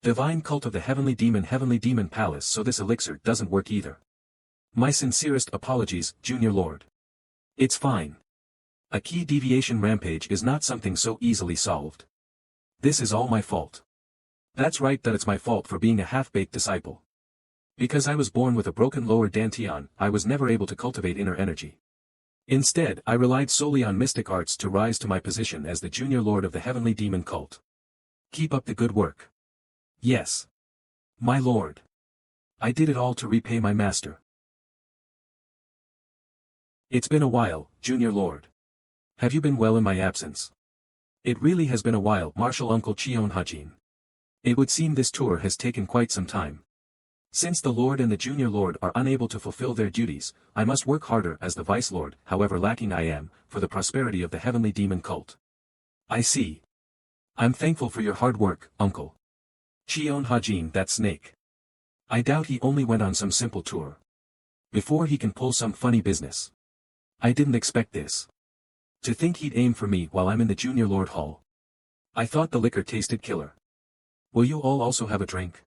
Divine cult of the Heavenly Demon Palace, so this elixir doesn't work either. My sincerest apologies, Junior Lord. It's fine. A key deviation rampage is not something so easily solved. This is all my fault. That's right, that it's my fault for being a half-baked disciple. Because I was born with a broken lower dantian, I was never able to cultivate inner energy. Instead, I relied solely on mystic arts to rise to my position as the Junior Lord of the Heavenly Demon Cult. Keep up the good work. Yes. My lord. I did it all to repay my master. It's been a while, Junior Lord. Have you been well in my absence? It really has been a while, Martial Uncle Cheon Hajin. It would seem this tour has taken quite some time. Since the Lord and the Junior Lord are unable to fulfill their duties, I must work harder as the Vice Lord, however lacking I am, for the prosperity of the Heavenly Demon Cult. I see. I'm thankful for your hard work, Uncle. Cheon Hajin, that snake. I doubt he only went on some simple tour. Before he can pull some funny business. I didn't expect this. To think he'd aim for me while I'm in the Junior Lord Hall. I thought the liquor tasted killer. Will you all also have a drink?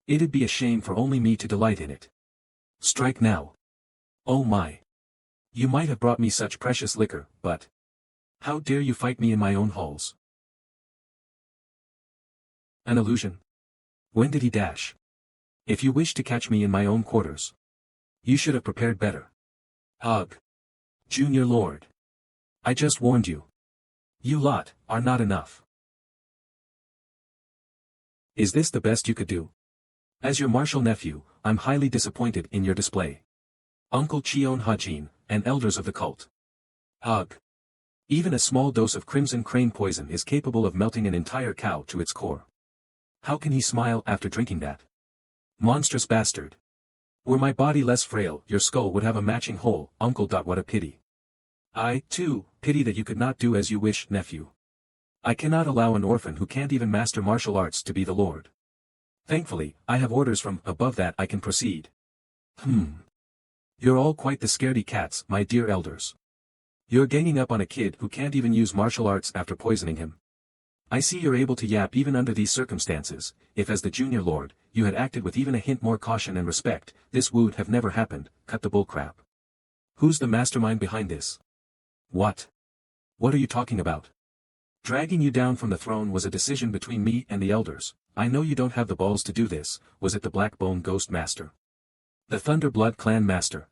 It'd be a shame for only me to delight in it. Strike now. Oh my. You might have brought me such precious liquor, but... how dare you fight me in my own halls? An illusion. When did he dash? If you wish to catch me in my own quarters, you should have prepared better. Ugh. Junior Lord. I just warned you. You lot are not enough. Is this the best you could do? As your martial nephew, I'm highly disappointed in your display. Uncle Cheon Hajin, and elders of the cult. Ugh. Even a small dose of crimson crane poison is capable of melting an entire cow to its core. How can he smile after drinking that? Monstrous bastard. Were my body less frail, your skull would have a matching hole, Uncle. What a pity. I, too, pity that you could not do as you wish, nephew. I cannot allow an orphan who can't even master martial arts to be the Lord. Thankfully, I have orders from above that I can proceed. You're all quite the scaredy cats, my dear elders. You're ganging up on a kid who can't even use martial arts after poisoning him. I see you're able to yap even under these circumstances. If as the Junior Lord, you had acted with even a hint more caution and respect, this would have never happened. Cut the bullcrap. Who's the mastermind behind this? What? What are you talking about? Dragging you down from the throne was a decision between me and the elders. I know you don't have the balls to do this. Was it the Blackbone Ghost Master? The Thunderblood Clan Master?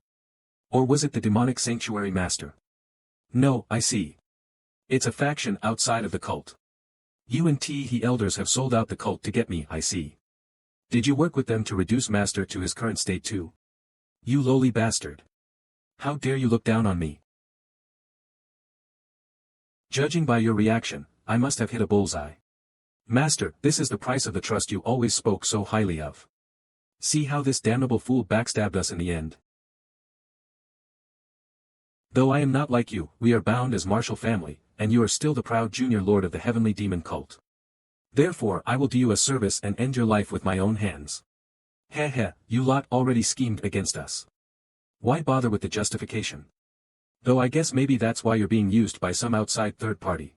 Or was it the Demonic Sanctuary Master? No, I see. It's a faction outside of the cult. You and he elders have sold out the cult to get me, I see. Did you work with them to reduce Master to his current state too? You lowly bastard. How dare you look down on me? Judging by your reaction, I must have hit a bullseye. Master, this is the price of the trust you always spoke so highly of. See how this damnable fool backstabbed us in the end. Though I am not like you, we are bound as martial family, and you are still the proud Junior Lord of the Heavenly Demon Cult. Therefore I will do you a service and end your life with my own hands. Heh, you lot already schemed against us. Why bother with the justification? Though I guess maybe that's why you're being used by some outside third party.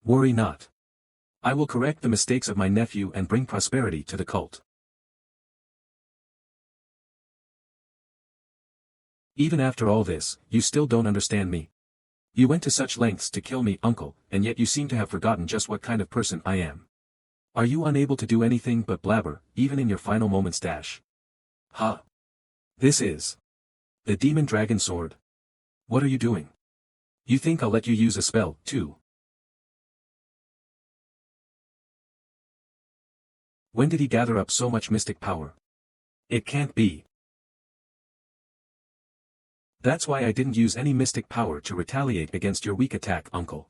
Worry not. I will correct the mistakes of my nephew and bring prosperity to the cult. Even after all this, you still don't understand me. You went to such lengths to kill me, Uncle, and yet you seem to have forgotten just what kind of person I am. Are you unable to do anything but blabber, even in your final moments? Huh? This is the Demon Dragon Sword. What are you doing? You think I'll let you use a spell, too? When did he gather up so much mystic power? It can't be. That's why I didn't use any mystic power to retaliate against your weak attack, Uncle.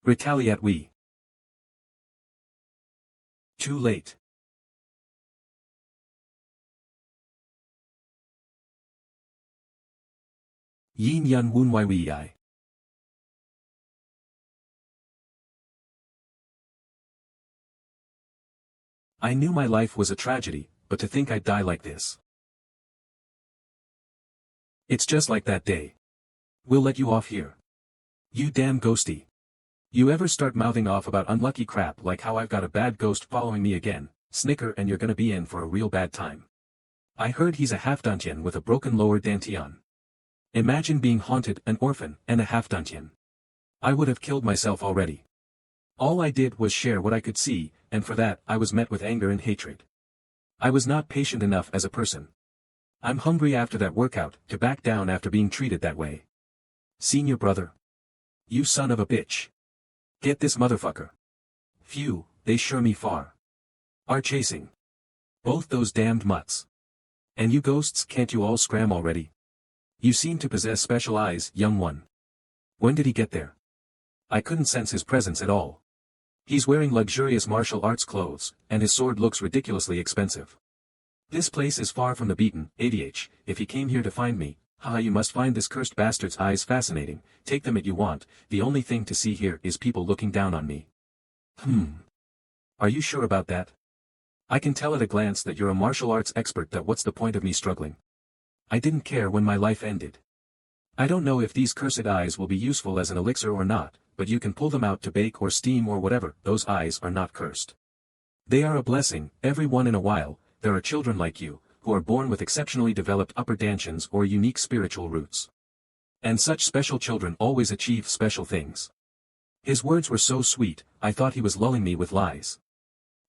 Retaliate we. Too late. Yin Yun Wun Wai Wei I. I knew my life was a tragedy, but to think I'd die like this. It's just like that day. We'll let you off here. You damn ghosty. You ever start mouthing off about unlucky crap like how I've got a bad ghost following me again, snicker and you're gonna be in for a real bad time. I heard he's a half-dantian with a broken lower dantian. Imagine being haunted, an orphan, and a half-dantian. I would have killed myself already. All I did was share what I could see, and for that I was met with anger and hatred. I was not patient enough as a person. I'm hungry after that workout, to back down after being treated that way. Senior brother. You son of a bitch. Get this motherfucker. Phew, they sure me far. Are chasing. Both those damned mutts. And you ghosts, can't you all scram already? You seem to possess special eyes, young one. When did he get there? I couldn't sense his presence at all. He's wearing luxurious martial arts clothes, and his sword looks ridiculously expensive. This place is far from the beaten, ADH, if he came here to find me, haha, you must find this cursed bastard's eyes fascinating, take them if you want, the only thing to see here is people looking down on me. Are you sure about that? I can tell at a glance that you're a martial arts expert, that what's the point of me struggling? I didn't care when my life ended. I don't know if these cursed eyes will be useful as an elixir or not, but you can pull them out to bake or steam or whatever, those eyes are not cursed. They are a blessing, every one in a while, there are children like you, who are born with exceptionally developed upper dantians or unique spiritual roots. And such special children always achieve special things. His words were so sweet, I thought he was lulling me with lies.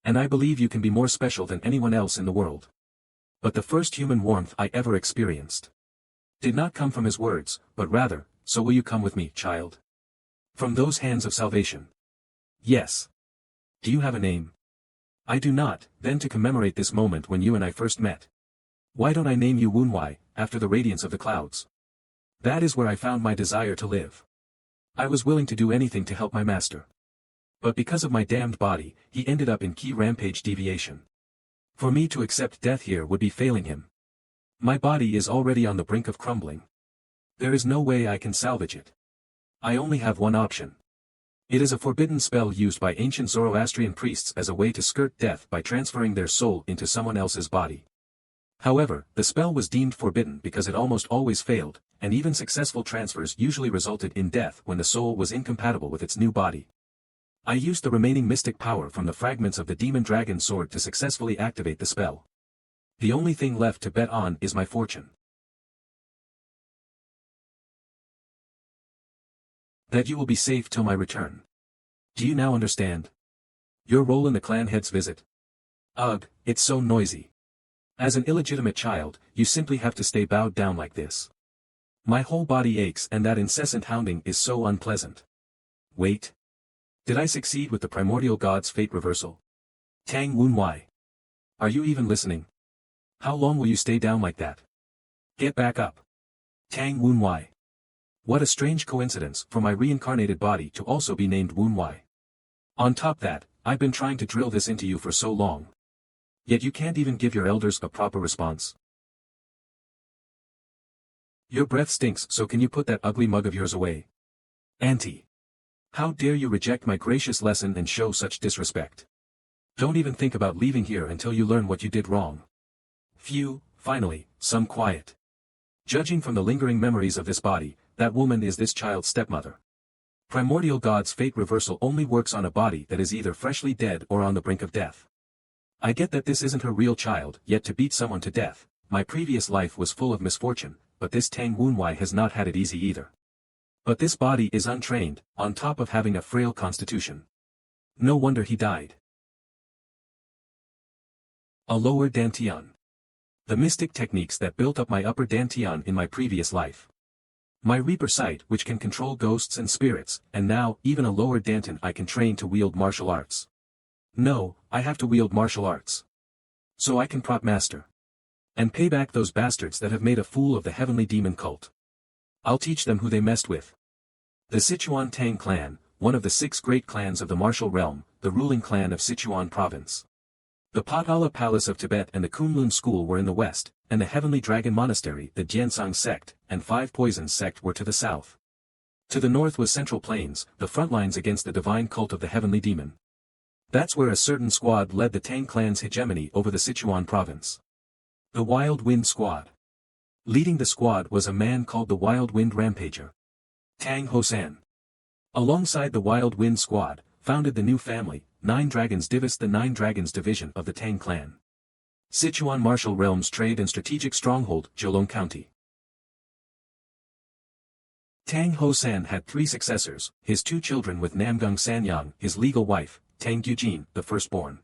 And I believe you can be more special than anyone else in the world. But the first human warmth I ever experienced did not come from his words, but rather, so will you come with me, child? From those hands of salvation. Yes. Do you have a name? I do not, then to commemorate this moment when you and I first met. Why don't I name you Woonwai, after the radiance of the clouds? That is where I found my desire to live. I was willing to do anything to help my master. But because of my damned body, he ended up in key rampage deviation. For me to accept death here would be failing him. My body is already on the brink of crumbling. There is no way I can salvage it. I only have one option. It is a forbidden spell used by ancient Zoroastrian priests as a way to skirt death by transferring their soul into someone else's body. However, the spell was deemed forbidden because it almost always failed, and even successful transfers usually resulted in death when the soul was incompatible with its new body. I used the remaining mystic power from the fragments of the demon dragon sword to successfully activate the spell. The only thing left to bet on is my fortune. That you will be safe till my return. Do you now understand? Your role in the clan head's visit? Ugh, it's so noisy. As an illegitimate child, you simply have to stay bowed down like this. My whole body aches and that incessant hounding is so unpleasant. Wait. Did I succeed with the primordial god's fate reversal? Tang Woonwai. Are you even listening? How long will you stay down like that? Get back up. Tang Woonwai. What a strange coincidence for my reincarnated body to also be named Woonwai. On top that, I've been trying to drill this into you for so long. Yet you can't even give your elders a proper response. Your breath stinks, so can you put that ugly mug of yours away? Auntie. How dare you reject my gracious lesson and show such disrespect? Don't even think about leaving here until you learn what you did wrong. Phew, finally, some quiet. Judging from the lingering memories of this body, that woman is this child's stepmother. Primordial God's fate reversal only works on a body that is either freshly dead or on the brink of death. I get that this isn't her real child, yet to beat someone to death, my previous life was full of misfortune, but this Tang Woonwai has not had it easy either. But this body is untrained, on top of having a frail constitution. No wonder he died. A lower dantian. The mystic techniques that built up my upper dantian in my previous life. My Reaper sight which can control ghosts and spirits, and now, even a lower dantian I can train to wield martial arts. No, I have to wield martial arts. So I can prop master. And pay back those bastards that have made a fool of the heavenly demon cult. I'll teach them who they messed with. The Sichuan Tang clan, one of the 6 great clans of the martial realm, the ruling clan of Sichuan province. The Potala Palace of Tibet and the Kunlun School were in the west, and the Heavenly Dragon Monastery, the Jiansang sect, and 5 Poisons sect were to the south. To the north was Central Plains, the front lines against the divine cult of the Heavenly Demon. That's where a certain squad led the Tang clan's hegemony over the Sichuan province. The Wild Wind Squad. Leading the squad was a man called the Wild Wind Rampager. Tang Hosan. Alongside the Wild Wind Squad, founded the new family, 9 Dragons Divis, the 9 Dragons division of the Tang clan. Sichuan Martial Realms Trade and Strategic Stronghold, Zheolong County. Tang Ho-san had 3 successors, his 2 children with Namgung Sanyang, his legal wife, Tang Gyujin, the firstborn.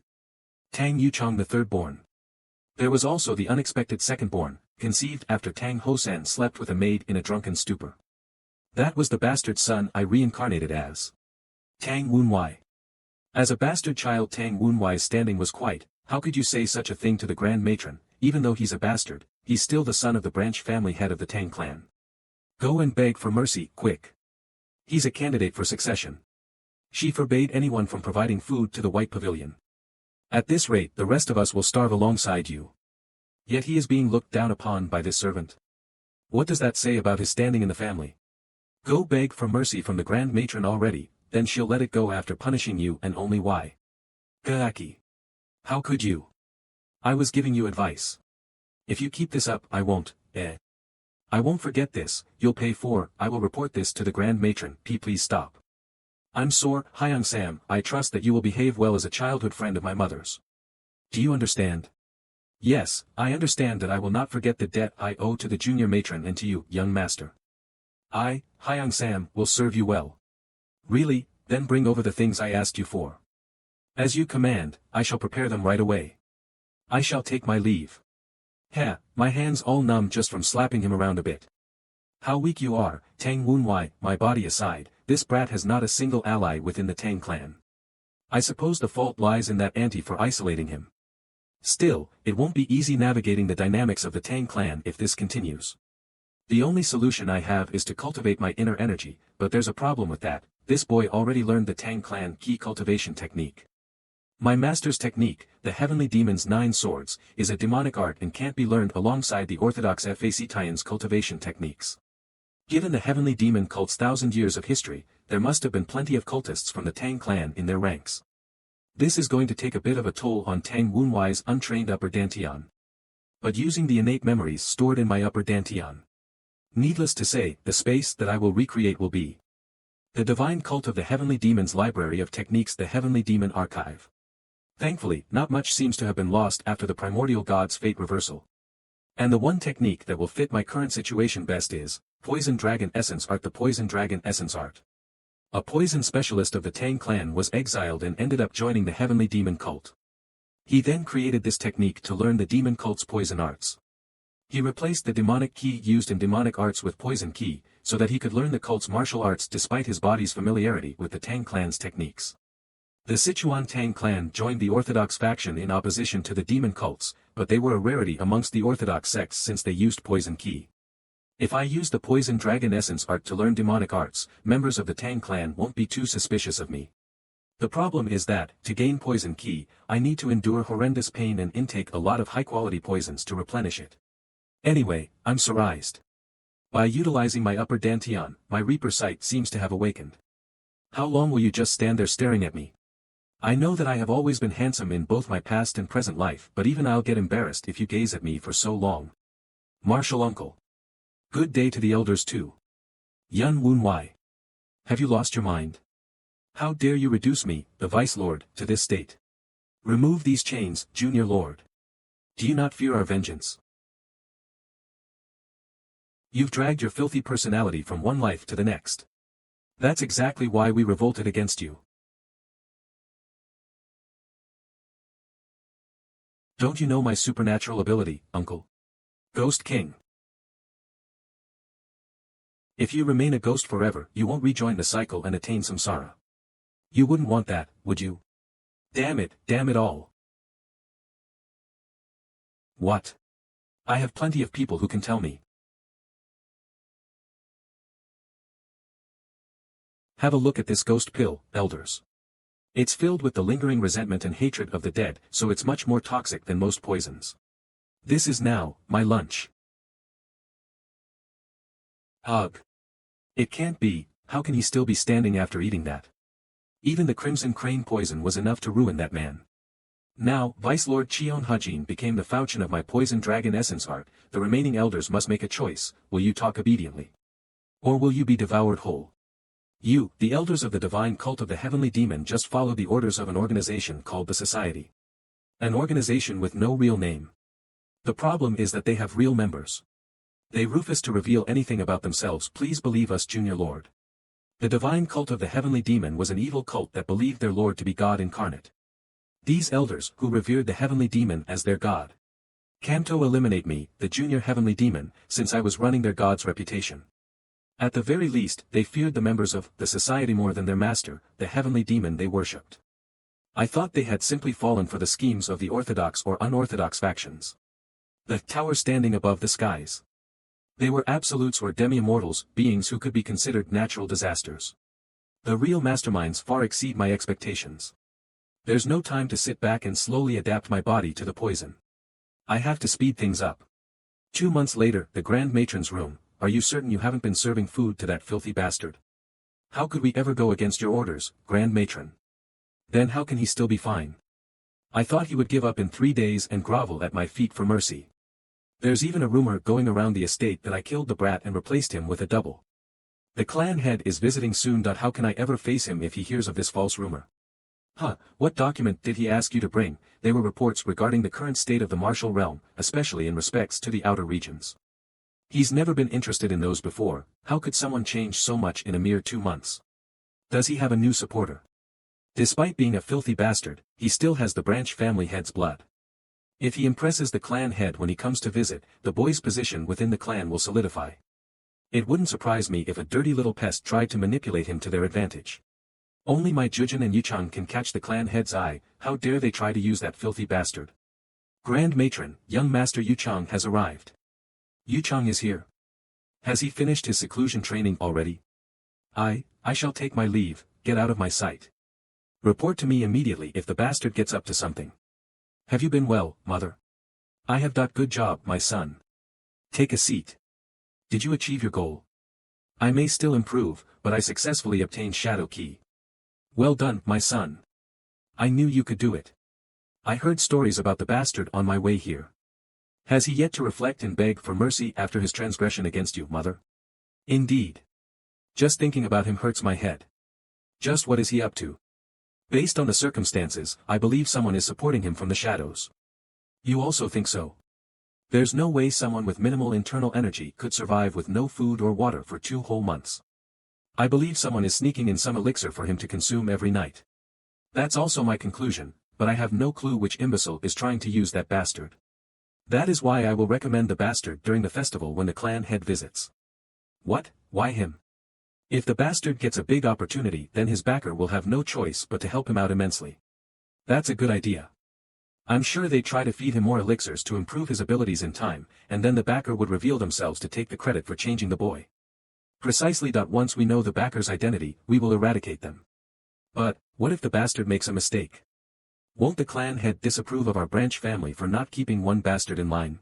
Tang Yuchong the thirdborn. There was also the unexpected secondborn, conceived after Tang Ho-san slept with a maid in a drunken stupor. That was the bastard son I reincarnated as Tang Wunwei. As a bastard child, Tang Wunwei's standing was quite, how could you say such a thing to the Grand Matron? Even though he's a bastard, he's still the son of the branch family head of the Tang clan. Go and beg for mercy, quick. He's a candidate for succession. She forbade anyone from providing food to the White Pavilion. At this rate the rest of us will starve alongside you. Yet he is being looked down upon by this servant. What does that say about his standing in the family? Go beg for mercy from the Grand Matron already, then she'll let it go after punishing you, and only why. Gaaki. How could you? I was giving you advice. If you keep this up I won't, I won't forget this, you'll pay for, I will report this to the Grand Matron. Please stop. I'm sore, Hyung Sam, I trust that you will behave well as a childhood friend of my mother's. Do you understand? Yes, I understand that I will not forget the debt I owe to the junior matron and to you, young master. I, Hyung Sam, will serve you well. Really, then bring over the things I asked you for. As you command, I shall prepare them right away. I shall take my leave. My hands all numb just from slapping him around a bit. How weak you are, Tang Wunwei. My body aside, this brat has not a single ally within the Tang clan. I suppose the fault lies in that auntie for isolating him. Still, it won't be easy navigating the dynamics of the Tang clan if this continues. The only solution I have is to cultivate my inner energy, but there's a problem with that. This boy already learned the Tang clan key cultivation technique. My master's technique, the Heavenly Demon's 9 Swords, is a demonic art and can't be learned alongside the orthodox Facetian's cultivation techniques. Given the Heavenly Demon cult's 1,000 years of history, there must have been plenty of cultists from the Tang clan in their ranks. This is going to take a bit of a toll on Tang Wunwei's untrained upper dantian. But using the innate memories stored in my upper dantian. Needless to say, the space that I will recreate will be the divine cult of the Heavenly Demon's library of techniques, the Heavenly Demon Archive. Thankfully, not much seems to have been lost after the primordial god's fate reversal. And the one technique that will fit my current situation best is Poison Dragon Essence Art. The Poison Dragon Essence Art. A poison specialist of the Tang clan was exiled and ended up joining the Heavenly Demon cult. He then created this technique to learn the demon cult's poison arts. He replaced the demonic key used in demonic arts with poison key, so that he could learn the cult's martial arts despite his body's familiarity with the Tang clan's techniques. The Sichuan Tang clan joined the orthodox faction in opposition to the demon cults, but they were a rarity amongst the orthodox sects since they used poison key. If I use the Poison Dragon Essence Art to learn demonic arts, members of the Tang clan won't be too suspicious of me. The problem is that, to gain poison key, I need to endure horrendous pain and intake a lot of high-quality poisons to replenish it. Anyway, I'm surprised. By utilizing my upper dantian, my Reaper sight seems to have awakened. How long will you just stand there staring at me? I know that I have always been handsome in both my past and present life, but even I'll get embarrassed if you gaze at me for so long. Martial Uncle. Good day to the elders too. Yun Wunwei. Have you lost your mind? How dare you reduce me, the Vice Lord, to this state? Remove these chains, Junior Lord. Do you not fear our vengeance? You've dragged your filthy personality from one life to the next. That's exactly why we revolted against you. Don't you know my supernatural ability, Uncle? Ghost King. If you remain a ghost forever, you won't rejoin the cycle and attain samsara. You wouldn't want that, would you? Damn it all. What? I have plenty of people who can tell me. Have a look at this ghost pill, elders. It's filled with the lingering resentment and hatred of the dead, so it's much more toxic than most poisons. This is now, my lunch. Ugh. It can't be, how can he still be standing after eating that? Even the Crimson Crane poison was enough to ruin that man. Now, Vice Lord Cheon Hajin became the Fauchion of my Poison Dragon Essence Art. The remaining elders must make a choice. Will you talk obediently? Or will you be devoured whole? You, the elders of the divine cult of the heavenly demon, just follow the orders of an organization called the Society. An organization with no real name. The problem is that they have real members. They refuse to reveal anything about themselves. Please believe us, Junior Lord. The divine cult of the heavenly demon was an evil cult that believed their lord to be God incarnate. These elders, who revered the heavenly demon as their god, came to eliminate me, the junior heavenly demon, since I was running their god's reputation. At the very least, they feared the members of the society more than their master, the heavenly demon they worshipped. I thought they had simply fallen for the schemes of the orthodox or unorthodox factions. The tower standing above the skies. They were absolutes or demi-immortals, beings who could be considered natural disasters. The real masterminds far exceed my expectations. There's no time to sit back and slowly adapt my body to the poison. I have to speed things up. 2 months later, the Grand Matron's room. Are you certain you haven't been serving food to that filthy bastard? How could we ever go against your orders, Grand Matron? Then how can he still be fine? I thought he would give up in 3 days and grovel at my feet for mercy. There's even a rumor going around the estate that I killed the brat and replaced him with a double. The clan head is visiting soon. How can I ever face him if he hears of this false rumor? What document did he ask you to bring? They were reports regarding the current state of the martial realm, especially in respects to the outer regions. He's never been interested in those before. How could someone change so much in a mere 2 months? Does he have a new supporter? Despite being a filthy bastard, he still has the branch family head's blood. If he impresses the clan head when he comes to visit, the boy's position within the clan will solidify. It wouldn't surprise me if a dirty little pest tried to manipulate him to their advantage. Only my Jujin and Yuchang can catch the clan head's eye. How dare they try to use that filthy bastard? Grand Matron, young Master Yuchang has arrived. Yuchang is here. Has he finished his seclusion training already? I shall take my leave. Get out of my sight. Report to me immediately if the bastard gets up to something. Have you been well, mother? I have done good job, my son. Take a seat. Did you achieve your goal? I may still improve, but I successfully obtained Shadow Key. Well done, my son. I knew you could do it. I heard stories about the bastard on my way here. Has he yet to reflect and beg for mercy after his transgression against you, mother? Indeed. Just thinking about him hurts my head. Just what is he up to? Based on the circumstances, I believe someone is supporting him from the shadows. You also think so? There's no way someone with minimal internal energy could survive with no food or water for 2 whole months. I believe someone is sneaking in some elixir for him to consume every night. That's also my conclusion, but I have no clue which imbecile is trying to use that bastard. That is why I will recommend the bastard during the festival when the clan head visits. What? Why him? If the bastard gets a big opportunity, then his backer will have no choice but to help him out immensely. That's a good idea. I'm sure they try to feed him more elixirs to improve his abilities in time, and then the backer would reveal themselves to take the credit for changing the boy. Precisely. Once we know the backer's identity, we will eradicate them. But, what if the bastard makes a mistake? Won't the clan head disapprove of our branch family for not keeping one bastard in line?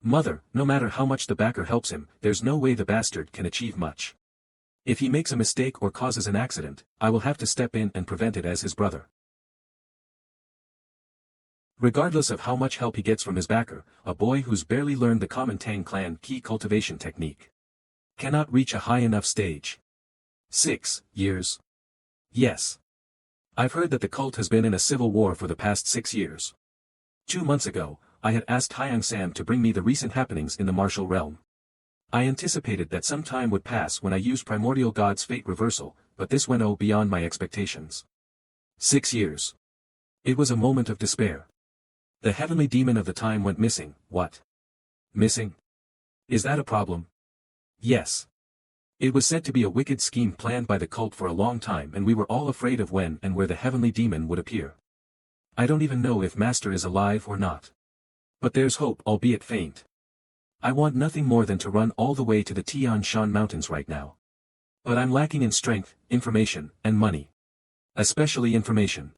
Mother, no matter how much the backer helps him, there's no way the bastard can achieve much. If he makes a mistake or causes an accident, I will have to step in and prevent it as his brother. Regardless of how much help he gets from his backer, a boy who's barely learned the common Tang clan key cultivation technique cannot reach a high enough stage. 6 years. Yes. I've heard that the cult has been in a civil war for the past 6 years. 2 months ago, I had asked Hyang Sam to bring me the recent happenings in the martial realm. I anticipated that some time would pass when I used Primordial God's Fate Reversal, but this went beyond my expectations. 6 years. It was a moment of despair. The heavenly demon of the time went missing. What? Missing? Is that a problem? Yes. It was said to be a wicked scheme planned by the cult for a long time, and we were all afraid of when and where the heavenly demon would appear. I don't even know if Master is alive or not. But there's hope, albeit faint. I want nothing more than to run all the way to the Tian Shan Mountains right now. But I'm lacking in strength, information, and money. Especially information.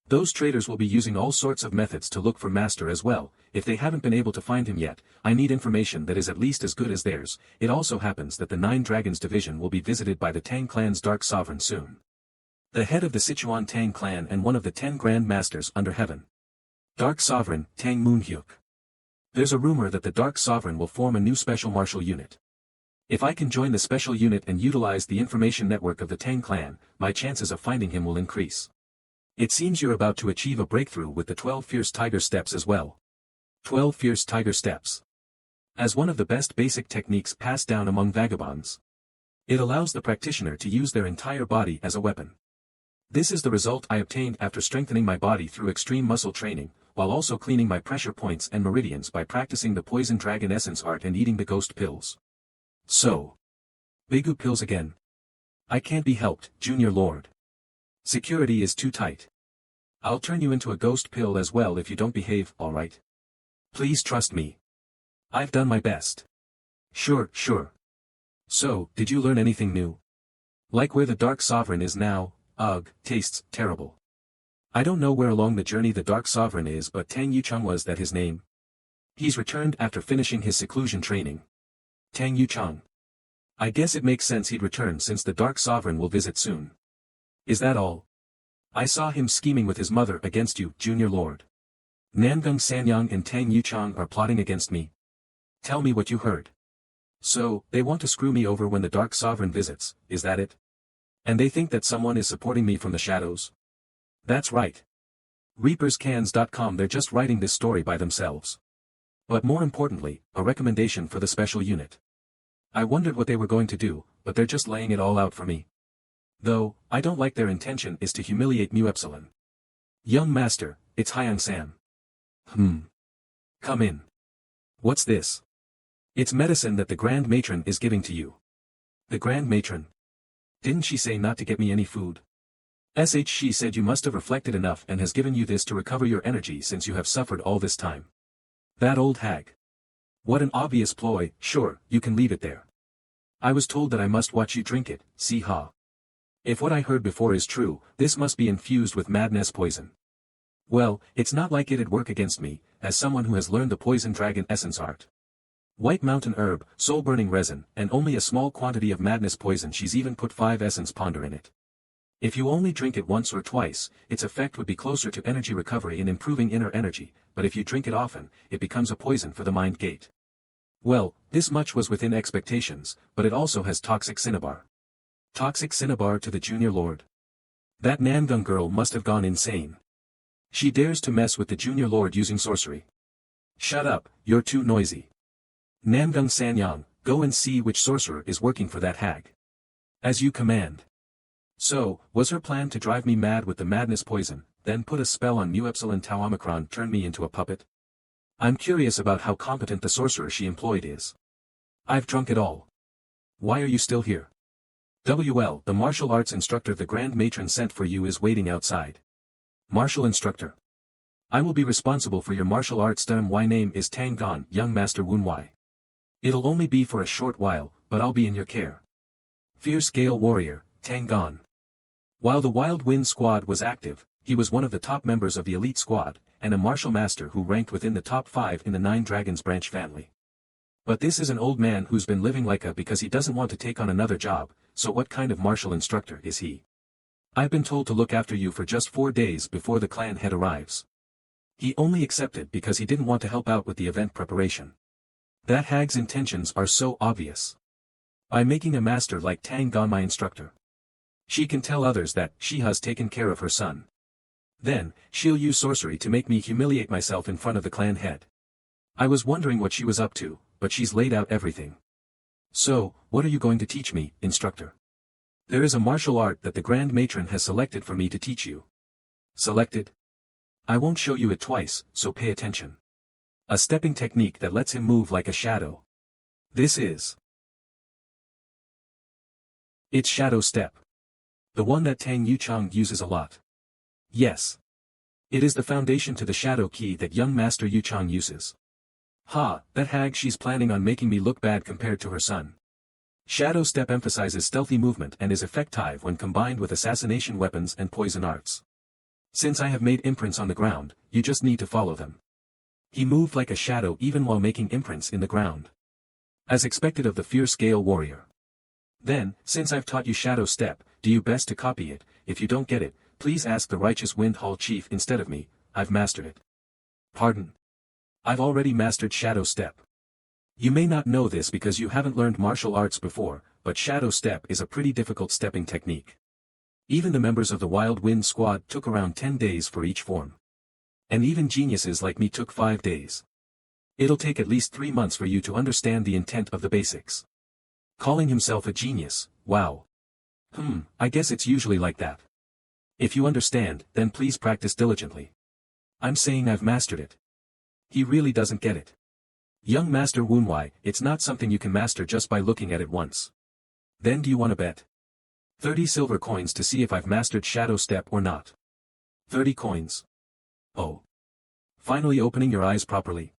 Those traders will be using all sorts of methods to look for Master as well. If they haven't been able to find him yet, I need information that is at least as good as theirs. It also happens that the 9 Dragons division will be visited by the Tang clan's Dark Sovereign soon. The head of the Sichuan Tang clan and one of the 10 Grand Masters under heaven. Dark Sovereign, Tang Moonhyuk. There's a rumor that the Dark Sovereign will form a new special martial unit. If I can join the special unit and utilize the information network of the Tang clan, my chances of finding him will increase. It seems you're about to achieve a breakthrough with the 12 Fierce Tiger Steps as well. 12 Fierce Tiger Steps. As one of the best basic techniques passed down among vagabonds. It allows the practitioner to use their entire body as a weapon. This is the result I obtained after strengthening my body through extreme muscle training, while also cleaning my pressure points and meridians by practicing the Poison Dragon Essence art and eating the ghost pills. So. Bigu pills again. I can't be helped, Junior Lord. Security is too tight. I'll turn you into a ghost pill as well if you don't behave, alright? Please trust me. I've done my best. Sure. So, did you learn anything new? Like where the Dark Sovereign is now? Ugh, tastes terrible. I don't know where along the journey the Dark Sovereign is, but Tang Yucheng was that his name? He's returned after finishing his seclusion training. Tang Yucheng. I guess it makes sense he'd return since the Dark Sovereign will visit soon. Is that all? I saw him scheming with his mother against you, Junior Lord. Nangung Sanyang and Tang Yucheng are plotting against me. Tell me what you heard. So, they want to screw me over when the Dark Sovereign visits, is that it? And they think that someone is supporting me from the shadows? That's right. ReapersCans.com, they're just writing this story by themselves. But more importantly, a recommendation for the special unit. I wondered what they were going to do, but they're just laying it all out for me. Though, I don't like their intention is to humiliate Mu Epsilon. Young Master, it's Hyang Sam. Come in. What's this? It's medicine that the Grand Matron is giving to you. The Grand Matron? Didn't she say not to get me any food? She said you must have reflected enough and has given you this to recover your energy since you have suffered all this time. That old hag. What an obvious ploy. Sure, you can leave it there. I was told that I must watch you drink it, see ha. If what I heard before is true, this must be infused with madness poison. Well, it's not like it'd work against me, as someone who has learned the Poison Dragon Essence art. White mountain herb, soul-burning resin, and only a small quantity of madness poison. She's even put 5 essence ponder in it. If you only drink it once or twice, its effect would be closer to energy recovery and improving inner energy, but if you drink it often, it becomes a poison for the mind gate. Well, this much was within expectations, but it also has toxic cinnabar. Toxic cinnabar to the Junior Lord. That Nangung girl must have gone insane. She dares to mess with the Junior Lord using sorcery. Shut up, you're too noisy. Nangung Sanyang, go and see which sorcerer is working for that hag. As you command. So, was her plan to drive me mad with the madness poison, then put a spell on Mu Epsilon Tau Omicron, turn me into a puppet? I'm curious about how competent the sorcerer she employed is. I've drunk it all. Why are you still here? WL, the martial arts instructor the Grand Matron sent for you is waiting outside. Martial instructor. I will be responsible for your martial arts. My name is Tang Gon, young Master Woon Wai. It'll only be for a short while, but I'll be in your care. Fierce Gale Warrior, Tang Gon. While the Wild Wind Squad was active, he was one of the top members of the elite squad, and a martial master who ranked within the top 5 in the 9 Dragons branch family. But this is an old man who's been living like a because he doesn't want to take on another job, so what kind of martial instructor is he? I've been told to look after you for just 4 days before the clan head arrives. He only accepted because he didn't want to help out with the event preparation. That hag's intentions are so obvious. By making a master like Tang Gon my instructor, she can tell others that she has taken care of her son. Then, she'll use sorcery to make me humiliate myself in front of the clan head. I was wondering what she was up to, but she's laid out everything. So, what are you going to teach me, instructor? There is a martial art that the Grand Matron has selected for me to teach you. Selected? I won't show you it twice, so pay attention. A stepping technique that lets him move like a shadow. This is. It's Shadow Step. The one that Tang Yucheng uses a lot. Yes. It is the foundation to the Shadow Key that young Master Yucheng uses. Ha, that hag, she's planning on making me look bad compared to her son. Shadow Step emphasizes stealthy movement and is effective when combined with assassination weapons and poison arts. Since I have made imprints on the ground, you just need to follow them. He moved like a shadow even while making imprints in the ground. As expected of the Fierce Gale Warrior. Then, since I've taught you Shadow Step, do you best to copy it. If you don't get it, please ask the Righteous Wind Hall Chief instead of me. I've mastered it. Pardon? I've already mastered Shadow Step. You may not know this because you haven't learned martial arts before, but shadow step is a pretty difficult stepping technique. Even the members of the Wild Wind squad took around 10 days for each form. And even geniuses like me took 5 days. It'll take at least 3 months for you to understand the intent of the basics. Calling himself a genius, wow. I guess it's usually like that. If you understand, then please practice diligently. I'm saying I've mastered it. He really doesn't get it. Young Master Woonwai, it's not something you can master just by looking at it once. Then do you want to bet? 30 silver coins to see if I've mastered shadow step or not. 30 coins. Oh. Finally opening your eyes properly.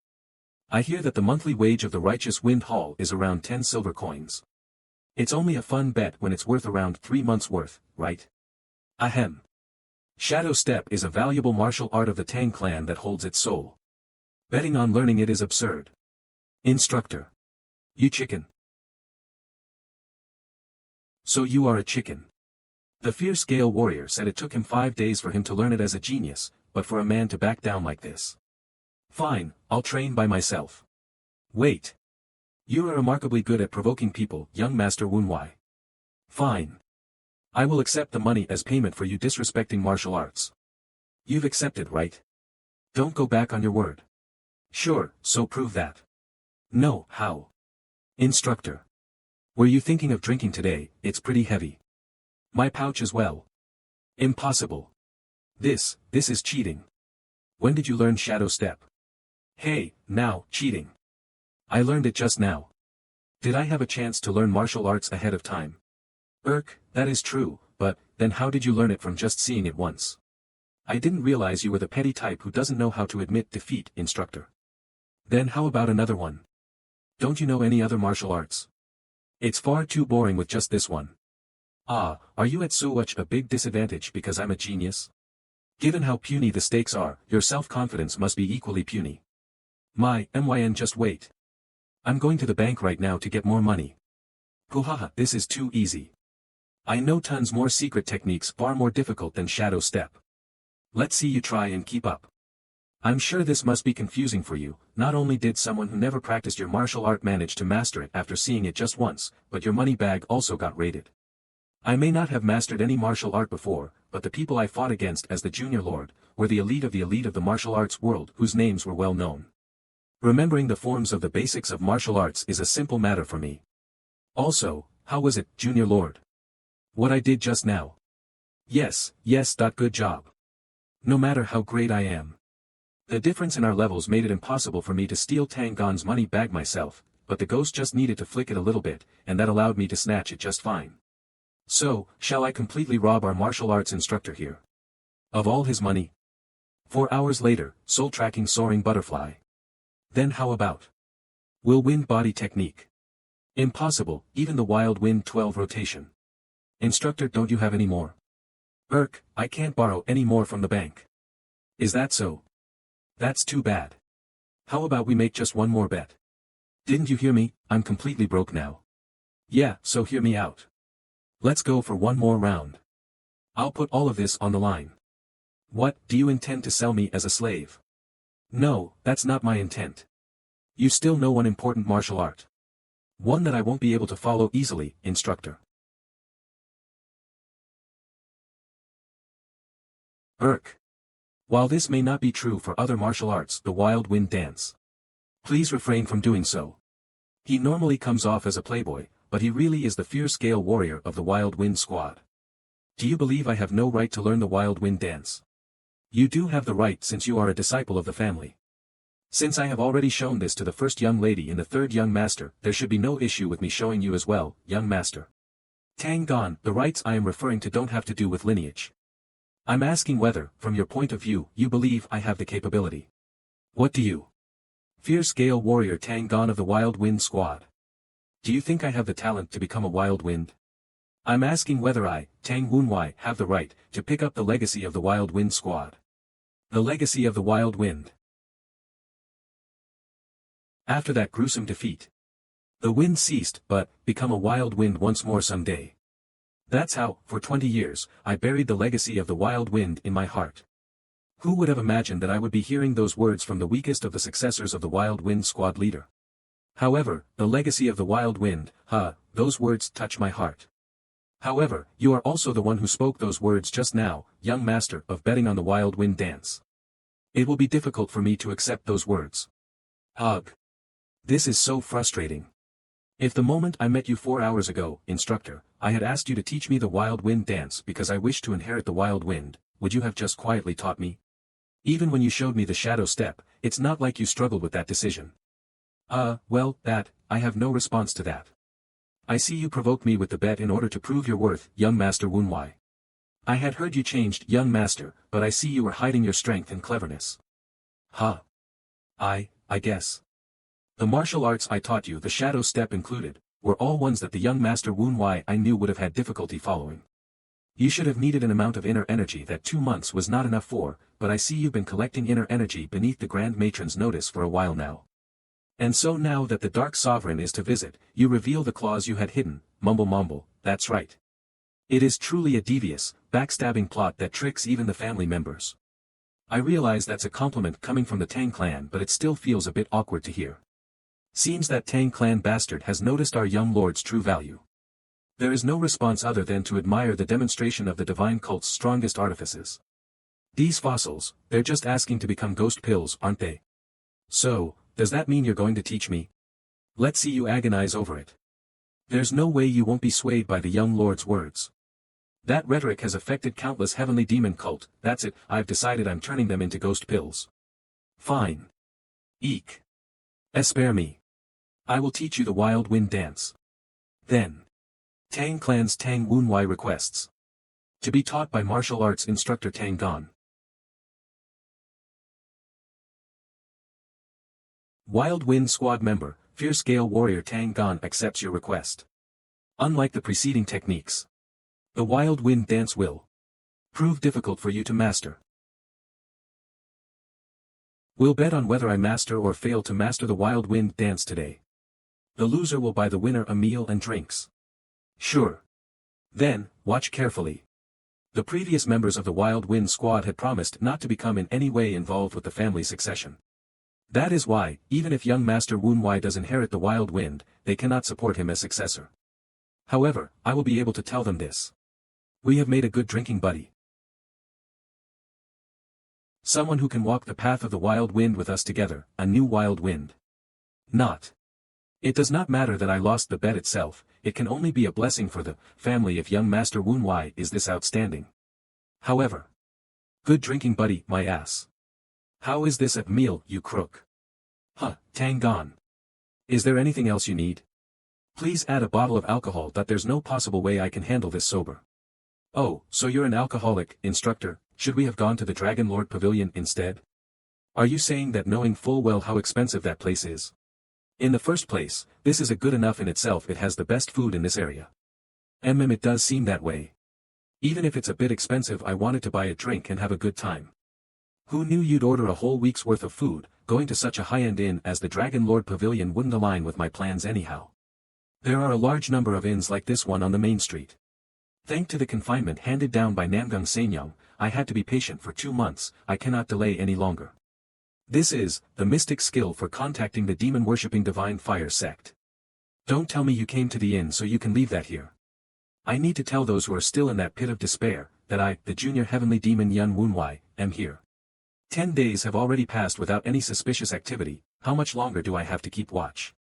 I hear that the monthly wage of the Righteous Wind Hall is around 10 silver coins. It's only a fun bet when it's worth around 3 months' worth, right? Ahem. Shadow step is a valuable martial art of the Tang clan that holds its soul. Betting on learning it is absurd. Instructor. You chicken. So you are a chicken. The fierce Gale warrior said it took him 5 days for him to learn it as a genius, but for a man to back down like this. Fine, I'll train by myself. Wait. You are remarkably good at provoking people, young Master Woonwai. Fine. I will accept the money as payment for you disrespecting martial arts. You've accepted, right? Don't go back on your word. Sure, so prove that. No, how? Instructor. Were you thinking of drinking today? It's pretty heavy. My pouch as well. Impossible. This is cheating. When did you learn shadow step? Hey, now, cheating. I learned it just now. Did I have a chance to learn martial arts ahead of time? That is true, but, then how did you learn it from just seeing it once? I didn't realize you were the petty type who doesn't know how to admit defeat, instructor. Then how about another one? Don't you know any other martial arts? It's far too boring with just this one. Ah, are you at such a big disadvantage because I'm a genius? Given how puny the stakes are, your self-confidence must be equally puny. Just wait. I'm going to the bank right now to get more money. Puhaha, this is too easy. I know tons more secret techniques far more difficult than shadow step. Let's see you try and keep up. I'm sure this must be confusing for you. Not only did someone who never practiced your martial art manage to master it after seeing it just once, but your money bag also got raided. I may not have mastered any martial art before, but the people I fought against as the Junior Lord, were the elite of the martial arts world whose names were well known. Remembering the forms of the basics of martial arts is a simple matter for me. Also, how was it, Junior Lord? What I did just now? Yes, good job. No matter how great I am. The difference in our levels made it impossible for me to steal Tang Gon's money bag myself, but the ghost just needed to flick it a little bit, and that allowed me to snatch it just fine. So, shall I completely rob our martial arts instructor here? Of all his money? 4 hours later, soul tracking soaring butterfly. Then how about? Whirlwind body technique. Impossible, even the Wild Wind 12 rotation. Instructor, don't you have any more? I can't borrow any more from the bank. Is that so? That's too bad. How about we make just one more bet? Didn't you hear me? I'm completely broke now. Yeah, so hear me out. Let's go for one more round. I'll put all of this on the line. What, do you intend to sell me as a slave? No, that's not my intent. You still know one important martial art. One that I won't be able to follow easily, instructor. While this may not be true for other martial arts, the Wild Wind dance. Please refrain from doing so. He normally comes off as a playboy, but he really is the fierce Gale warrior of the Wild Wind squad. Do you believe I have no right to learn the Wild Wind dance? You do have the right since you are a disciple of the family. Since I have already shown this to the first young lady and the third young master, there should be no issue with me showing you as well, young master. Tang Gon, the rights I am referring to don't have to do with lineage. I'm asking whether, from your point of view, you believe I have the capability. What do you? Fierce Gale warrior Tang Gon of the Wild Wind squad. Do you think I have the talent to become a Wild Wind? I'm asking whether I, Tang Woonwai, have the right to pick up the legacy of the Wild Wind squad. The legacy of the Wild Wind. After that gruesome defeat, the wind ceased, but become a wild wind once more someday. That's how, for 20 years, I buried the legacy of the Wild Wind in my heart. Who would have imagined that I would be hearing those words from the weakest of the successors of the Wild Wind squad leader? However, the legacy of the wild wind, those words touch my heart. However, you are also the one who spoke those words just now, young master of betting on the wild wind dance. It will be difficult for me to accept those words. Ugh. This is so frustrating. If the moment I met you 4 hours ago, instructor, I had asked you to teach me the wild wind dance because I wish to inherit the wild wind, would you have just quietly taught me? Even when you showed me the shadow step, it's not like you struggled with that decision. Well, I have no response to that. I see you provoked me with the bet in order to prove your worth, young master Wunwai. I had heard you changed, young master, but I see you were hiding your strength and cleverness. I guess. The martial arts I taught you, the shadow step included, were all ones that the young master Wunwai I knew would have had difficulty following. You should have needed an amount of inner energy that 2 months was not enough for, but I see you've been collecting inner energy beneath the Grand Matron's notice for a while now. And so now that the Dark Sovereign is to visit, you reveal the claws you had hidden, mumble, that's right. It is truly a devious, backstabbing plot that tricks even the family members. I realize that's a compliment coming from the Tang clan, but it still feels a bit awkward to hear. Seems that Tang clan bastard has noticed our young lord's true value. There is no response other than to admire the demonstration of the divine cult's strongest artifices. These fossils, they're just asking to become ghost pills, aren't they? So, does that mean you're going to teach me? Let's see you agonize over it. There's no way you won't be swayed by the young lord's words. That rhetoric has affected countless heavenly demon cult, that's it, I've decided I'm turning them into ghost pills. Fine. Eek. Spare me. I will teach you the wild wind dance. Then. Tang clan's Tang Wunwai requests. To be taught by martial arts instructor Tang Gon. Wild Wind Squad member, Fierce Gale Warrior Tang Gon accepts your request. Unlike the preceding techniques, the Wild Wind dance will prove difficult for you to master. We'll bet on whether I master or fail to master the Wild Wind dance today. The loser will buy the winner a meal and drinks. Sure. Then, watch carefully. The previous members of the Wild Wind Squad had promised not to become in any way involved with the family succession. That is why, even if young Master Wunwai does inherit the Wild Wind, they cannot support him as successor. However, I will be able to tell them this. We have made a good drinking buddy. Someone who can walk the path of the Wild Wind with us together, a new Wild Wind. Not. It does not matter that I lost the bet itself, it can only be a blessing for the family if young Master Wunwai is this outstanding. However. Good drinking buddy, my ass. How is this a meal, you crook? Tang Gon. Is there anything else you need? Please add a bottle of alcohol, that there's no possible way I can handle this sober. Oh, so you're an alcoholic, instructor, should we have gone to the Dragon Lord Pavilion instead? Are you saying that knowing full well how expensive that place is? In the first place, this is a good enough in itself, it has the best food in this area. It does seem that way. Even if it's a bit expensive, I wanted to buy a drink and have a good time. Who knew you'd order a whole week's worth of food? Going to such a high-end inn as the Dragon Lord Pavilion wouldn't align with my plans anyhow. There are a large number of inns like this one on the main street. Thanks to the confinement handed down by Namgung Sanyang, I had to be patient for 2 months, I cannot delay any longer. This is, the mystic skill for contacting the demon-worshipping divine fire sect. Don't tell me you came to the inn so you can leave that here. I need to tell those who are still in that pit of despair, that I, the junior heavenly demon Yun Wunwai, am here. 10 days have already passed without any suspicious activity, how much longer do I have to keep watch?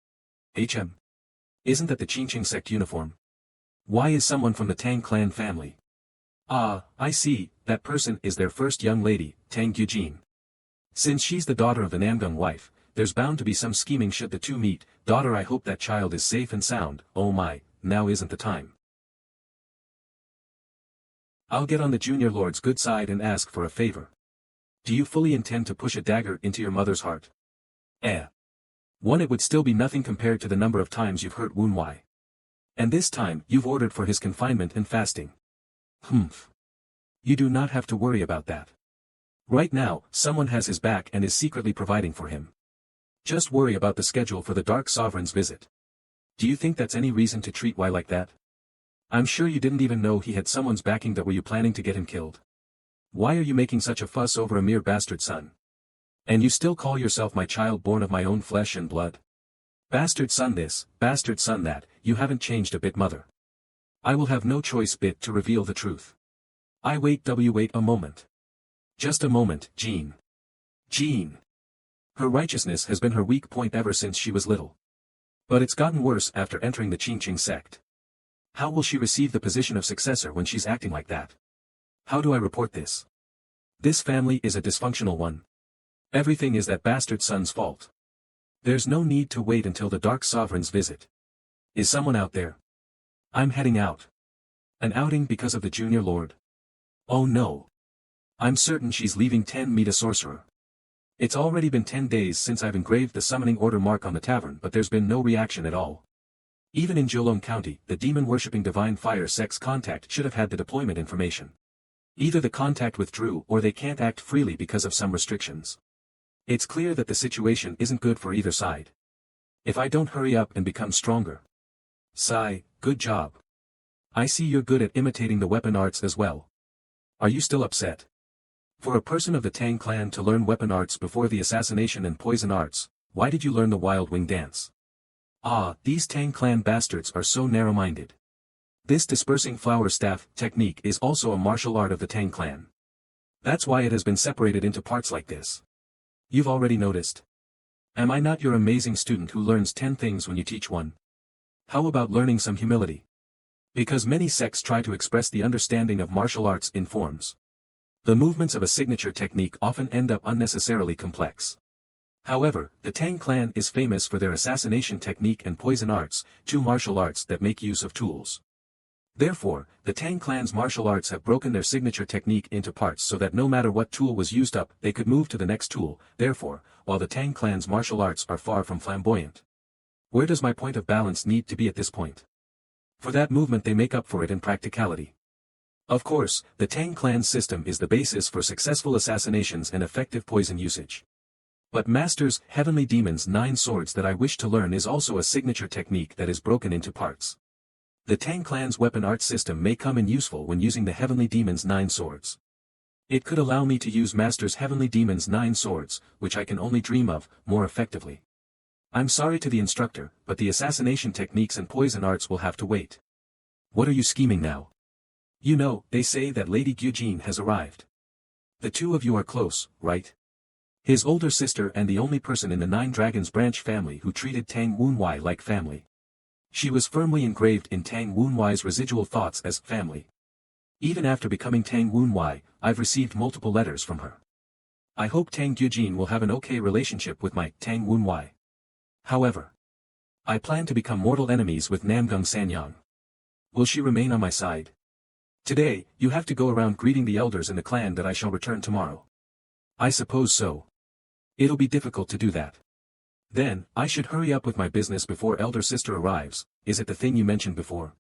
Isn't that the Qingqing sect uniform? Why is someone from the Tang clan family? I see, that person is their first young lady, Tang Gyujin. Since she's the daughter of the Namgung wife, there's bound to be some scheming should the two meet. Daughter, I hope that child is safe and sound. Oh my, now isn't the time. I'll get on the junior lord's good side and ask for a favor. Do you fully intend to push a dagger into your mother's heart? One, it would still be nothing compared to the number of times you've hurt Wunwai. And this time, you've ordered for his confinement and fasting. You do not have to worry about that. Right now, someone has his back and is secretly providing for him. Just worry about the schedule for the Dark Sovereign's visit. Do you think that's any reason to treat Y like that? I'm sure you didn't even know he had someone's backing. That were you planning to get him killed? Why are you making such a fuss over a mere bastard son? And you still call yourself my child born of my own flesh and blood? Bastard son this, bastard son that, you haven't changed a bit mother. I will have no choice bit to reveal the truth. Wait a moment. Just a moment, Jean. Jean. Her righteousness has been her weak point ever since she was little. But it's gotten worse after entering the Qing sect. How will she receive the position of successor when she's acting like that? How do I report this? This family is a dysfunctional one. Everything is that bastard son's fault. There's no need to wait until the Dark Sovereign's visit. Is someone out there? I'm heading out. An outing because of the Junior Lord? Oh no. I'm certain she's leaving 10 meet a sorcerer. It's already been 10 days since I've engraved the summoning order mark on the tavern, but there's been no reaction at all. Even in Jolong County, the demon-worshipping Divine Fire Sect's contact should have had the deployment information. Either the contact withdrew or they can't act freely because of some restrictions. It's clear that the situation isn't good for either side. If I don't hurry up and become stronger. Sigh, good job. I see you're good at imitating the weapon arts as well. Are you still upset? For a person of the Tang clan to learn weapon arts before the assassination and poison arts, why did you learn the Wild Wing dance? Ah, these Tang clan bastards are so narrow-minded. This dispersing flower staff technique is also a martial art of the Tang clan. That's why it has been separated into parts like this. You've already noticed. Am I not your amazing student who learns 10 things when you teach one? How about learning some humility? Because many sects try to express the understanding of martial arts in forms. The movements of a signature technique often end up unnecessarily complex. However, the Tang clan is famous for their assassination technique and poison arts, two martial arts that make use of tools. Therefore, the Tang clan's martial arts have broken their signature technique into parts so that no matter what tool was used up, they could move to the next tool. Therefore, while the Tang clan's martial arts are far from flamboyant. Where does my point of balance need to be at this point? For that movement they make up for it in practicality. Of course, the Tang clan's system is the basis for successful assassinations and effective poison usage. But Master's Heavenly Demon's 9 swords that I wish to learn is also a signature technique that is broken into parts. The Tang clan's weapon art system may come in useful when using the Heavenly Demon's 9 swords. It could allow me to use Master's Heavenly Demon's 9 swords, which I can only dream of, more effectively. I'm sorry to the instructor, but the assassination techniques and poison arts will have to wait. What are you scheming now? You know, they say that Lady Gyujin has arrived. The two of you are close, right? His older sister and the only person in the Nine Dragons branch family who treated Tang Wunwei like family. She was firmly engraved in Tang Wunwei's residual thoughts as family. Even after becoming Tang Wunwei, I've received multiple letters from her. I hope Tang Gyujin will have an okay relationship with my Tang Wunwei. However, I plan to become mortal enemies with Namgung Sanyang. Will she remain on my side? Today, you have to go around greeting the elders in the clan that I shall return tomorrow. I suppose so. It'll be difficult to do that. Then, I should hurry up with my business before elder sister arrives. Is it the thing you mentioned before?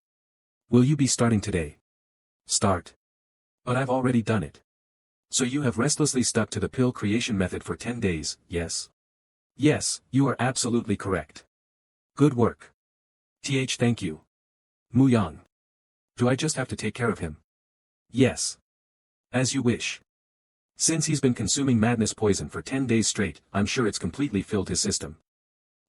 Will you be starting today? Start. But I've already done it. So you have restlessly stuck to the pill creation method for 10 days, yes? Yes, you are absolutely correct. Good work. Thank you. Mu Yang. Do I just have to take care of him? Yes. As you wish. Since he's been consuming madness poison for 10 days straight, I'm sure it's completely filled his system.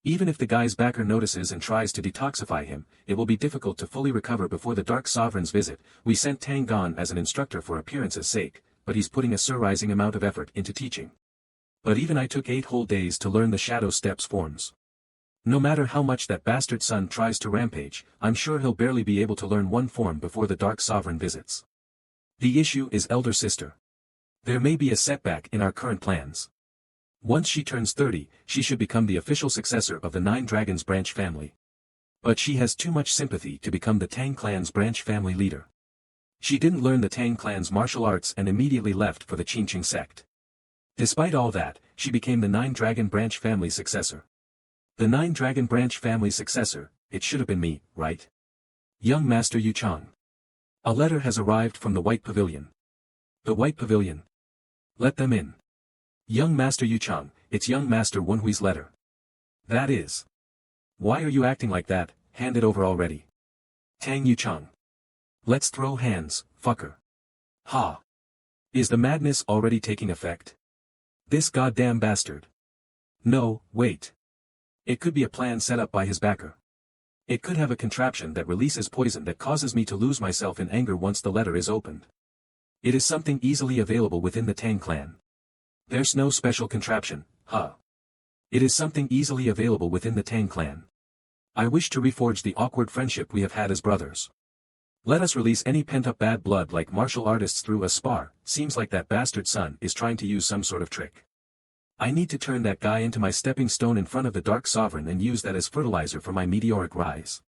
Even if the guy's backer notices and tries to detoxify him, it will be difficult to fully recover before the Dark Sovereign's visit. We sent Tang Gon as an instructor for appearance's sake, but he's putting a surprising amount of effort into teaching. But even I took 8 whole days to learn the Shadow Steps forms. No matter how much that bastard son tries to rampage, I'm sure he'll barely be able to learn one form before the Dark Sovereign visits. The issue is elder sister. There may be a setback in our current plans. Once she turns 30, she should become the official successor of the Nine Dragons branch family. But she has too much sympathy to become the Tang clan's branch family leader. She didn't learn the Tang clan's martial arts and immediately left for the Qingqing sect. Despite all that, she became the Nine Dragon branch family successor. The Nine Dragon branch family successor, it should have been me, right? Young Master Yu Chang. A letter has arrived from the White Pavilion. The White Pavilion. Let them in. Young Master Yu Chang, it's young Master Wenhui's letter. That is. Why are you acting like that? Hand it over already. Tang Yu Chang. Let's throw hands, fucker. Ha. Is the madness already taking effect? This goddamn bastard. No, wait. It could be a plan set up by his backer. It could have a contraption that releases poison that causes me to lose myself in anger once the letter is opened. It is something easily available within the Tang clan. There's no special contraption, huh? It is something easily available within the Tang clan. I wish to reforge the awkward friendship we have had as brothers. Let us release any pent-up bad blood like martial artists through a spar. Seems like that bastard son is trying to use some sort of trick. I need to turn that guy into my stepping stone in front of the Dark Sovereign and use that as fertilizer for my meteoric rise.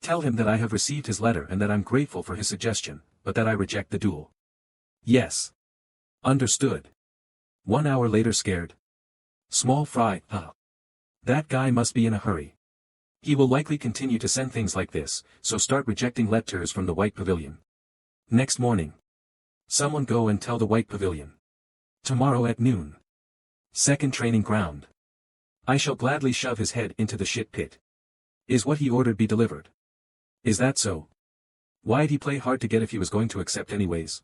Tell him that I have received his letter and that I'm grateful for his suggestion, but that I reject the duel. Yes. Understood. 1 hour later. Scared? Small fry, huh? That guy must be in a hurry. He will likely continue to send things like this, so start rejecting letters from the White Pavilion. Next morning. Someone go and tell the White Pavilion. Tomorrow at noon. Second training ground. I shall gladly shove his head into the shit pit. Is what he ordered be delivered? Is that so? Why'd he play hard to get if he was going to accept anyways?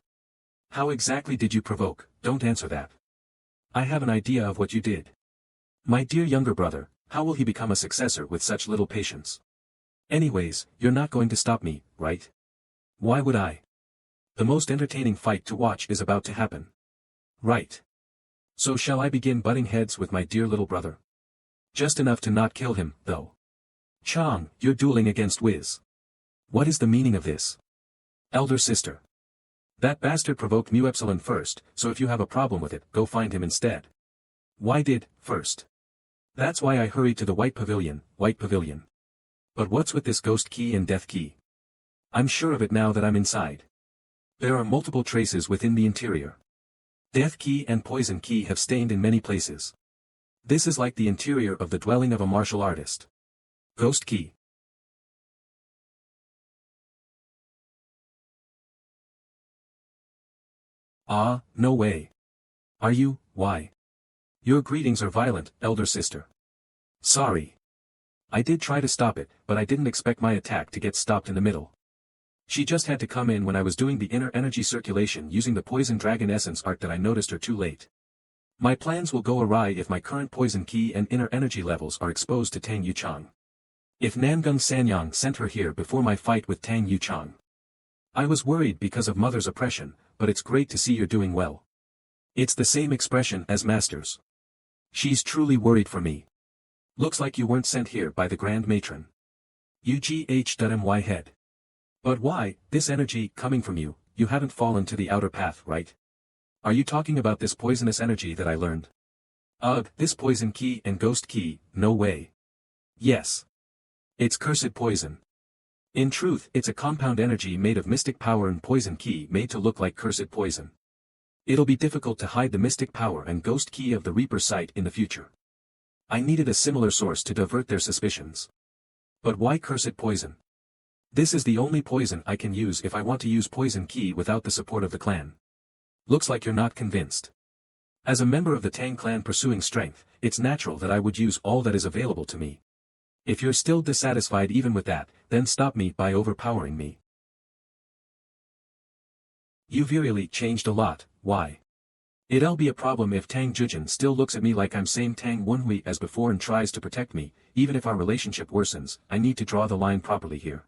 How exactly did you provoke? Don't answer that. I have an idea of what you did. My dear younger brother, how will he become a successor with such little patience? Anyways, you're not going to stop me, right? Why would I? The most entertaining fight to watch is about to happen. Right. So shall I begin butting heads with my dear little brother? Just enough to not kill him, though. Chang, you're dueling against Wiz. What is the meaning of this? Elder sister. That bastard provoked Mu Epsilon first, so if you have a problem with it, go find him instead. Why did, first? That's why I hurried to the White Pavilion, White Pavilion. But what's with this ghost key and death key? I'm sure of it now that I'm inside. There are multiple traces within the interior. Death key and poison key have stained in many places. This is like the interior of the dwelling of a martial artist. Ghost key. Ah, no way. Are you, why? Your greetings are violent, elder sister. Sorry. I did try to stop it, but I didn't expect my attack to get stopped in the middle. She just had to come in when I was doing the inner energy circulation using the poison dragon essence art that I noticed her too late. My plans will go awry if my current poison key and inner energy levels are exposed to Tang Yuchang. If Nangung Sanyang sent her here before my fight with Tang Yuchang. I was worried because of mother's oppression, but it's great to see you're doing well. It's the same expression as master's. She's truly worried for me. Looks like you weren't sent here by the Grand Matron. UGH.my head. But why, this energy coming from you, you haven't fallen to the outer path, right? Are you talking about this poisonous energy that I learned? Ugh, this poison key and ghost key, no way. Yes. It's cursed poison. In truth, it's a compound energy made of mystic power and poison key made to look like cursed poison. It'll be difficult to hide the mystic power and ghost key of the Reaper site in the future. I needed a similar source to divert their suspicions. But why cursed poison? This is the only poison I can use if I want to use poison key without the support of the clan. Looks like you're not convinced. As a member of the Tang clan pursuing strength, it's natural that I would use all that is available to me. If you're still dissatisfied even with that, then stop me by overpowering me. You've really changed a lot, why? It'll be a problem if Tang Jujin still looks at me like I'm same Tang Wenhui as before and tries to protect me. Even if our relationship worsens, I need to draw the line properly here.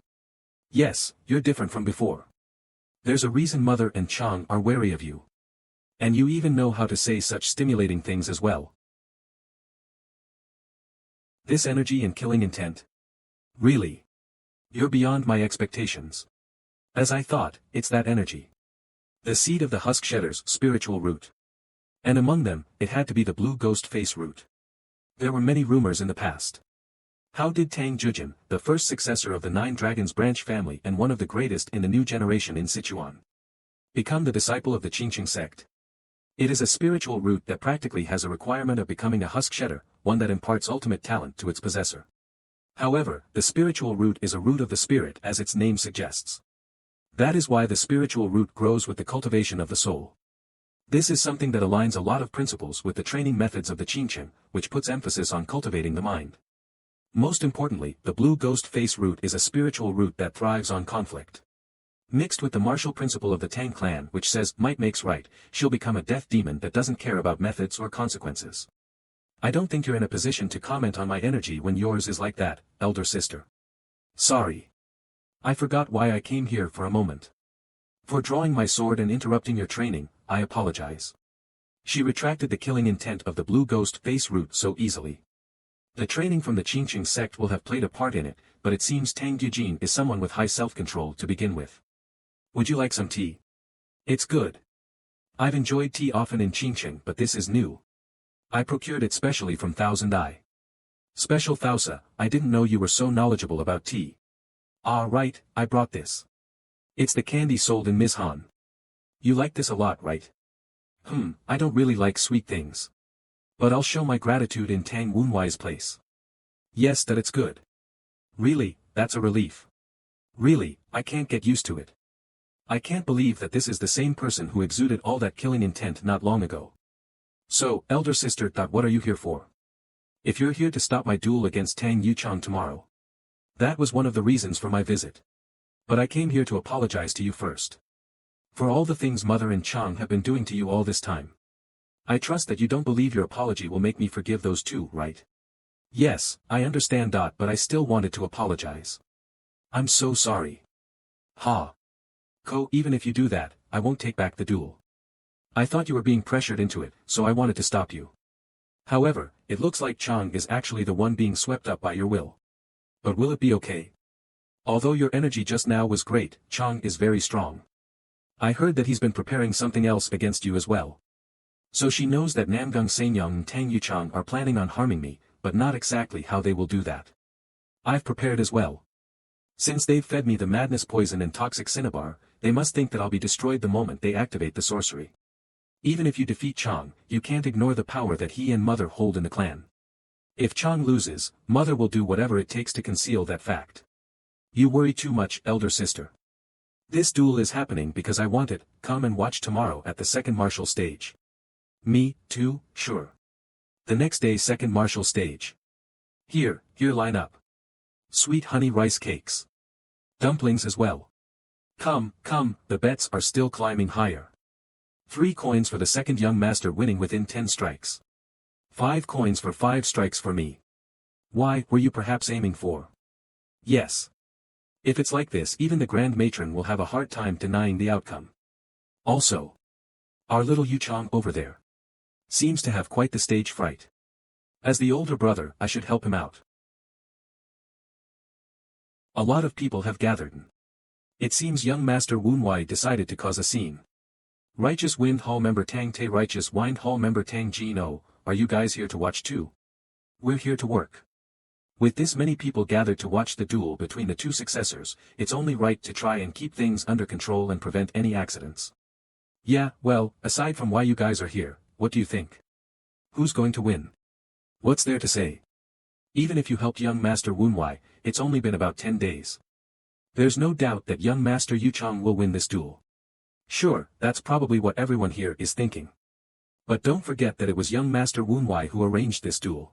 Yes, you're different from before. There's a reason Mother and Chang are wary of you. And you even know how to say such stimulating things as well. This energy and killing intent? Really? You're beyond my expectations. As I thought, it's that energy. The seed of the Husk Shedder's spiritual root. And among them, it had to be the blue ghost face root. There were many rumors in the past. How did Tang Jujin, the first successor of the Nine Dragons branch family and one of the greatest in the new generation in Sichuan, become the disciple of the Qingqing sect? It is a spiritual root that practically has a requirement of becoming a Husk Shedder, one that imparts ultimate talent to its possessor. However, the spiritual root is a root of the spirit as its name suggests. That is why the spiritual root grows with the cultivation of the soul. This is something that aligns a lot of principles with the training methods of the Qingqing, which puts emphasis on cultivating the mind. Most importantly, the blue ghost face root is a spiritual root that thrives on conflict. Mixed with the martial principle of the Tang clan which says might makes right, she'll become a death demon that doesn't care about methods or consequences. I don't think you're in a position to comment on my energy when yours is like that, elder sister. Sorry. I forgot why I came here for a moment. For drawing my sword and interrupting your training, I apologize. She retracted the killing intent of the blue ghost face root so easily. The training from the Qingqing sect will have played a part in it, but it seems Tang Yujin is someone with high self-control to begin with. Would you like some tea? It's good. I've enjoyed tea often in Qingqing, but this is new. I procured it specially from Thousand Eye. Special Thousa, I didn't know you were so knowledgeable about tea. Ah right, I brought this. It's the candy sold in Ms. Han. You like this a lot, right? I don't really like sweet things. But I'll show my gratitude in Tang Wunwai's place. Yes, that it's good. Really, that's a relief. Really, I can't get used to it. I can't believe that this is the same person who exuded all that killing intent not long ago. So, elder sister, what are you here for? If you're here to stop my duel against Tang Yuchang tomorrow. That was one of the reasons for my visit. But I came here to apologize to you first. For all the things Mother and Chang have been doing to you all this time. I trust that you don't believe your apology will make me forgive those two, right? Yes, I understand that, but I still wanted to apologize. I'm so sorry. Ha. Even if you do that, I won't take back the duel. I thought you were being pressured into it, so I wanted to stop you. However, it looks like Chang is actually the one being swept up by your will. But will it be okay? Although your energy just now was great, Chang is very strong. I heard that he's been preparing something else against you as well. So she knows that Namgung Sanyang and Tang Yuchang are planning on harming me, but not exactly how they will do that. I've prepared as well. Since they've fed me the madness poison and toxic cinnabar, they must think that I'll be destroyed the moment they activate the sorcery. Even if you defeat Chang, you can't ignore the power that he and Mother hold in the clan. If Chang loses, Mother will do whatever it takes to conceal that fact. You worry too much, elder sister. This duel is happening because I want it. Come and watch tomorrow at the second martial stage. Me, too, sure. The next day second martial stage. Here line up. Sweet honey rice cakes. Dumplings as well. Come, the bets are still climbing higher. 3 coins for the second young master winning within 10 strikes. 5 coins for 5 strikes for me. Why, were you perhaps aiming for? Yes. If it's like this, even the Grand Matron will have a hard time denying the outcome. Also, our little Yuchang over there seems to have quite the stage fright. As the older brother, I should help him out. A lot of people have gathered. It seems young Master Wunwai decided to cause a scene. Righteous Wind Hall member Tang Te, Righteous Wind Hall member Tang Jin-O, are you guys here to watch too? We're here to work. With this many people gathered to watch the duel between the two successors, it's only right to try and keep things under control and prevent any accidents. Yeah, well, aside from why you guys are here, what do you think? Who's going to win? What's there to say? Even if you helped young Master Wunwai, it's only been about 10 days. There's no doubt that young Master Yuchang will win this duel. Sure, that's probably what everyone here is thinking. But don't forget that it was young Master Wunwai who arranged this duel.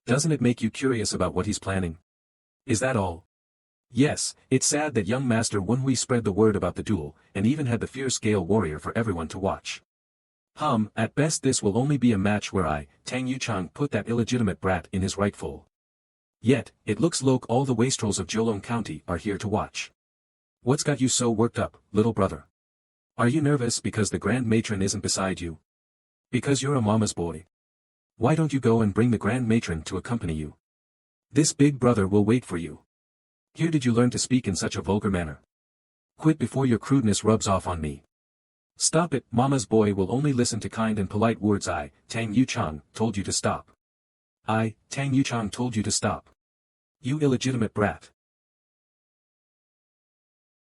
Doesn't it make you curious about what he's planning? Is that all? Yes, it's sad that young Master Wunhui spread the word about the duel, and even had the fierce Gale warrior for everyone to watch. At best this will only be a match where I, Tang Yuchang, put that illegitimate brat in his rightful. Yet, it looks like all the wastrels of Jolong County are here to watch. What's got you so worked up, little brother? Are you nervous because the Grand Matron isn't beside you? Because you're a mama's boy? Why don't you go and bring the Grand Matron to accompany you? This big brother will wait for you. Here did you learn to speak in such a vulgar manner? Quit before your crudeness rubs off on me. Stop it, mama's boy will only listen to kind and polite words. I, Tang Yuchang, told you to stop. I, Tang Yuchang, told you to stop. You illegitimate brat.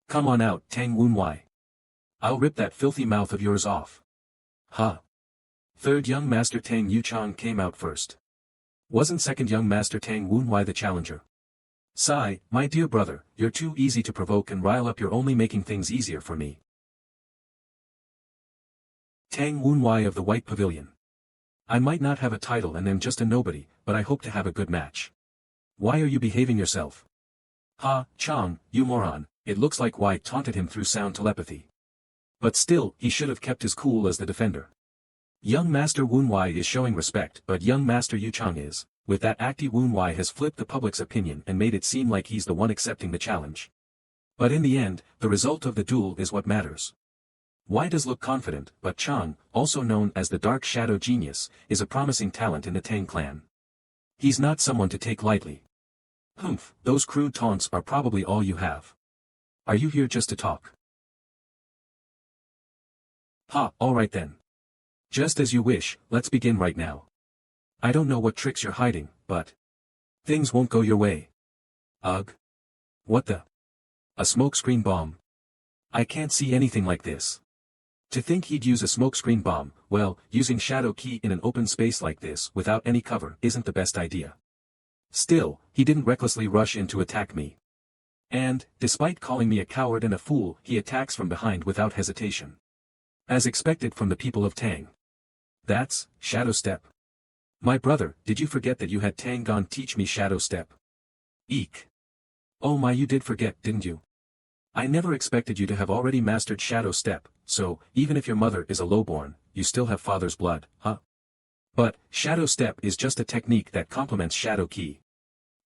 Come on out, Tang Wunwai. I'll rip that filthy mouth of yours off. Ha. Third young Master Tang Yuchang came out first. Wasn't second young Master Tang Wunwai the challenger? Sigh, my dear brother, you're too easy to provoke and rile up, you're only making things easier for me. Tang Wunwai of the White Pavilion. I might not have a title and am just a nobody, but I hope to have a good match. Why are you behaving yourself? Ha, Chang, you moron, it looks like Wai taunted him through sound telepathy. But still, he should have kept his cool as the defender. Young Master Woonwai is showing respect, but young Master Yu Chang is, with that acty Woonwai has flipped the public's opinion and made it seem like he's the one accepting the challenge. But in the end, the result of the duel is what matters. Wai does look confident, but Chang, also known as the Dark Shadow Genius, is a promising talent in the Tang clan. He's not someone to take lightly. Humph, those crude taunts are probably all you have. Are you here just to talk? Ha, alright then. Just as you wish, let's begin right now. I don't know what tricks you're hiding, but things won't go your way. Ugh. What the? A smokescreen bomb. I can't see anything like this. To think he'd use a smokescreen bomb, well, using Shadow Key in an open space like this without any cover isn't the best idea. Still, he didn't recklessly rush in to attack me. And, despite calling me a coward and a fool, he attacks from behind without hesitation. As expected from the people of Tang. That's Shadow Step. My brother, did you forget that you had Tang Gon teach me Shadow Step? Eek. Oh my, you did forget, didn't you? I never expected you to have already mastered Shadow Step, so, even if your mother is a lowborn, you still have father's blood, huh? But, Shadow Step is just a technique that complements Shadow Key.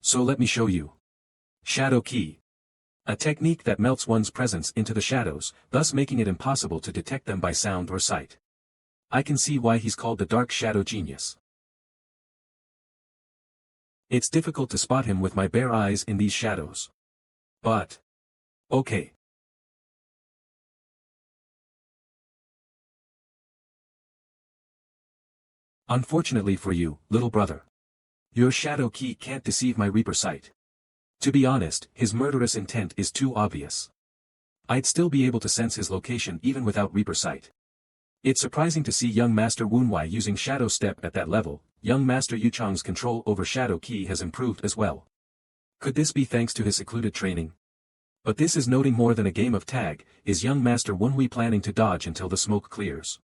So let me show you. Shadow Key. A technique that melts one's presence into the shadows, thus making it impossible to detect them by sound or sight. I can see why he's called the Dark Shadow Genius. It's difficult to spot him with my bare eyes in these shadows. But okay. Unfortunately for you, little brother. Your Shadow Key can't deceive my Reaper sight. To be honest, his murderous intent is too obvious. I'd still be able to sense his location even without Reaper sight. It's surprising to see young Master Woonwai using Shadow Step at that level. Young Master Yu Chang's control over Shadow Key has improved as well. Could this be thanks to his secluded training? But this is noting more than a game of tag. Is young Master Woonwai planning to dodge until the smoke clears?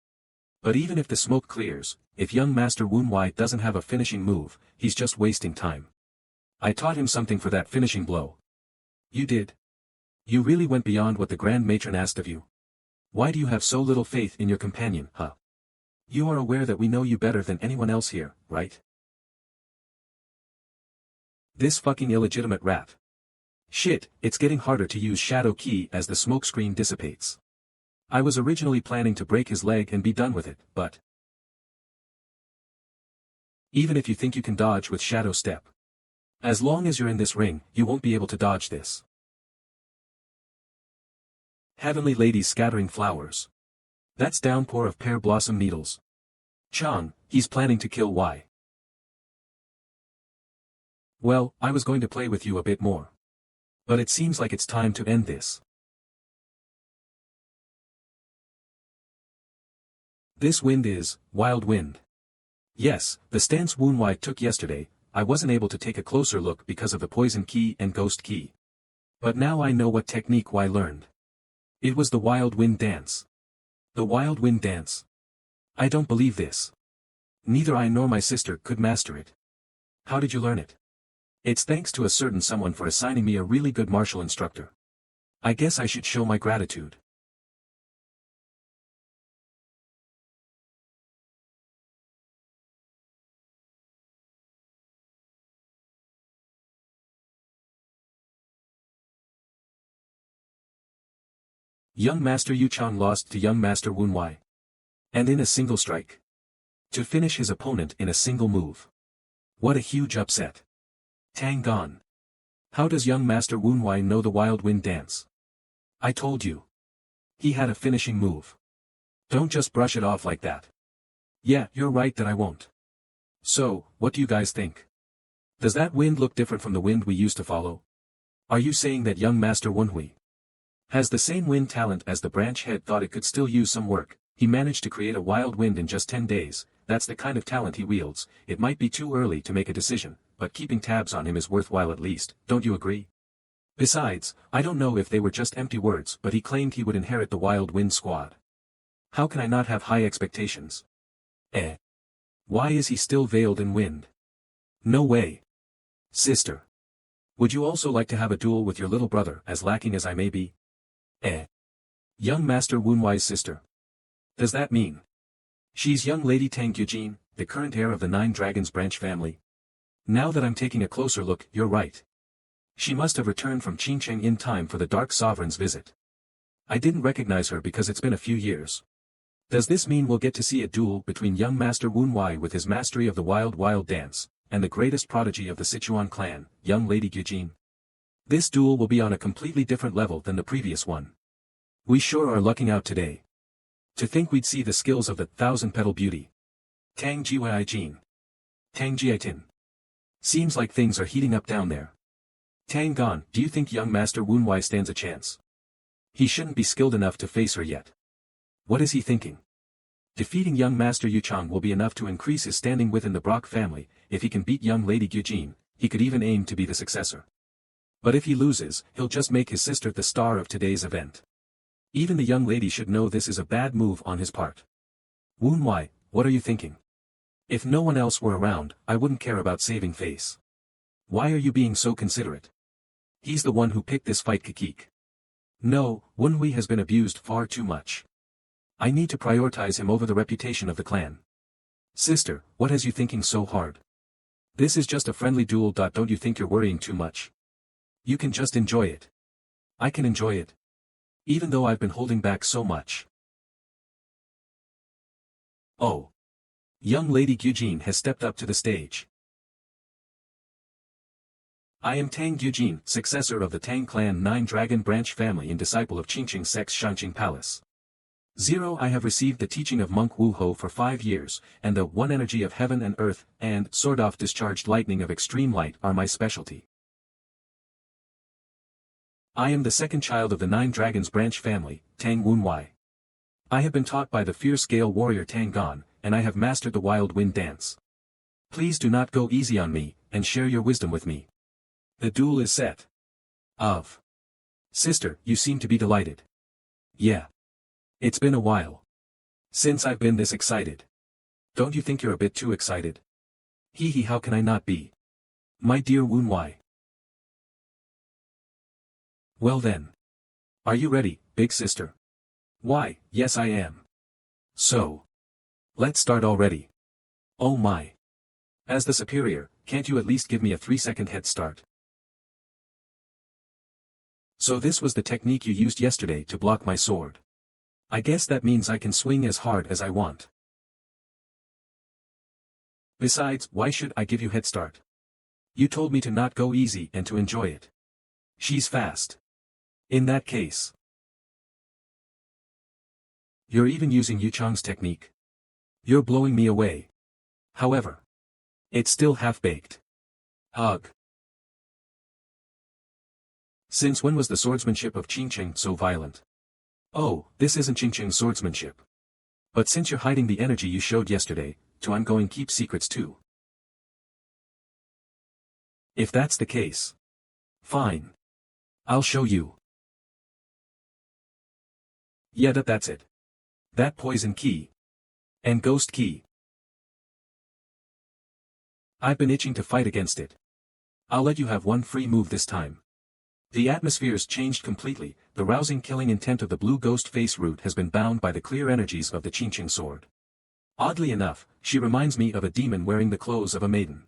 But even if the smoke clears, if young Master Woonwai doesn't have a finishing move, he's just wasting time. I taught him something for that finishing blow. You did? You really went beyond what the Grand Matron asked of you. Why do you have so little faith in your companion, huh? You are aware that we know you better than anyone else here, right? This fucking illegitimate rat. Shit, it's getting harder to use Shadow Key as the smokescreen dissipates. I was originally planning to break his leg and be done with it, but even if you think you can dodge with Shadow Step, as long as you're in this ring, you won't be able to dodge this. Heavenly ladies scattering flowers. That's downpour of pear blossom needles. Chang, he's planning to kill Wai. Well, I was going to play with you a bit more. But it seems like it's time to end this. This wind is wild wind. Yes, the stance Woonwai took yesterday, I wasn't able to take a closer look because of the poison key and ghost key. But now I know what technique Wai learned. It was the wild wind dance. The wild wind dance. I don't believe this. Neither I nor my sister could master it. How did you learn it? It's thanks to a certain someone for assigning me a really good martial instructor. I guess I should show my gratitude. Young Master Yu Chang lost to young Master Woonwai. And in a single strike. To finish his opponent in a single move. What a huge upset. Tang Gon. How does young Master Woonwai know the wild wind dance? I told you. He had a finishing move. Don't just brush it off like that. Yeah, you're right that I won't. So, what do you guys think? Does that wind look different from the wind we used to follow? Are you saying that young Master Woonwai has the same wind talent as the branch head thought it could still use some work? He managed to create a wild wind in just 10 days, that's the kind of talent he wields. It might be too early to make a decision, but keeping tabs on him is worthwhile at least, don't you agree? Besides, I don't know if they were just empty words, but he claimed he would inherit the Wild Wind Squad. How can I not have high expectations? Why is he still veiled in wind? No way. Sister. Would you also like to have a duel with your little brother, as lacking as I may be? Young Master Woonwai's sister. Does that mean She's young Lady Tang Gyujin, the current heir of the Nine Dragons branch family. Now that I'm taking a closer look, you're right. She must have returned from Qingcheng in time for the Dark Sovereign's visit. I didn't recognize her because it's been a few years. Does this mean we'll get to see a duel between young Master Wu Wei with his mastery of the wild dance, and the greatest prodigy of the Sichuan clan, young Lady Gyujin? This duel will be on a completely different level than the previous one. We sure are lucking out today. To think we'd see the skills of the thousand-petal beauty. Tang Jiweijin. Tang Jiaitin. Seems like things are heating up down there. Tang Gon, do you think young Master Wu Wei stands a chance? He shouldn't be skilled enough to face her yet. What is he thinking? Defeating young Master Yu Chang will be enough to increase his standing within the Brock family. If he can beat young Lady Gyujin, he could even aim to be the successor. But if he loses, he'll just make his sister the star of today's event. Even the young lady should know this is a bad move on his part. Wu Wei, what are you thinking? If no one else were around, I wouldn't care about saving face. Why are you being so considerate? He's the one who picked this fight, Kikik. No, Wu Wei has been abused far too much. I need to prioritize him over the reputation of the clan. Sister, what has you thinking so hard? This is just a friendly duel. Don't you think you're worrying too much? You can just enjoy it. I can enjoy it. Even though I've been holding back so much. Oh. Young Lady Gyujin has stepped up to the stage. I am Tang Gyujin, successor of the Tang clan Nine Dragon branch family and disciple of Qingqing sect's Shanqing Palace. 0. I have received the teaching of Monk Wu Ho for 5 years, and the one energy of heaven and earth, and sword-off discharged lightning of extreme light are my specialty. I am the second child of the Nine Dragons branch family, Tang Wu Wei. I have been taught by the fierce Gale warrior Tang Gon, and I have mastered the wild wind dance. Please do not go easy on me, and share your wisdom with me. The duel is set. Of. Sister, you seem to be delighted. Yeah. It's been a while. Since I've been this excited. Don't you think you're a bit too excited? Hee hee, how can I not be? My dear Wu Wei. Well then. Are you ready, big sister? Why, yes I am. So. Let's start already. Oh my. As the superior, can't you at least give me a 3-second head start? So this was the technique you used yesterday to block my sword. I guess that means I can swing as hard as I want. Besides, why should I give you head start? You told me to not go easy and to enjoy it. She's fast. In that case. You're even using Yu Chang's technique. You're blowing me away. However. It's still half-baked. Ugh. Since when was the swordsmanship of Qingcheng so violent? Oh, this isn't Qingcheng's swordsmanship. But since you're hiding the energy you showed yesterday, I'm going to keep secrets too. If that's the case. Fine. I'll show you. Yeah, that's it. That poison key. And ghost key. I've been itching to fight against it. I'll let you have one free move this time. The atmosphere's changed completely. The rousing killing intent of the blue ghost face root has been bound by the clear energies of the Qingqing sword. Oddly enough, she reminds me of a demon wearing the clothes of a maiden.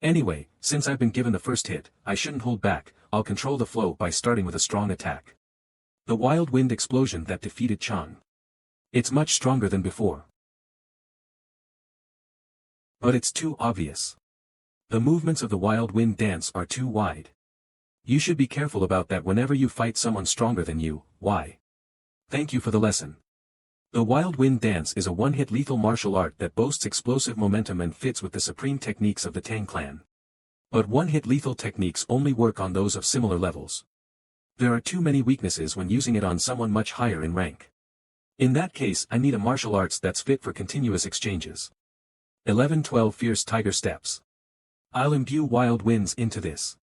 Anyway, since I've been given the first hit, I shouldn't hold back. I'll control the flow by starting with a strong attack. The wild wind explosion that defeated Chang. It's much stronger than before. But it's too obvious. The movements of the wild wind dance are too wide. You should be careful about that whenever you fight someone stronger than you. Why? Thank you for the lesson. The wild wind dance is a one-hit lethal martial art that boasts explosive momentum and fits with the supreme techniques of the Tang clan. But one-hit lethal techniques only work on those of similar levels. There are too many weaknesses when using it on someone much higher in rank. In that case, I need a martial arts that's fit for continuous exchanges. 11-12 Fierce Tiger Steps. I'll imbue wild winds into this.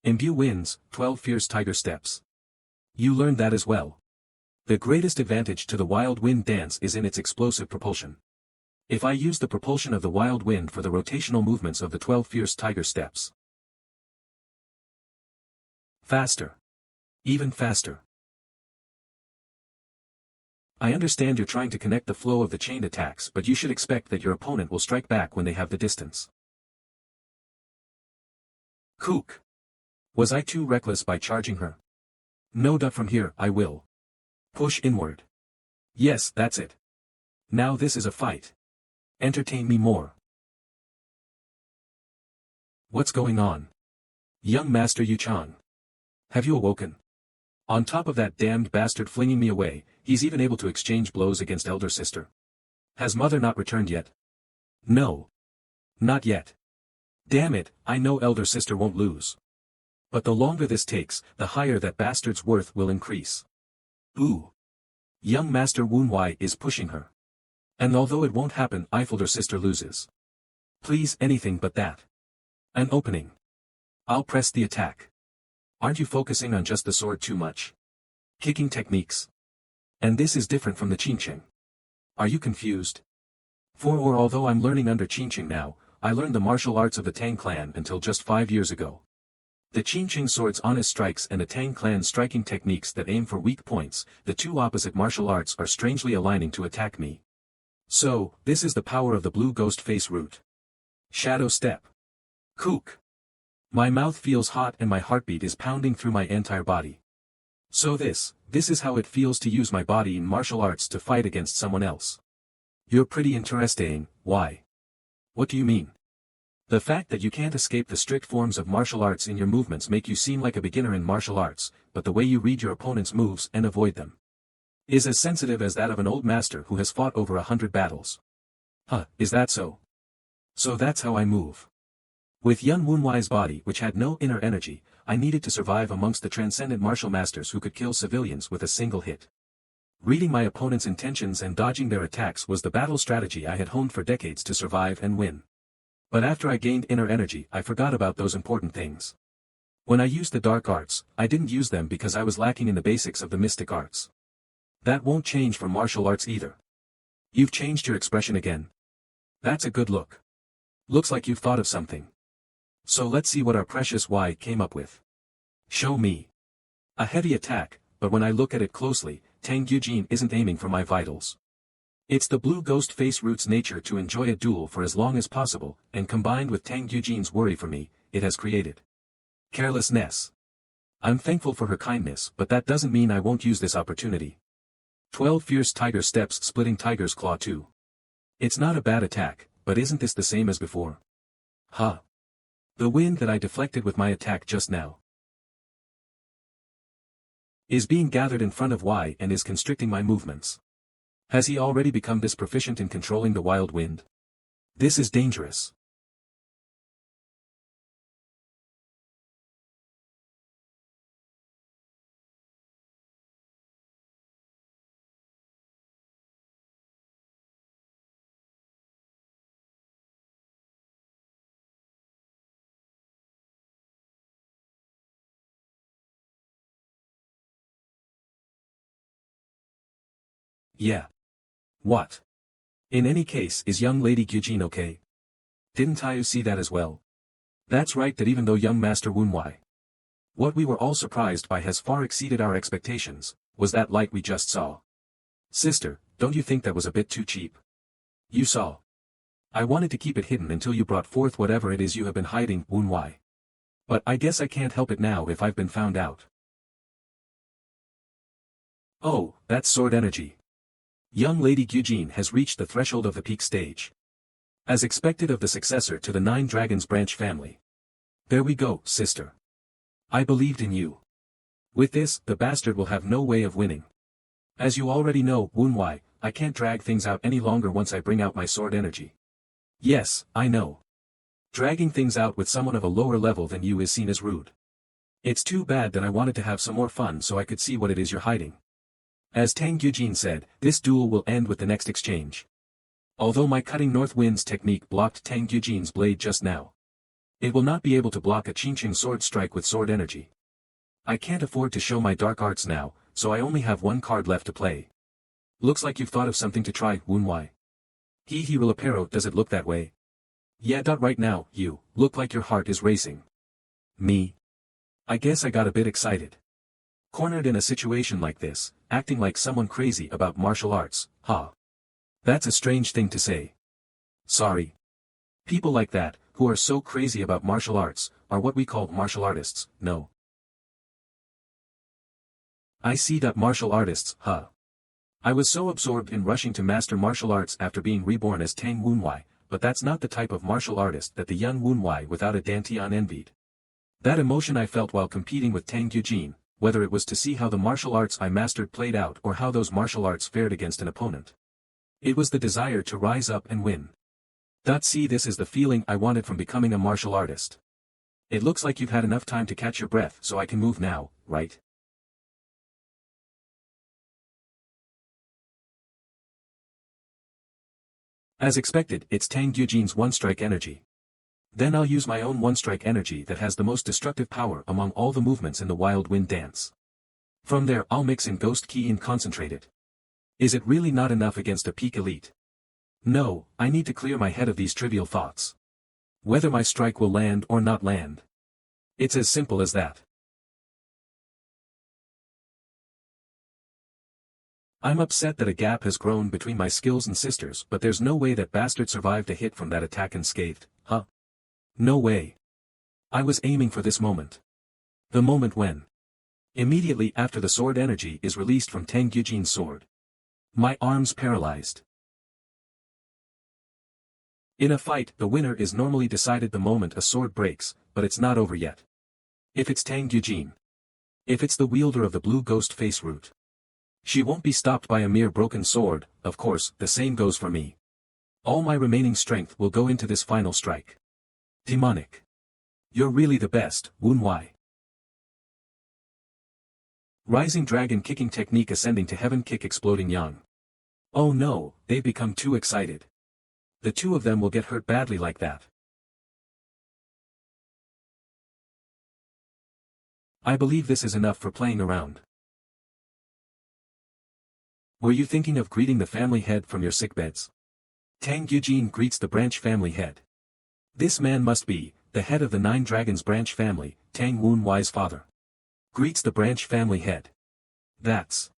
Imbue winds, 12 Fierce Tiger Steps. You learned that as well. The greatest advantage to the wild wind dance is in its explosive propulsion. If I use the propulsion of the wild wind for the rotational movements of the 12 Fierce Tiger Steps. Faster. Even faster. I understand you're trying to connect the flow of the chained attacks, but you should expect that your opponent will strike back when they have the distance. Kook. Was I too reckless by charging her? No, from here, I will. Push inward. Yes, that's it. Now this is a fight. Entertain me more. What's going on? Young Master Yu-chan. Have you awoken? On top of that damned bastard flinging me away, he's even able to exchange blows against elder sister. Has mother not returned yet? No. Not yet. Damn it, I know elder sister won't lose. But the longer this takes, the higher that bastard's worth will increase. Ooh. Young Master Woonwai is pushing her. And although it won't happen, elder sister loses. Please, anything but that. An opening. I'll press the attack. Aren't you focusing on just the sword too much? Kicking techniques. And this is different from the Qingqing. Are you confused? Although I'm learning under Qingqing now, I learned the martial arts of the Tang clan until just 5 years ago. The Qingqing sword's honest strikes and the Tang clan's striking techniques that aim for weak points, the two opposite martial arts are strangely aligning to attack me. So, this is the power of the blue ghost face root. Shadow step. Kook. My mouth feels hot and my heartbeat is pounding through my entire body. So this is how it feels to use my body in martial arts to fight against someone else. You're pretty interesting, why? What do you mean? The fact that you can't escape the strict forms of martial arts in your movements make you seem like a beginner in martial arts, but the way you read your opponent's moves and avoid them is as sensitive as that of an old master who has fought over 100 battles. Huh, is that so? So that's how I move. With young Woonwai's body which had no inner energy, I needed to survive amongst the transcendent martial masters who could kill civilians with a single hit. Reading my opponent's intentions and dodging their attacks was the battle strategy I had honed for decades to survive and win. But after I gained inner energy, I forgot about those important things. When I used the dark arts, I didn't use them because I was lacking in the basics of the mystic arts. That won't change for martial arts either. You've changed your expression again. That's a good look. Looks like you've thought of something. So let's see what our precious Y came up with. Show me. A heavy attack, but when I look at it closely, Tang Yujin isn't aiming for my vitals. It's the blue ghost face root's nature to enjoy a duel for as long as possible, and combined with Tang Yujin's worry for me, it has created carelessness. I'm thankful for her kindness, but that doesn't mean I won't use this opportunity. 12 fierce tiger steps splitting tiger's claw too. It's not a bad attack, but isn't this the same as before? Huh. The wind that I deflected with my attack just now is being gathered in front of Y and is constricting my movements. Has he already become this proficient in controlling the wild wind? This is dangerous. Yeah. What? In any case, is young Lady Gyujin okay? Didn't I see that as well? That's right, that even though young Master Woonwai, what we were all surprised by has far exceeded our expectations, was that light we just saw. Sister, don't you think that was a bit too cheap? You saw. I wanted to keep it hidden until you brought forth whatever it is you have been hiding, Woonwai. But I guess I can't help it now if I've been found out. Oh, that's sword energy. Young Lady Gyujin has reached the threshold of the peak stage. As expected of the successor to the Nine Dragons branch family. There we go, sister. I believed in you. With this, the bastard will have no way of winning. As you already know, Woonwai, I can't drag things out any longer once I bring out my sword energy. Yes, I know. Dragging things out with someone of a lower level than you is seen as rude. It's too bad that I wanted to have some more fun so I could see what it is you're hiding. As Tang Yujin said, this duel will end with the next exchange. Although my cutting north wind's technique blocked Tang Yujin's blade just now, it will not be able to block a Qingqing sword strike with sword energy. I can't afford to show my dark arts now, so I only have one card left to play. Looks like you've thought of something to try, Woonwai. Rilapero, does it look that way? Yeah. Right now, you look like your heart is racing. Me? I guess I got a bit excited. Cornered in a situation like this, acting like someone crazy about martial arts, huh? That's a strange thing to say. Sorry. People like that, who are so crazy about martial arts, are what we call martial artists, no? I see that martial artists, huh? I was so absorbed in rushing to master martial arts after being reborn as Tang Wunwei, but that's not the type of martial artist that the young Wunwei without a Dantian envied. That emotion I felt while competing with Tang Yujin, whether it was to see how the martial arts I mastered played out or how those martial arts fared against an opponent. It was the desire to rise up and win. See, this is the feeling I wanted from becoming a martial artist. It looks like you've had enough time to catch your breath so I can move now, right? As expected, it's Tang Yujin's one-strike energy. Then I'll use my own one-strike energy that has the most destructive power among all the movements in the Wild Wind dance. From there I'll mix in Ghost Ki and concentrate it. Is it really not enough against a peak elite? No, I need to clear my head of these trivial thoughts. Whether my strike will land or not land. It's as simple as that. I'm upset that a gap has grown between my skills and sisters, but there's no way that bastard survived a hit from that attack unscathed, huh? No way. I was aiming for this moment. The moment when. Immediately after the sword energy is released from Tang Yujin's sword. My arms paralyzed. In a fight, the winner is normally decided the moment a sword breaks, but it's not over yet. If it's Tang Yujin. If it's the wielder of the blue ghost face root. She won't be stopped by a mere broken sword. Of course, the same goes for me. All my remaining strength will go into this final strike. Demonic. You're really the best, Wunwei. Rising dragon kicking technique ascending to heaven kick exploding yang. Oh no, they've become too excited. The two of them will get hurt badly like that. I believe this is enough for playing around. Were you thinking of greeting the family head from your sickbeds? Tang Yujin greets the branch family head. This man must be the head of the Nine Dragons branch family, Tang Wunwei's father. Greets the branch family head. That's.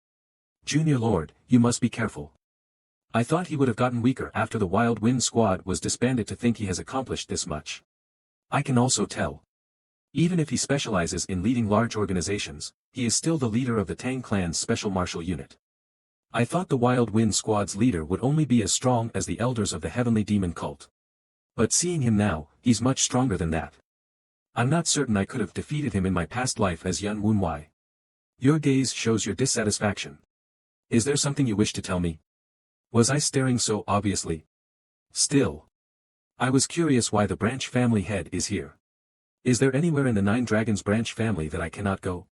Junior Lord, you must be careful. I thought he would have gotten weaker after the Wild Wind squad was disbanded to think he has accomplished this much. I can also tell. Even if he specializes in leading large organizations, he is still the leader of the Tang clan's special martial unit. I thought the Wild Wind squad's leader would only be as strong as the elders of the Heavenly Demon cult. But seeing him now, he's much stronger than that. I'm not certain I could have defeated him in my past life as Yun Wunwei. Your gaze shows your dissatisfaction. Is there something you wish to tell me? Was I staring so obviously? Still. I was curious why the branch family head is here. Is there anywhere in the Nine Dragons branch family that I cannot go?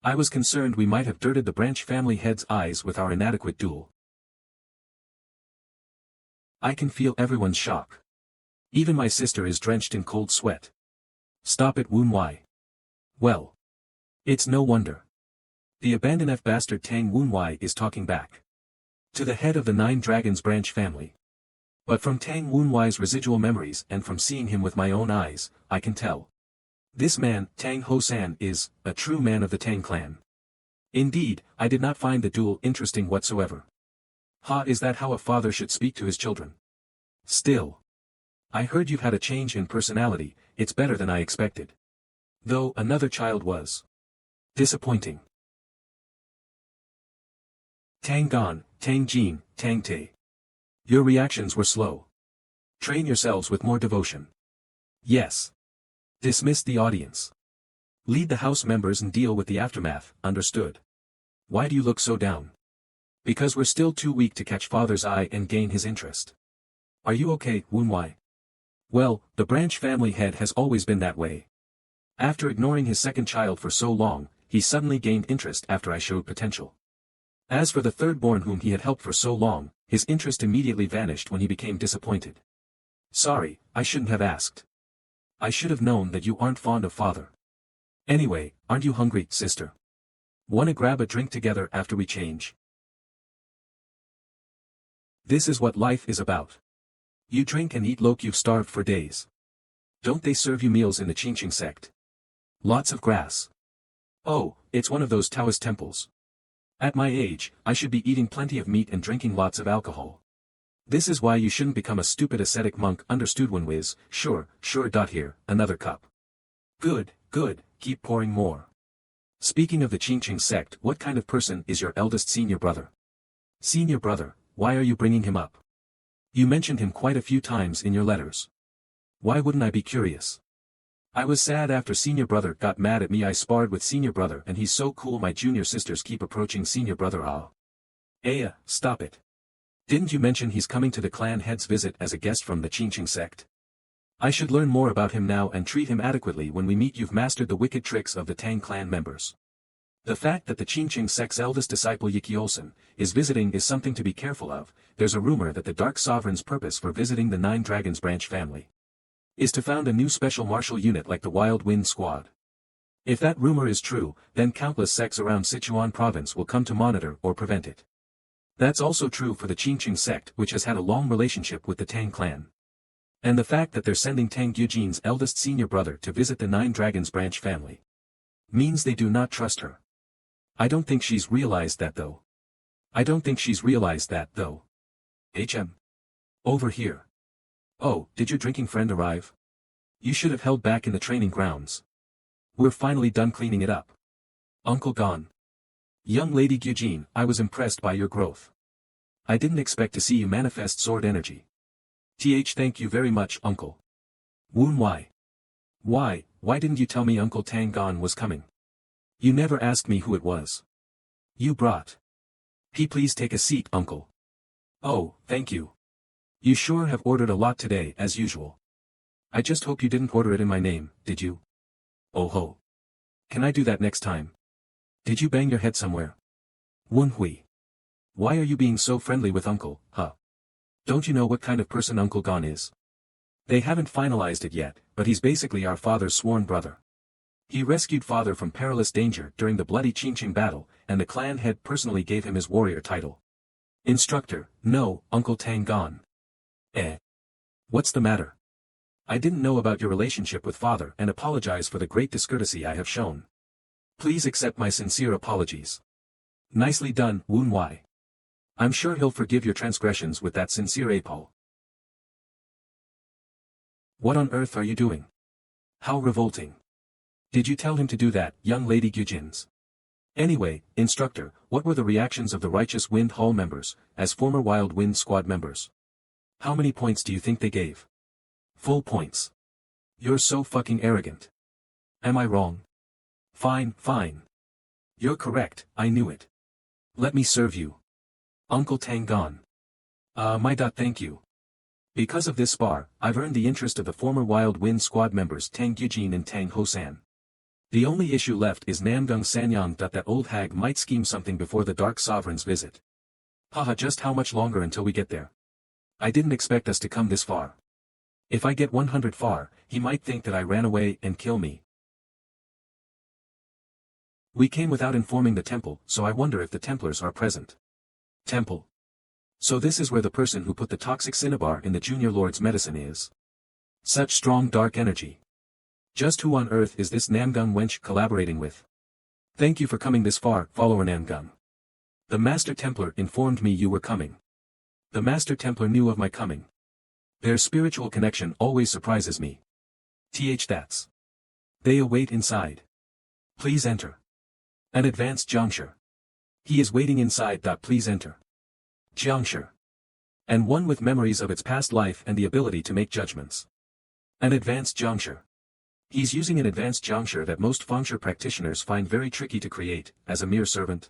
I was concerned we might have dirted the branch family head's eyes with our inadequate duel. I can feel everyone's shock. Even my sister is drenched in cold sweat. Stop it, Wunwei. Well. It's no wonder. The abandoned F bastard Tang Wunwei is talking back. To the head of the Nine Dragons branch family. But from Tang Wunwei's residual memories and from seeing him with my own eyes, I can tell. This man, Tang Ho-san, is a true man of the Tang clan. Indeed, I did not find the duel interesting whatsoever. Is that how a father should speak to his children? Still. I heard you've had a change in personality. It's better than I expected. Though another child was disappointing. Tang Gan, Tang Jin, Tang Te. Your reactions were slow. Train yourselves with more devotion. Yes. Dismiss the audience. Lead the house members and deal with the aftermath, understood. Why do you look so down? Because we're still too weak to catch father's eye and gain his interest. Are you okay, Wunwei? Well, the branch family head has always been that way. After ignoring his second child for so long, he suddenly gained interest after I showed potential. As for the third-born whom he had helped for so long, his interest immediately vanished when he became disappointed. Sorry, I shouldn't have asked. I should have known that you aren't fond of father. Anyway, aren't you hungry, sister? Wanna grab a drink together after we change? This is what life is about. You drink and eat like you've starved for days. Don't they serve you meals in the Qingqing sect? Lots of grass. Oh, it's one of those Taoist temples. At my age, I should be eating plenty of meat and drinking lots of alcohol. This is why you shouldn't become a stupid ascetic monk, understood one whiz. Sure. Here, another cup. Good, keep pouring more. Speaking of the Qingqing sect, what kind of person is your eldest senior brother? Senior brother, why are you bringing him up? You mentioned him quite a few times in your letters. Why wouldn't I be curious? I was sad after senior brother got mad at me. I sparred with senior brother and he's so cool. My junior sisters keep approaching senior brother. Aya, stop it. Didn't you mention he's coming to the clan head's visit as a guest from the Qingqing sect? I should learn more about him now and treat him adequately when we meet. You've mastered the wicked tricks of the Tang clan members. The fact that the Qingqing sect's eldest disciple Yikiolsen is visiting is something to be careful of. There's a rumor that the Dark Sovereign's purpose for visiting the Nine Dragons branch family is to found a new special martial unit like the Wild Wind Squad. If that rumor is true, then countless sects around Sichuan province will come to monitor or prevent it. That's also true for the Qingqing sect, which has had a long relationship with the Tang clan. And the fact that they're sending Tang Gyujin's eldest senior brother to visit the Nine Dragons branch family means they do not trust her. I don't think she's realized that though. Over here. Oh, did your drinking friend arrive? You should have held back in the training grounds. We're finally done cleaning it up. Uncle gone. Young lady Gyujin, I was impressed by your growth. I didn't expect to see you manifest sword energy. Thank you very much, uncle. Woon, why? Why didn't you tell me Uncle Tang Gon was coming? You never asked me who it was. You brought. Please take a seat, uncle. Oh, thank you. You sure have ordered a lot today, as usual. I just hope you didn't order it in my name, did you? Oh ho. Can I do that next time? Did you bang your head somewhere? Wun Hui. Why are you being so friendly with uncle, huh? Don't you know what kind of person Uncle Gon is? They haven't finalized it yet, but he's basically our father's sworn brother. He rescued father from perilous danger during the bloody Qingqing battle, and the clan head personally gave him his warrior title. Instructor, no, Uncle Tang Gon. What's the matter? I didn't know about your relationship with father and apologize for the great discourtesy I have shown. Please accept my sincere apologies. Nicely done, Woon Wai. I'm sure he'll forgive your transgressions with that sincere apol. What on earth are you doing? How revolting. Did you tell him to do that, young lady Gyujins? Anyway, instructor, what were the reactions of the Righteous Wind Hall members, as former Wild Wind Squad members? How many points do you think they gave? Full points. You're so fucking arrogant. Am I wrong? Fine. You're correct, I knew it. Let me serve you. Uncle Tang Gon. Thank you. Because of this spar, I've earned the interest of the former Wild Wind Squad members Tang Gyujin and Tang Hosan. The only issue left is Namgung Sanyang. That old hag might scheme something before the Dark Sovereign's visit. Haha, just how much longer until we get there? I didn't expect us to come this far. If I get 100 far, he might think that I ran away and kill me. We came without informing the temple, so I wonder if the Templars are present. Temple. So this is where the person who put the toxic cinnabar in the Junior Lord's medicine is. Such strong dark energy. Just who on earth is this Namgung wench collaborating with? Thank you for coming this far, follower Namgung. The Master Templar informed me you were coming. The Master Templar knew of my coming. Their spiritual connection always surprises me. That's. They await inside. Please enter. An advanced juncture. He is waiting inside. Please enter. Juncture. And one with memories of its past life and the ability to make judgments. An advanced juncture. He's using an advanced juncture that most Fengshui practitioners find very tricky to create, as a mere servant.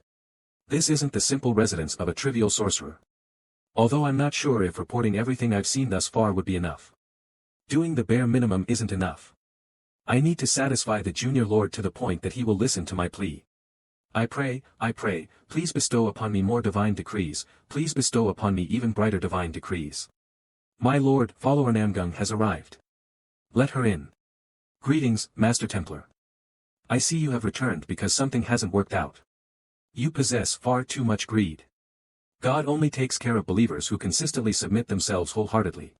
This isn't the simple residence of a trivial sorcerer. Although I'm not sure if reporting everything I've seen thus far would be enough. Doing the bare minimum isn't enough. I need to satisfy the Junior Lord to the point that he will listen to my plea. I pray, please bestow upon me more divine decrees, please bestow upon me even brighter divine decrees. My lord, follower Namgung has arrived. Let her in. Greetings, Master Templar. I see you have returned because something hasn't worked out. You possess far too much greed. God only takes care of believers who consistently submit themselves wholeheartedly.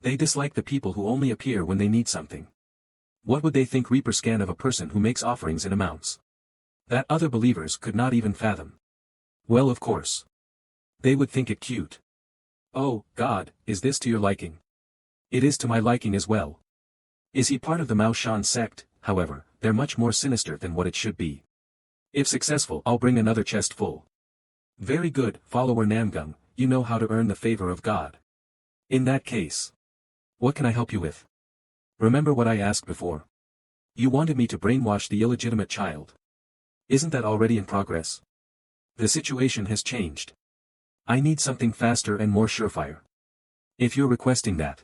They dislike the people who only appear when they need something. What would they think Reaper scan of a person who makes offerings in amounts? That other believers could not even fathom. Well, of course. They would think it cute. Oh, God, is this to your liking? It is to my liking as well. Is he part of the Mao Shan sect? However, they're much more sinister than what it should be. If successful, I'll bring another chest full. Very good, follower Namgung, you know how to earn the favor of God. In that case. What can I help you with? Remember what I asked before. You wanted me to brainwash the illegitimate child. Isn't that already in progress? The situation has changed. I need something faster and more surefire. If you're requesting that.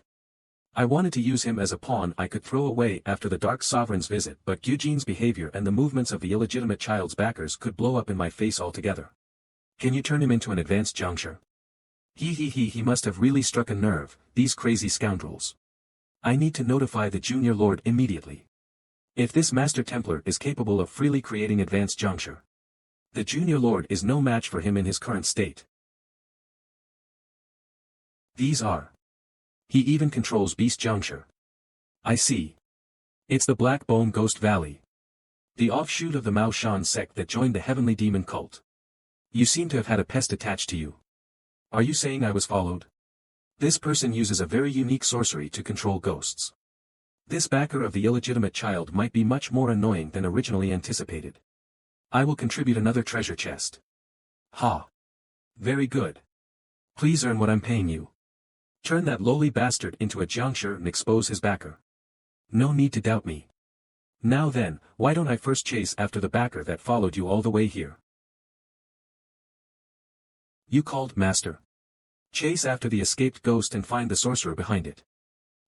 I wanted to use him as a pawn I could throw away after the Dark Sovereign's visit, but Eugene's behavior and the movements of the illegitimate child's backers could blow up in my face altogether. Can you turn him into an advanced juncture? He must have really struck a nerve, these crazy scoundrels. I need to notify the Junior Lord immediately. If this Master Templar is capable of freely creating advanced juncture, the Junior Lord is no match for him in his current state. These are. He even controls Beast Juncture. I see. It's the Black Bone Ghost Valley. The offshoot of the Mao Shan sect that joined the Heavenly Demon cult. You seem to have had a pest attached to you. Are you saying I was followed? This person uses a very unique sorcery to control ghosts. This backer of the illegitimate child might be much more annoying than originally anticipated. I will contribute another treasure chest. Ha! Very good. Please earn what I'm paying you. Turn that lowly bastard into a juncture and expose his backer. No need to doubt me. Now then, why don't I first chase after the backer that followed you all the way here? You called, Master. Chase after the escaped ghost and find the sorcerer behind it.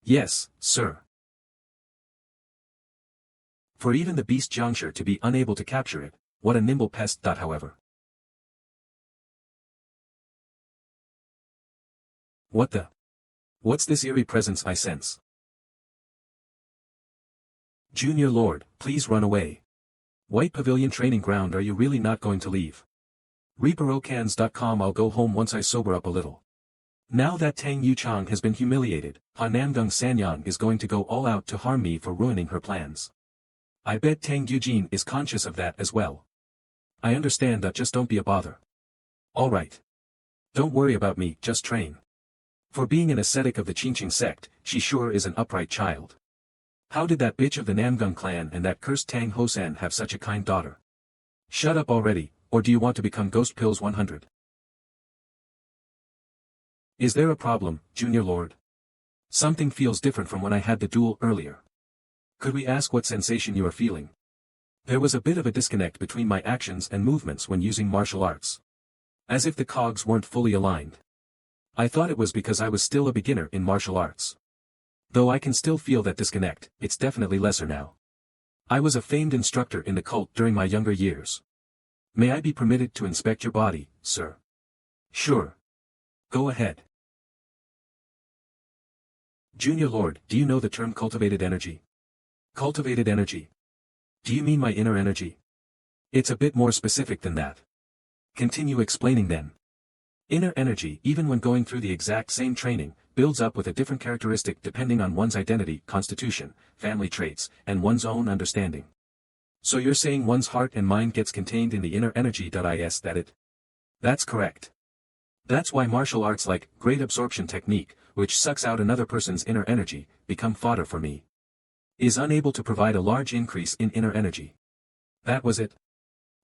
Yes, sir. For even the Beast Juncture to be unable to capture it, what a nimble pest. However. What the? What's this eerie presence I sense? Junior Lord, please run away. White Pavilion Training Ground, are you really not going to leave? ReaperOcans.com. I'll go home once I sober up a little. Now that Tang Yuchang has been humiliated, Ha Namgung Sanyang is going to go all out to harm me for ruining her plans. I bet Tang Eugene is conscious of that as well. I understand that, just don't be a bother. Alright. Don't worry about me, just train. For being an ascetic of the Qingqing sect, she sure is an upright child. How did that bitch of the Namgung clan and that cursed Tang Hosan have such a kind daughter? Shut up already, or do you want to become Ghost Pills 100? Is there a problem, Junior Lord? Something feels different from when I had the duel earlier. Could we ask what sensation you are feeling? There was a bit of a disconnect between my actions and movements when using martial arts. As if the cogs weren't fully aligned. I thought it was because I was still a beginner in martial arts. Though I can still feel that disconnect, it's definitely lesser now. I was a famed instructor in the cult during my younger years. May I be permitted to inspect your body, sir? Sure. Go ahead. Junior Lord, do you know the term cultivated energy? Cultivated energy? Do you mean my inner energy? It's a bit more specific than that. Continue explaining then. Inner energy, even when going through the exact same training, builds up with a different characteristic depending on one's identity, constitution, family traits, and one's own understanding. So you're saying one's heart and mind gets contained in the inner energy. Is that it? That's correct. That's why martial arts like great absorption technique, which sucks out another person's inner energy, become fodder for me. Is unable to provide a large increase in inner energy. That was it.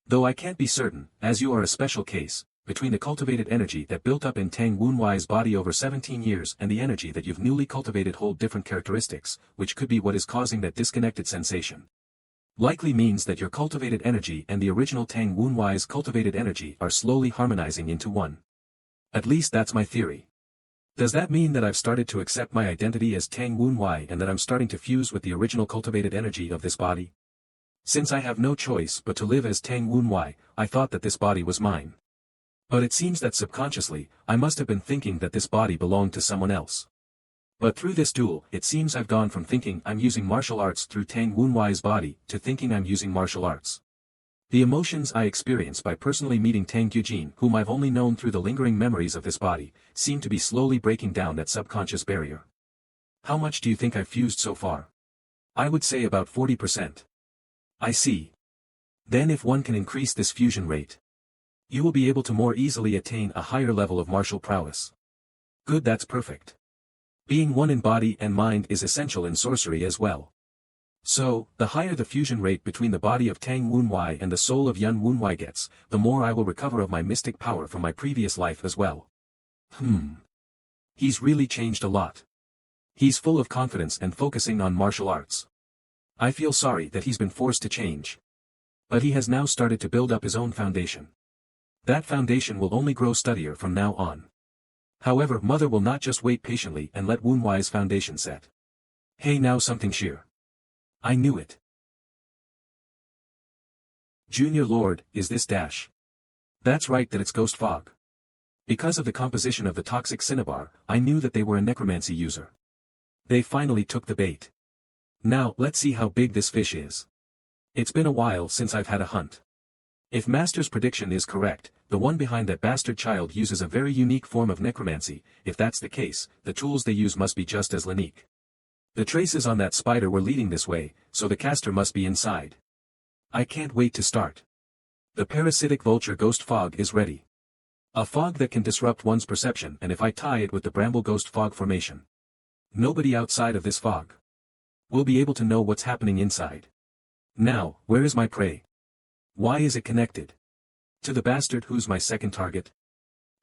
Though I can't be certain, as you are a special case, between the cultivated energy that built up in Tang Wunwai's body over 17 years and the energy that you've newly cultivated hold different characteristics, which could be what is causing that disconnected sensation. Likely means that your cultivated energy and the original Tang Wunwai's cultivated energy are slowly harmonizing into one. At least that's my theory. Does that mean that I've started to accept my identity as Tang Wunwai and that I'm starting to fuse with the original cultivated energy of this body? Since I have no choice but to live as Tang Wunwai, I thought that this body was mine. But it seems that subconsciously, I must have been thinking that this body belonged to someone else. But through this duel, it seems I've gone from thinking I'm using martial arts through Tang Wunwai's body to thinking I'm using martial arts. The emotions I experience by personally meeting Tang Eugene, whom I've only known through the lingering memories of this body, seem to be slowly breaking down that subconscious barrier. How much do you think I've fused so far? I would say about 40%. I see. Then if one can increase this fusion rate, you will be able to more easily attain a higher level of martial prowess. Good, that's perfect. Being one in body and mind is essential in sorcery as well. So, the higher the fusion rate between the body of Tang Wunwei and the soul of Yun Wunwei gets, the more I will recover of my mystic power from my previous life as well. He's really changed a lot. He's full of confidence and focusing on martial arts. I feel sorry that he's been forced to change. But he has now started to build up his own foundation. That foundation will only grow steadier from now on. However, Mother will not just wait patiently and let Wunwei's foundation set. Hey, now something sheer. I knew it. Junior Lord, is this Dash? That's right, that it's Ghost Fog. Because of the composition of the toxic cinnabar, I knew that they were a necromancy user. They finally took the bait. Now, let's see how big this fish is. It's been a while since I've had a hunt. If Master's prediction is correct, the one behind that bastard child uses a very unique form of necromancy. If that's the case, the tools they use must be just as unique. The traces on that spider were leading this way, so the caster must be inside. I can't wait to start. The parasitic vulture Ghost Fog is ready. A fog that can disrupt one's perception, and if I tie it with the bramble Ghost Fog formation, nobody outside of this fog will be able to know what's happening inside. Now, where is my prey? Why is it connected to the bastard who's my second target?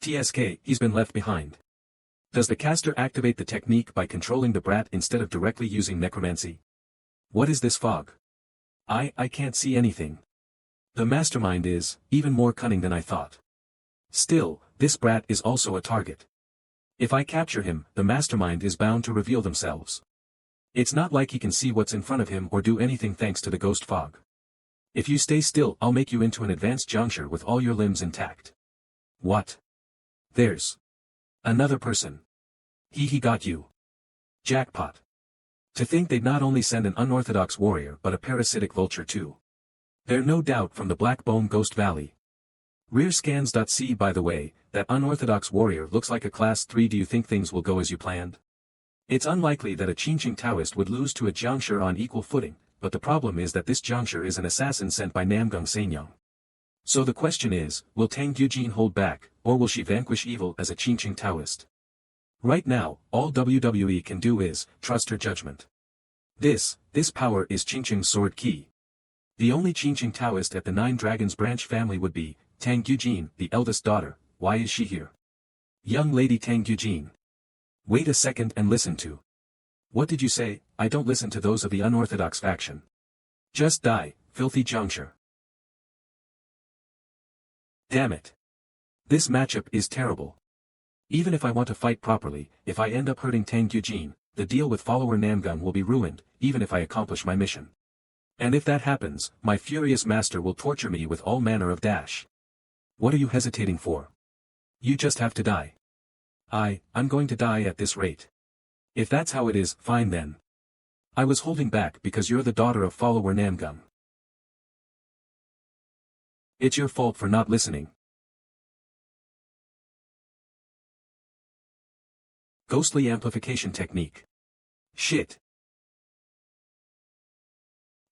TSK, he's been left behind. Does the caster activate the technique by controlling the brat instead of directly using necromancy? What is this fog? I can't see anything. The mastermind is even more cunning than I thought. Still, this brat is also a target. If I capture him, the mastermind is bound to reveal themselves. It's not like he can see what's in front of him or do anything thanks to the ghost fog. If you stay still, I'll make you into an advanced juncture with all your limbs intact. What? There's another person. He got you. Jackpot. To think they'd not only send an unorthodox warrior but a parasitic vulture too. They're no doubt from the Blackbone Ghost Valley. Rear scans.c. By the way, that unorthodox warrior looks like a class 3. Do you think things will go as you planned? It's unlikely that a Qingqing Taoist would lose to a Jiangshi on equal footing, but the problem is that this Jiangshi is an assassin sent by Namgung Sanyang. So the question is, will Tang Yujin hold back, or will she vanquish evil as a Qingqing Taoist? Right now, all WWE can do is trust her judgment. This power is Qingqing's sword key. The only Qingqing Taoist at the Nine Dragons branch family would be Tang Yujin, the eldest daughter. Why is she here? Young lady Tang Yujin. Wait a second and listen to. What did you say? I don't listen to those of the unorthodox faction. Just die, filthy juncture. Damn it. This matchup is terrible. Even if I want to fight properly, if I end up hurting Tang Yujin, the deal with follower Namgung will be ruined, even if I accomplish my mission. And if that happens, my furious master will torture me with all manner of dash. What are you hesitating for? You just have to die. I'm going to die at this rate. If that's how it is, fine then. I was holding back because you're the daughter of follower Namgung. It's your fault for not listening. Ghostly amplification technique. Shit.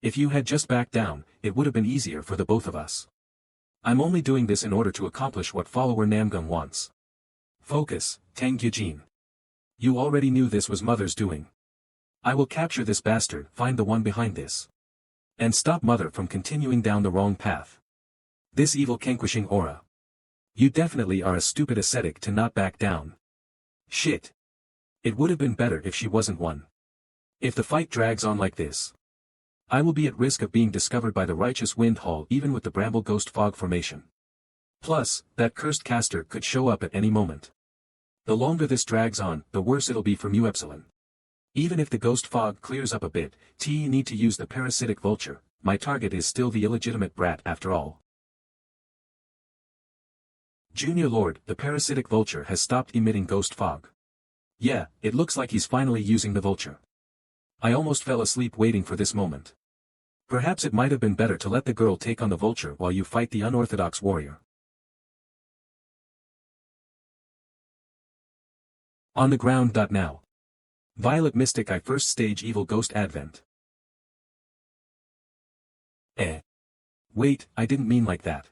If you had just backed down, it would have been easier for the both of us. I'm only doing this in order to accomplish what follower Namgung wants. Focus, Tang Yujin. You already knew this was Mother's doing. I will capture this bastard, find the one behind this. And stop Mother from continuing down the wrong path. This evil vanquishing aura. You definitely are a stupid ascetic to not back down. Shit. It would have been better if she wasn't one. If the fight drags on like this, I will be at risk of being discovered by the righteous Wind Hall even with the Bramble Ghost Fog formation. Plus, that cursed caster could show up at any moment. The longer this drags on, the worse it'll be for Mu Epsilon. Even if the ghost fog clears up a bit, you need to use the parasitic vulture. My target is still the illegitimate brat after all. Junior Lord, the parasitic vulture has stopped emitting ghost fog. Yeah, it looks like he's finally using the vulture. I almost fell asleep waiting for this moment. Perhaps it might have been better to let the girl take on the vulture while you fight the unorthodox warrior. On the ground. Now. Violet Mystic I First Stage Evil Ghost Advent. Wait, I didn't mean like that.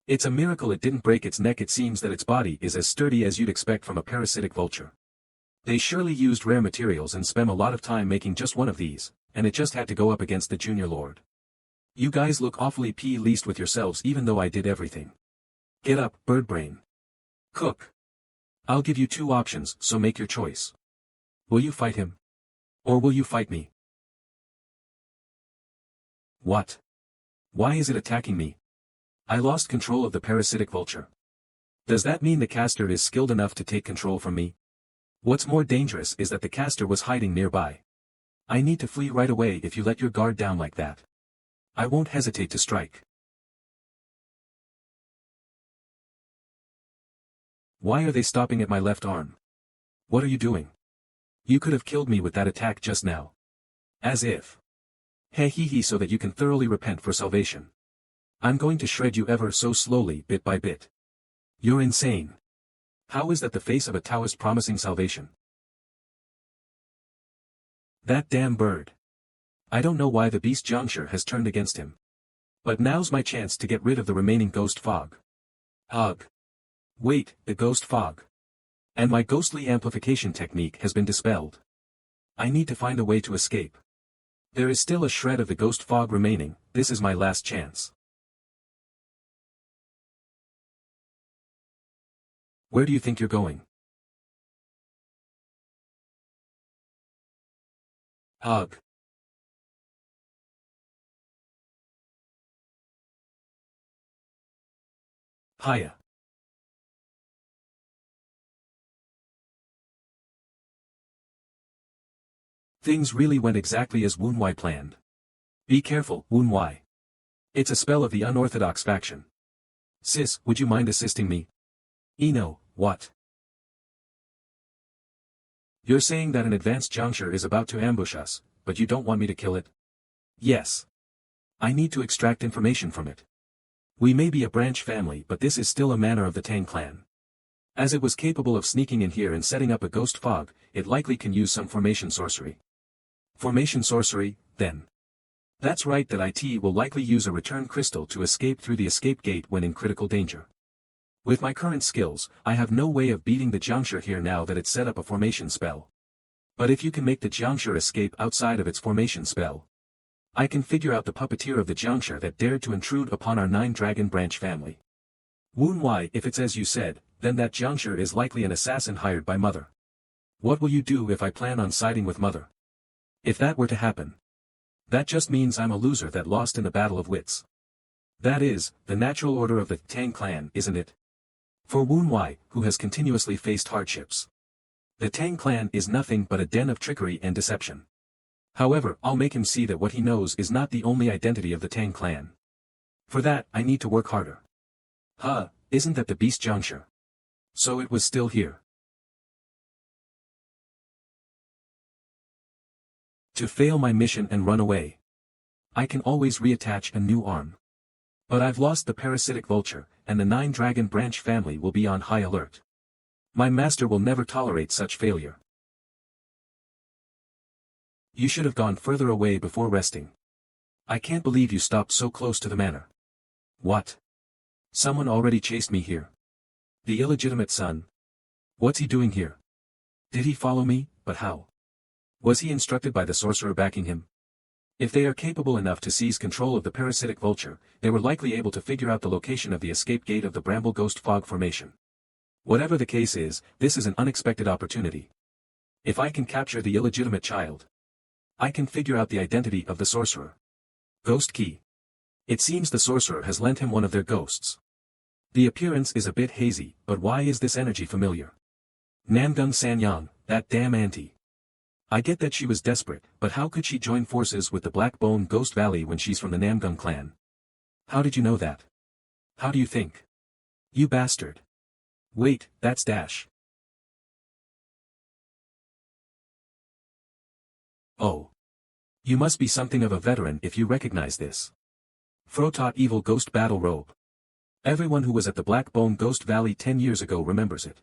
It's a miracle it didn't break its neck. It seems that its body is as sturdy as you'd expect from a parasitic vulture. They surely used rare materials and spent a lot of time making just one of these, and it just had to go up against the Junior Lord. You guys look awfully pleased with yourselves even though I did everything. Get up, Birdbrain. Cook. I'll give you 2 options, so make your choice. Will you fight him? Or will you fight me? What? Why is it attacking me? I lost control of the parasitic vulture. Does that mean the caster is skilled enough to take control from me? What's more dangerous is that the caster was hiding nearby. I need to flee right away if you let your guard down like that. I won't hesitate to strike. Why are they stopping at my left arm? What are you doing? You could have killed me with that attack just now. As if. Hey hee hee, so that you can thoroughly repent for salvation. I'm going to shred you ever so slowly, bit by bit. You're insane. How is that the face of a Taoist promising salvation? That damn bird. I don't know why the beast Jiangshi has turned against him. But now's my chance to get rid of the remaining ghost fog. Ugh. Wait, the ghost fog. And my ghostly amplification technique has been dispelled. I need to find a way to escape. There is still a shred of the ghost fog remaining. This is my last chance. Where do you think you're going? Ugh. Hiya. Things really went exactly as Woon Wai planned. Be careful, Woon Wai. It's a spell of the unorthodox faction. Sis, would you mind assisting me? Eno, what? You're saying that an advanced Jiangshi is about to ambush us, but you don't want me to kill it? Yes. I need to extract information from it. We may be a branch family, but this is still a manor of the Tang clan. As it was capable of sneaking in here and setting up a ghost fog, it likely can use some formation sorcery. Formation sorcery, then. That's right, that IT will likely use a return crystal to escape through the escape gate when in critical danger. With my current skills, I have no way of beating the Jiangshi here now that it's set up a formation spell. But if you can make the Jiangshi escape outside of its formation spell, I can figure out the puppeteer of the Jiangshi that dared to intrude upon our 9-dragon branch family. Woon Wai, if it's as you said, then that Jiangshi is likely an assassin hired by Mother. What will you do if I plan on siding with Mother? If that were to happen, that just means I'm a loser that lost in the battle of wits. That is, the natural order of the Tang clan, isn't it? For Woon Wai, who has continuously faced hardships. The Tang clan is nothing but a den of trickery and deception. However, I'll make him see that what he knows is not the only identity of the Tang clan. For that, I need to work harder. Huh, isn't that the beast Jiangshi? So it was still here. To fail my mission and run away. I can always reattach a new arm. But I've lost the parasitic vulture, and the 9-dragon branch family will be on high alert. My master will never tolerate such failure. You should have gone further away before resting. I can't believe you stopped so close to the manor. What? Someone already chased me here. The illegitimate son? What's he doing here? Did he follow me, but how? Was he instructed by the sorcerer backing him? If they are capable enough to seize control of the parasitic vulture, they were likely able to figure out the location of the escape gate of the Bramble Ghost Fog Formation. Whatever the case is, this is an unexpected opportunity. If I can capture the illegitimate child, I can figure out the identity of the sorcerer. Ghost Key. It seems the sorcerer has lent him one of their ghosts. The appearance is a bit hazy, but why is this energy familiar? Namgung Sanyang, that damn auntie. I get that she was desperate, but how could she join forces with the Black Bone Ghost Valley when she's from the Namgung clan? How did you know that? How do you think? You bastard. Wait, that's Dash. Oh. You must be something of a veteran if you recognize this. Frotot Evil Ghost Battle Robe. Everyone who was at the Black Bone Ghost Valley 10 years ago remembers it.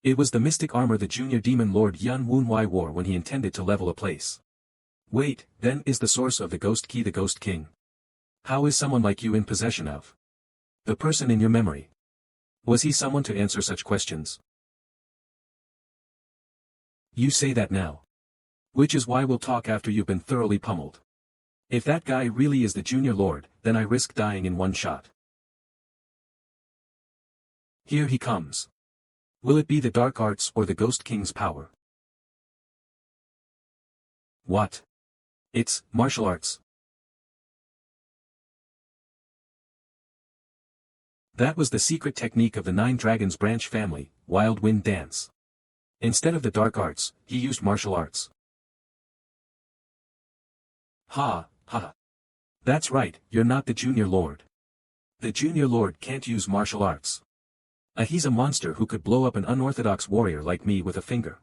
It was the mystic armor the junior demon lord Yun Woon Wai wore when he intended to level a place. Wait, then is the source of the Ghost Key the Ghost King? How is someone like you in possession of the person in your memory? Was he someone to answer such questions? You say that now. Which is why we'll talk after you've been thoroughly pummeled. If that guy really is the Junior Lord, then I risk dying in one shot. Here he comes. Will it be the dark arts or the Ghost King's power? What? It's martial arts. That was the secret technique of the Nine Dragons branch family, Wild Wind Dance. Instead of the dark arts, he used martial arts. Ha, ha. That's right, you're not the Junior Lord. The Junior Lord can't use martial arts. He's a monster who could blow up an unorthodox warrior like me with a finger.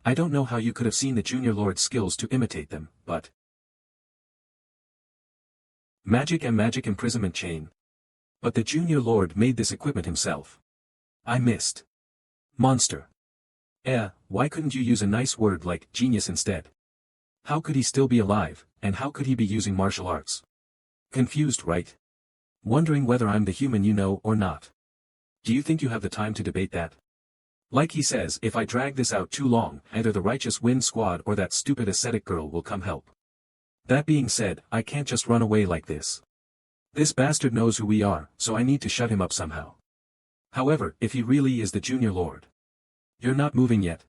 I don't know how you could have seen the Junior Lord's skills to imitate them, but... Magic and magic imprisonment chain. But the Junior Lord made this equipment himself. I missed. Monster. Why couldn't you use a nice word like genius instead? How could he still be alive, and how could he be using martial arts? Confused, right? Wondering whether I'm the human you know or not. Do you think you have the time to debate that? Like he says, if I drag this out too long, either the Righteous Wind Squad or that stupid ascetic girl will come help. That being said, I can't just run away like this. This bastard knows who we are, so I need to shut him up somehow. However, if he really is the Junior Lord. You're not moving yet.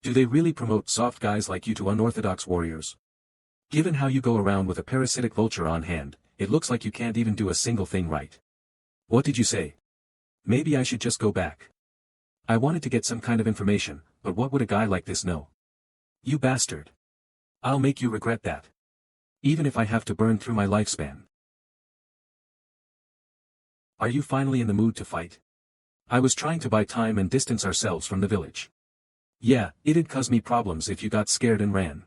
Do they really promote soft guys like you to unorthodox warriors? Given how you go around with a parasitic vulture on hand, it looks like you can't even do a single thing right. What did you say? Maybe I should just go back. I wanted to get some kind of information, but what would a guy like this know? You bastard. I'll make you regret that. Even if I have to burn through my lifespan. Are you finally in the mood to fight? I was trying to buy time and distance ourselves from the village. Yeah, it'd cause me problems if you got scared and ran.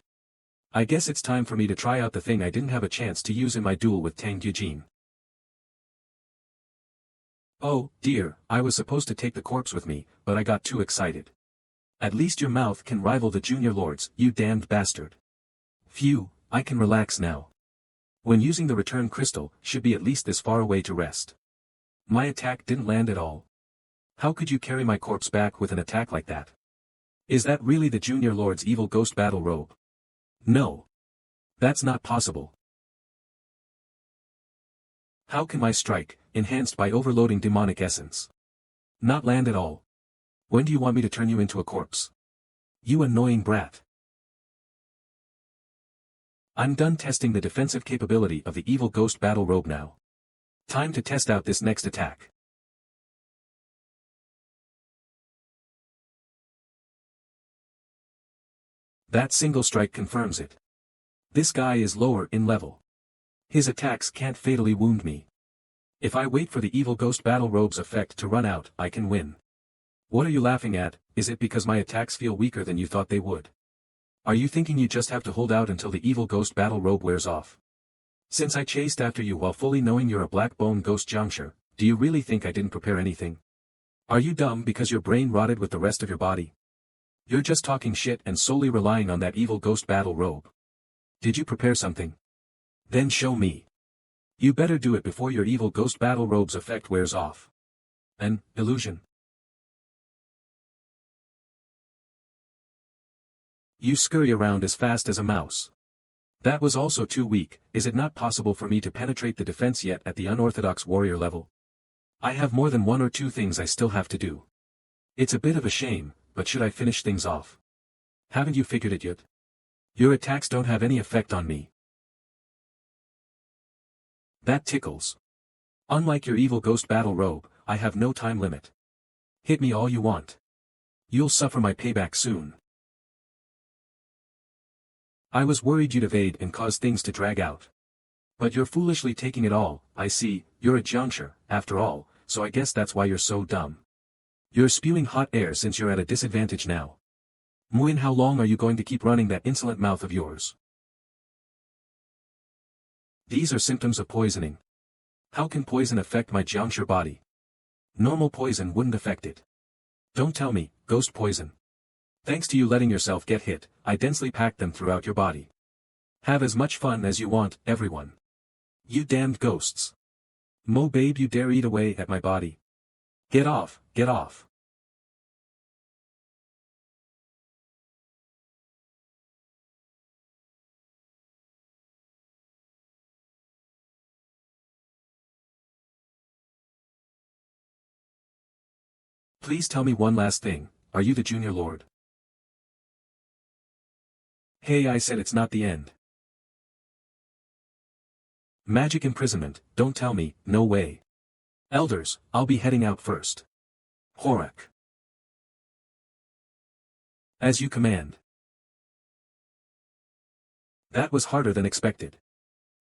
I guess it's time for me to try out the thing I didn't have a chance to use in my duel with Tang Eugene. Oh, dear, I was supposed to take the corpse with me, but I got too excited. At least your mouth can rival the Junior Lord's, you damned bastard. Phew, I can relax now. When using the return crystal, should be at least this far away to rest. My attack didn't land at all. How could you carry my corpse back with an attack like that? Is that really the Junior Lord's evil ghost battle robe? No. That's not possible. How can my strike, enhanced by overloading demonic essence, not land at all? When do you want me to turn you into a corpse? You annoying brat. I'm done testing the defensive capability of the evil ghost battle robe now. Time to test out this next attack. That single strike confirms it. This guy is lower in level. His attacks can't fatally wound me. If I wait for the evil ghost battle robe's effect to run out, I can win. What are you laughing at? Is it because my attacks feel weaker than you thought they would? Are you thinking you just have to hold out until the evil ghost battle robe wears off? Since I chased after you while fully knowing you're a black bone ghost juncture, do you really think I didn't prepare anything? Are you dumb because your brain rotted with the rest of your body? You're just talking shit and solely relying on that evil ghost battle robe. Did you prepare something? Then show me. You better do it before your evil ghost battle robe's effect wears off. An illusion. You scurry around as fast as a mouse. That was also too weak. Is it not possible for me to penetrate the defense yet at the unorthodox warrior level? I have more than one or two things I still have to do. It's a bit of a shame, but should I finish things off? Haven't you figured it yet? Your attacks don't have any effect on me. That tickles. Unlike your evil ghost battle robe, I have no time limit. Hit me all you want. You'll suffer my payback soon. I was worried you'd evade and cause things to drag out. But you're foolishly taking it all. I see, you're a juncture, after all, so I guess that's why you're so dumb. You're spewing hot air since you're at a disadvantage now. Muin, how long are you going to keep running that insolent mouth of yours? These are symptoms of poisoning. How can poison affect my juncture body? Normal poison wouldn't affect it. Don't tell me, ghost poison. Thanks to you letting yourself get hit, I densely packed them throughout your body. Have as much fun as you want, everyone. You damned ghosts. Mo babe, you dare eat away at my body. Get off, get off. Please tell me one last thing, are you the Junior Lord? Hey, I said it's not the end. Magic imprisonment, don't tell me, no way. Elders, I'll be heading out first. Horak. As you command. That was harder than expected.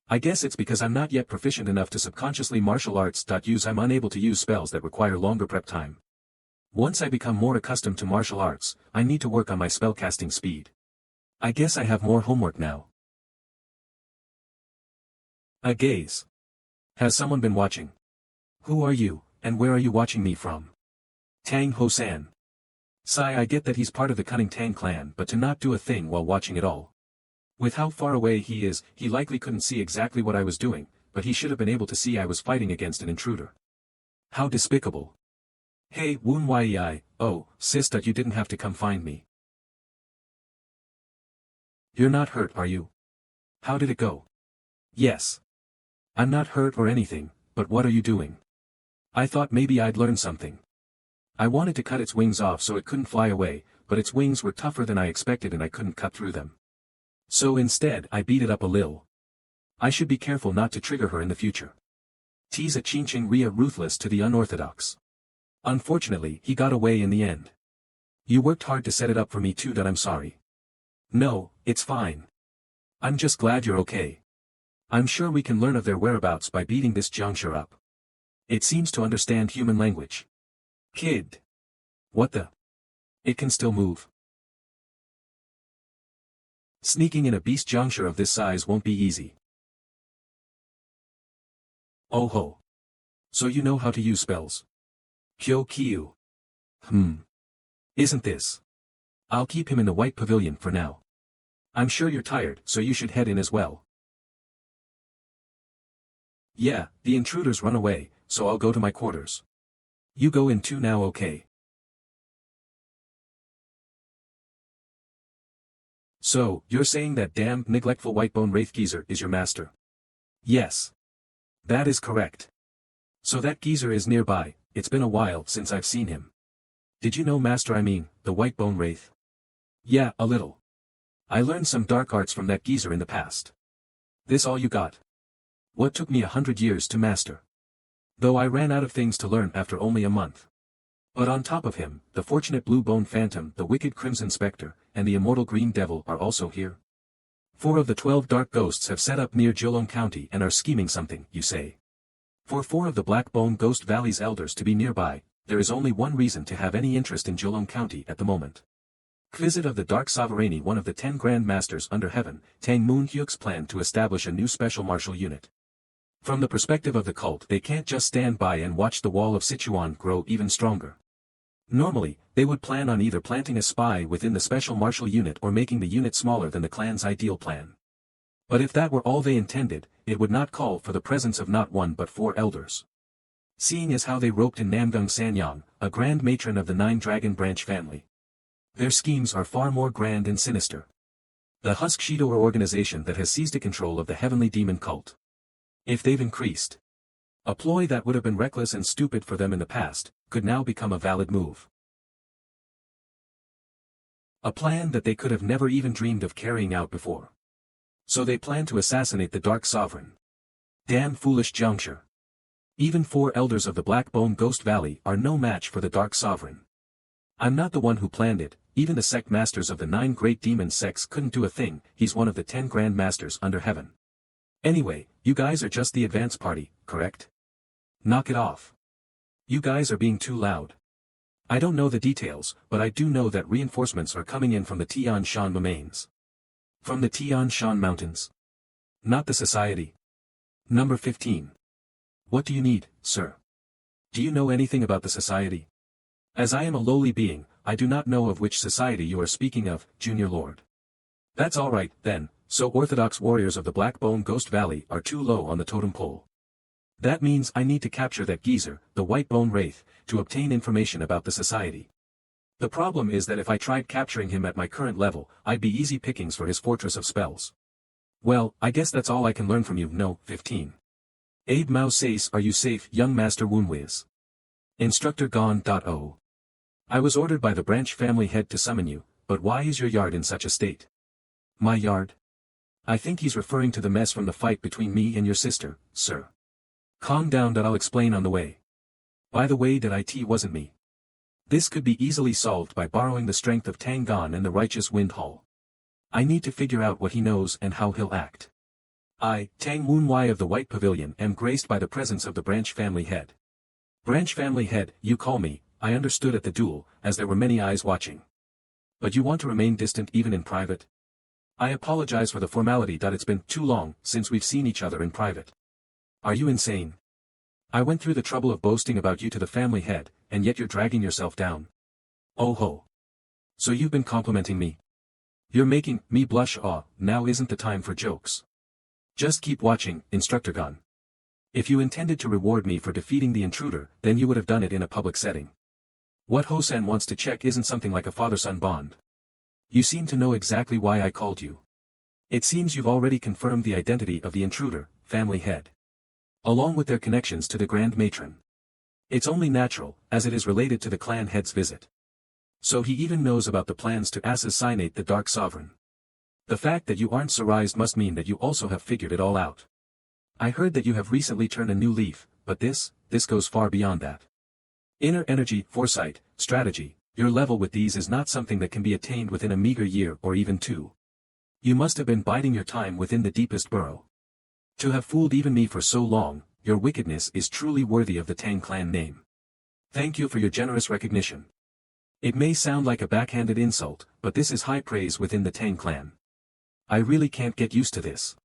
I guess it's because I'm not yet proficient enough to subconsciously martial arts. I'm unable to use spells that require longer prep time. Once I become more accustomed to martial arts, I need to work on my spellcasting speed. I guess I have more homework now. A gaze. Has someone been watching? Who are you, and where are you watching me from? Tang Hosan. Sigh, I get that he's part of the cunning Tang clan, but to not do a thing while watching it all. With how far away he is, he likely couldn't see exactly what I was doing, but he should have been able to see I was fighting against an intruder. How despicable. Hey, Woon Yei, oh, sis, that you didn't have to come find me. You're not hurt, are you? How did it go? Yes. I'm not hurt or anything, but what are you doing? I thought maybe I'd learn something. I wanted to cut its wings off so it couldn't fly away, but its wings were tougher than I expected and I couldn't cut through them. So instead, I beat it up a little. I should be careful not to trigger her in the future. Tease a Chinching Ria ruthless to the unorthodox. Unfortunately, he got away in the end. You worked hard to set it up for me too, that I'm sorry. No, it's fine. I'm just glad you're okay. I'm sure we can learn of their whereabouts by beating this juncture up. It seems to understand human language. Kid. What the? It can still move. Sneaking in a beast juncture of this size won't be easy. Oh ho. So you know how to use spells. Kyo Kyu. Isn't this? I'll keep him in the white pavilion for now. I'm sure you're tired, so you should head in as well. Yeah, the intruders run away, so I'll go to my quarters. You go in too now, okay? So, you're saying that damned neglectful whitebone wraith geezer is your master? Yes. That is correct. So that geezer is nearby. It's been a while since I've seen him. Did you know master, I mean, the whitebone wraith? Yeah, a little. I learned some dark arts from that geezer in the past. This all you got? What took me 100 years to master? Though I ran out of things to learn after only a month. But on top of him, the fortunate blue bone phantom, the wicked crimson spectre, and the immortal green devil are also here. 4 of the 12 dark ghosts have set up near Jilong County and are scheming something, you say. For 4 of the Black Bone Ghost Valley's elders to be nearby, there is only one reason to have any interest in Jilong County at the moment. Visit of the Dark Sovereignty, one of the 10 Grand Masters under heaven, Tang Moon Hyuk's plan to establish a new special martial unit. From the perspective of the cult, they can't just stand by and watch the wall of Sichuan grow even stronger. Normally, they would plan on either planting a spy within the special martial unit or making the unit smaller than the clan's ideal plan. But if that were all they intended, it would not call for the presence of not 1 but 4 elders. Seeing as how they roped in Namgung Sanyang, a grand matron of the 9 Dragon Branch family. Their schemes are far more grand and sinister. The Husk Shido organization that has seized control of the heavenly demon cult. If they've increased. A ploy that would have been reckless and stupid for them in the past, could now become a valid move. A plan that they could have never even dreamed of carrying out before. So they plan to assassinate the Dark Sovereign. Damn foolish juncture. Even 4 elders of the Black Bone Ghost Valley are no match for the Dark Sovereign. I'm not the one who planned it, even the sect masters of the 9 great demon sects couldn't do a thing. He's one of the 10 Grand Masters under heaven. Anyway, you guys are just the advance party, correct? Knock it off. You guys are being too loud. I don't know the details, but I do know that reinforcements are coming in from the Tian Shan domains. From the Tian Shan Mountains. Not the Society. Number 15. What do you need, sir? Do you know anything about the Society? As I am a lowly being, I do not know of which society you are speaking of, Junior Lord. That's all right, then, so orthodox warriors of the Blackbone Ghost Valley are too low on the totem pole. That means I need to capture that geezer, the Whitebone Wraith, to obtain information about the society. The problem is that if I tried capturing him at my current level, I'd be easy pickings for his fortress of spells. Well, I guess that's all I can learn from you. No, 15. Abe Mao says, are you safe, young Master Woonwiz? Instructor gone.o. I was ordered by the branch family head to summon you, but why is your yard in such a state? My yard? I think he's referring to the mess from the fight between me and your sister, sir. Calm down, I'll explain on the way. By the way, that it wasn't me. This could be easily solved by borrowing the strength of Tangon and the righteous Wind Hall. I need to figure out what he knows and how he'll act. I, Tang Woonwai of the White Pavilion, am graced by the presence of the branch family head. Branch family head, you call me, I understood at the duel, as there were many eyes watching. But you want to remain distant even in private? I apologize for the formality. It's been too long since we've seen each other in private. Are you insane? I went through the trouble of boasting about you to the family head, and yet you're dragging yourself down. Oh ho. So you've been complimenting me. You're making me blush. Now isn't the time for jokes. Just keep watching, Instructor Gon. If you intended to reward me for defeating the intruder, then you would have done it in a public setting. What Hosan wants to check isn't something like a father-son bond. You seem to know exactly why I called you. It seems you've already confirmed the identity of the intruder, family head. Along with their connections to the Grand Matron. It's only natural, as it is related to the clan head's visit. So he even knows about the plans to assassinate the Dark Sovereign. The fact that you aren't surprised must mean that you also have figured it all out. I heard that you have recently turned a new leaf, but this goes far beyond that. Inner energy, foresight, strategy, your level with these is not something that can be attained within a meager year or even 2. You must have been biding your time within the deepest burrow. To have fooled even me for so long, your wickedness is truly worthy of the Tang clan name. Thank you for your generous recognition. It may sound like a backhanded insult, but this is high praise within the Tang clan. I really can't get used to this.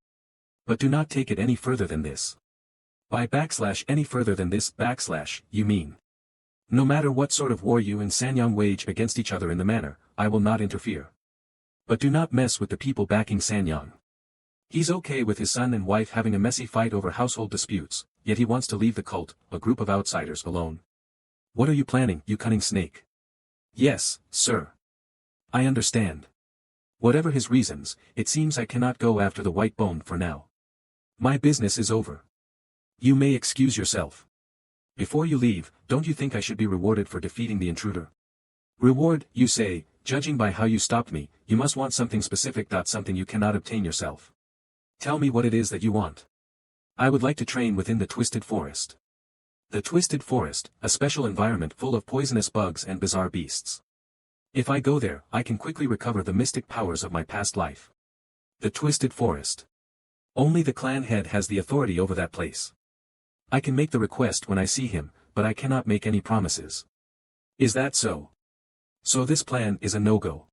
But do not take it any further than this. By any further than this you mean. No matter what sort of war you and Sanyang wage against each other in the manner, I will not interfere. But do not mess with the people backing Sanyang. He's okay with his son and wife having a messy fight over household disputes, yet he wants to leave the cult, a group of outsiders, alone. What are you planning, you cunning snake? Yes, sir. I understand. Whatever his reasons, it seems I cannot go after the white bone for now. My business is over. You may excuse yourself. Before you leave, don't you think I should be rewarded for defeating the intruder? Reward, you say, judging by how you stopped me, you must want something specific. Something you cannot obtain yourself. Tell me what it is that you want. I would like to train within the Twisted Forest. The Twisted Forest, a special environment full of poisonous bugs and bizarre beasts. If I go there, I can quickly recover the mystic powers of my past life. The Twisted Forest. Only the clan head has the authority over that place. I can make the request when I see him, but I cannot make any promises. Is that so? So this plan is a no-go.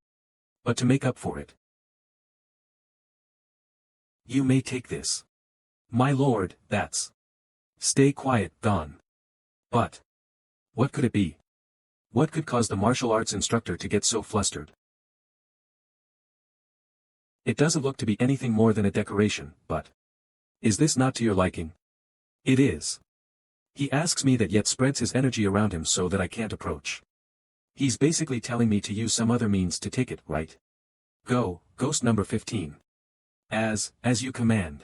But to make up for it, you may take this. My lord, that's. Stay quiet, Gon. But. What could it be? What could cause the martial arts instructor to get so flustered? It doesn't look to be anything more than a decoration, but. Is this not to your liking? It is. He asks me that yet spreads his energy around him so that I can't approach. He's basically telling me to use some other means to take it, right? Go, ghost number 15. As you command.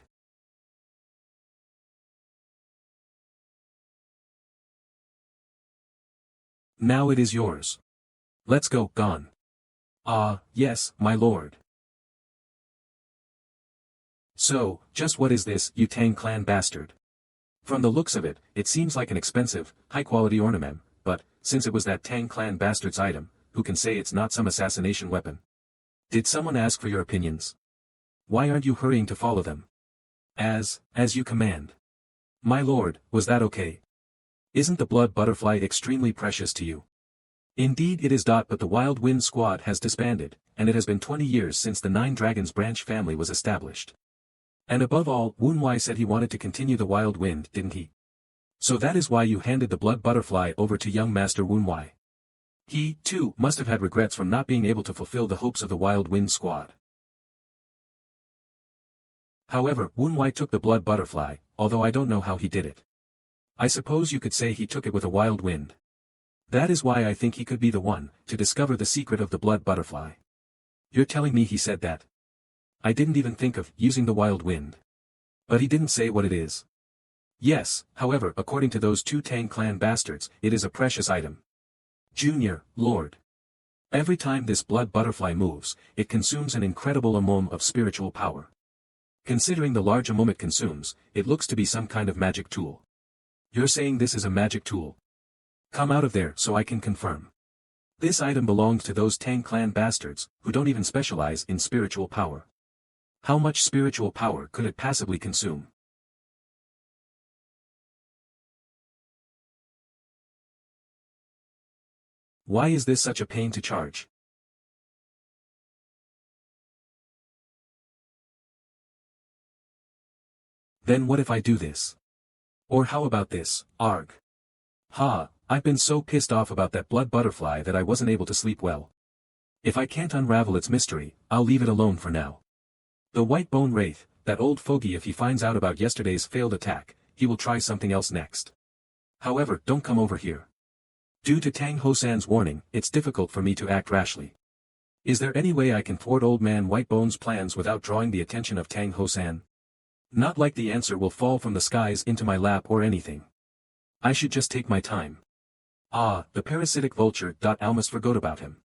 Now it is yours. Let's go, Gon. Yes, my lord. So, just what is this, you Tang clan bastard? From the looks of it, it seems like an expensive, high-quality ornament, but, since it was that Tang clan bastard's item, who can say it's not some assassination weapon? Did someone ask for your opinions? Why aren't you hurrying to follow them? As you command. My lord, was that okay? Isn't the blood butterfly extremely precious to you? Indeed it is. But the Wild Wind Squad has disbanded, and it has been 20 years since the Nine Dragons branch family was established. And above all, Woonwai said he wanted to continue the Wild Wind, didn't he? So that is why you handed the blood butterfly over to young Master Woonwai. He, too, must have had regrets from not being able to fulfill the hopes of the Wild Wind Squad. However, Wen Wai took the blood butterfly, although I don't know how he did it. I suppose you could say he took it with a wild wind. That is why I think he could be the one, to discover the secret of the blood butterfly. You're telling me he said that? I didn't even think of using the wild wind. But he didn't say what it is. Yes, however, according to those two Tang clan bastards, it is a precious item. Junior, Lord. Every time this blood butterfly moves, it consumes an incredible amount of spiritual power. Considering the large amount it consumes, it looks to be some kind of magic tool. You're saying this is a magic tool? Come out of there so I can confirm. This item belongs to those Tang clan bastards, who don't even specialize in spiritual power. How much spiritual power could it passively consume? Why is this such a pain to charge? Then what if I do this? Or how about this, arg? Ha, I've been so pissed off about that blood butterfly that I wasn't able to sleep well. If I can't unravel its mystery, I'll leave it alone for now. The white bone wraith, that old fogey, if he finds out about yesterday's failed attack, he will try something else next. However, don't come over here. Due to Tang Hosan's warning, it's difficult for me to act rashly. Is there any way I can thwart old man Whitebone's plans without drawing the attention of Tang Hosan? Not like the answer will fall from the skies into my lap or anything. I should just take my time. Ah, the parasitic vulture. I almost forgot about him.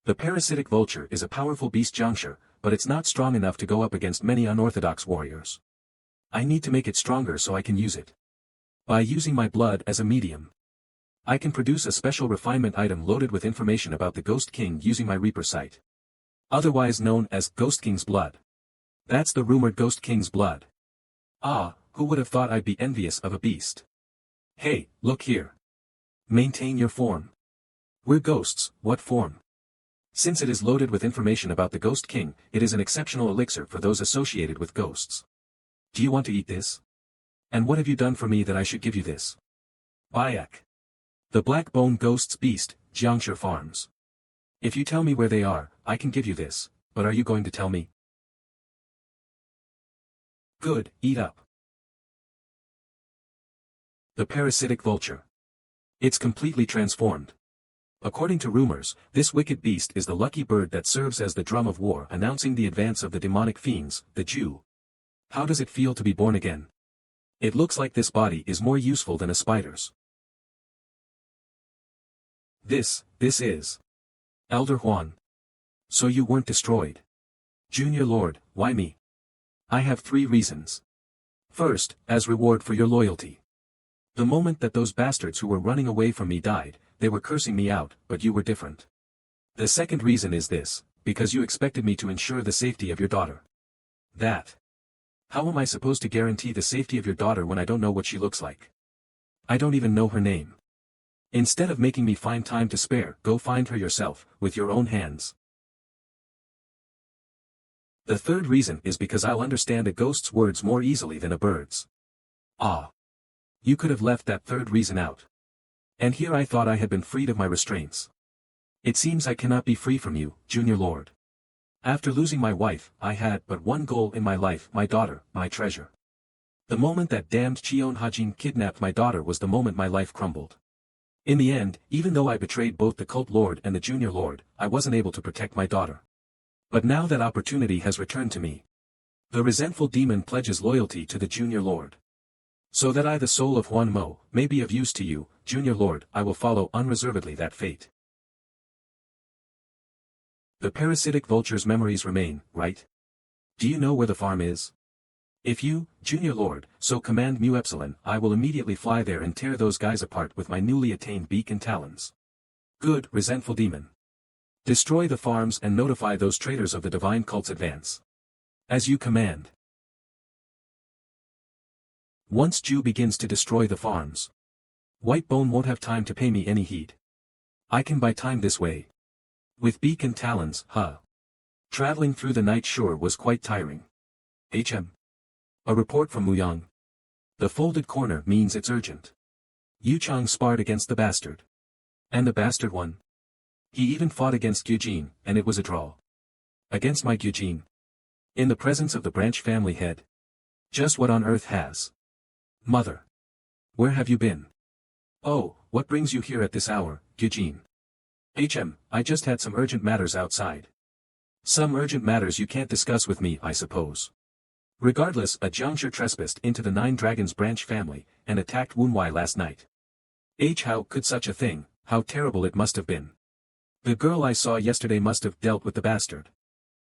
The parasitic vulture is a powerful beast juncture, but it's not strong enough to go up against many unorthodox warriors. I need to make it stronger so I can use it. By using my blood as a medium, I can produce a special refinement item loaded with information about the Ghost King using my Reaper sight. Otherwise known as Ghost King's blood. That's the rumored Ghost King's blood. Ah, who would have thought I'd be envious of a beast? Hey, look here. Maintain your form. We're ghosts, what form? Since it is loaded with information about the Ghost King, it is an exceptional elixir for those associated with ghosts. Do you want to eat this? And what have you done for me that I should give you this? Bayak. The Black Bone Ghost's Beast, Jiangshi Farms. If you tell me where they are, I can give you this, but are you going to tell me? Good, eat up. The parasitic vulture. It's completely transformed. According to rumors, this wicked beast is the lucky bird that serves as the drum of war announcing the advance of the demonic fiends, the Jew. How does it feel to be born again? It looks like this body is more useful than a spider's. This is. Elder Huan. So you weren't destroyed. Junior Lord, why me? I have 3 reasons. First, as reward for your loyalty. The moment that those bastards who were running away from me died, they were cursing me out, but you were different. The second reason is this, because you expected me to ensure the safety of your daughter. That. How am I supposed to guarantee the safety of your daughter when I don't know what she looks like? I don't even know her name. Instead of making me find time to spare, go find her yourself, with your own hands. The third reason is because I'll understand a ghost's words more easily than a bird's. Ah. You could have left that third reason out. And here I thought I had been freed of my restraints. It seems I cannot be free from you, Junior Lord. After losing my wife, I had but one goal in my life, my daughter, my treasure. The moment that damned Cheon Hajin kidnapped my daughter was the moment my life crumbled. In the end, even though I betrayed both the cult lord and the junior lord, I wasn't able to protect my daughter. But now that opportunity has returned to me. The resentful demon pledges loyalty to the junior lord. So that I, the soul of Huan Mo, may be of use to you, junior lord, I will follow unreservedly that fate. The parasitic vulture's memories remain, right? Do you know where the farm is? If you, Junior Lord, so command Mu Epsilon, I will immediately fly there and tear those guys apart with my newly attained beak and talons. Good, resentful demon. Destroy the farms and notify those traitors of the divine cult's advance. As you command. Once Jew begins to destroy the farms, Whitebone won't have time to pay me any heed. I can buy time this way. With beak and talons, huh? Traveling through the night sure was quite tiring. HM. A report from Muyang. The folded corner means it's urgent. Yu Chang sparred against the bastard. And the bastard won. He even fought against Gyujin, and it was a draw. Against my Gyujin. In the presence of the branch family head. Just what on earth has? Mother. Where have you been? Oh, what brings you here at this hour, Eugene? I just had some urgent matters outside. Some urgent matters you can't discuss with me, I suppose. Regardless, a Jiangshi trespassed into the Nine Dragons branch family, and attacked Wunwei last night. How could such a thing, how terrible it must have been. The girl I saw yesterday must have dealt with the bastard.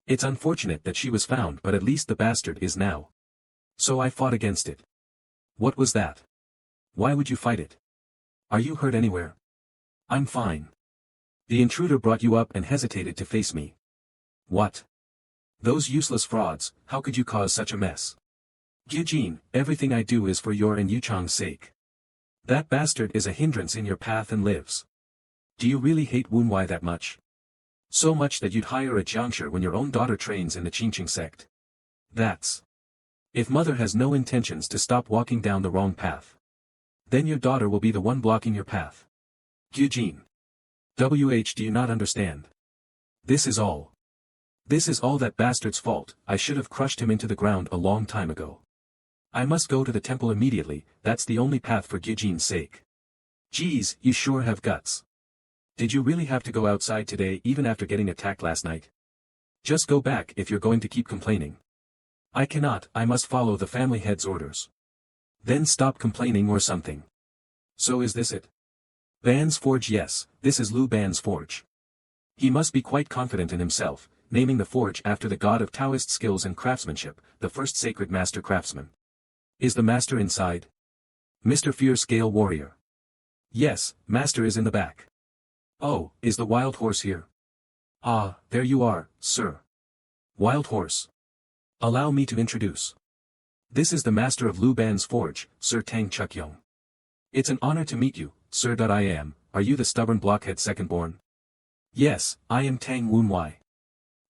It's unfortunate that she was found, but at least the bastard is now. So I fought against it. What was that? Why would you fight it? Are you hurt anywhere? I'm fine. The intruder brought you up and hesitated to face me. What? Those useless frauds, how could you cause such a mess? Eugene, everything I do is for your and Yuchang's sake. That bastard is a hindrance in your path and lives. Do you really hate Wunwei that much? So much that you'd hire a Jiangshi when your own daughter trains in the Qingqing sect. That's. If mother has no intentions to stop walking down the wrong path, then your daughter will be the one blocking your path. Eugene. Do you not understand? This is all. This is all that bastard's fault. I should have crushed him into the ground a long time ago. I must go to the temple immediately, that's the only path for Eugene's sake. Geez, you sure have guts. Did you really have to go outside today even after getting attacked last night? Just go back if you're going to keep complaining. I cannot, I must follow the family head's orders. Then stop complaining or something. So is this it? Ban's forge? Yes, this is Lu Ban's forge. He must be quite confident in himself, naming the forge after the god of Taoist skills and craftsmanship, the first sacred master craftsman. Is the master inside? Mr. Fierce Gale Warrior. Yes, master is in the back. Oh, is the wild horse here? Ah, there you are, sir. Wild horse. Allow me to introduce. This is the master of Lu Ban's forge, Sir Tang Chukyong. It's an honor to meet you, sir. I am. Are you the stubborn blockhead second-born? Yes, I am Tang Wunwei.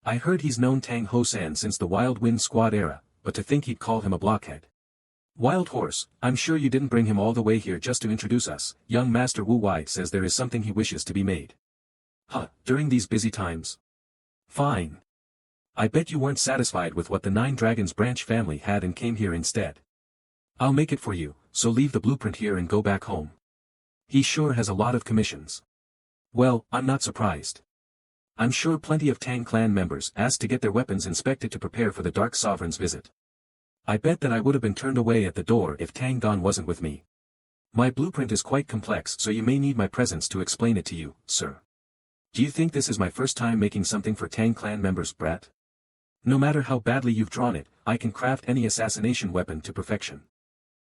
I heard he's known Tang Hosan since the Wild Wind Squad era, but to think he'd call him a blockhead. Wild horse, I'm sure you didn't bring him all the way here just to introduce us. Young Master Wu Wei says there is something he wishes to be made. Huh, during these busy times? Fine. I bet you weren't satisfied with what the Nine Dragons branch family had and came here instead. I'll make it for you, so leave the blueprint here and go back home. He sure has a lot of commissions. Well, I'm not surprised. I'm sure plenty of Tang clan members asked to get their weapons inspected to prepare for the Dark Sovereign's visit. I bet that I would have been turned away at the door if Tang Don wasn't with me. My blueprint is quite complex, so you may need my presence to explain it to you, sir. Do you think this is my first time making something for Tang clan members, brat? No matter how badly you've drawn it, I can craft any assassination weapon to perfection.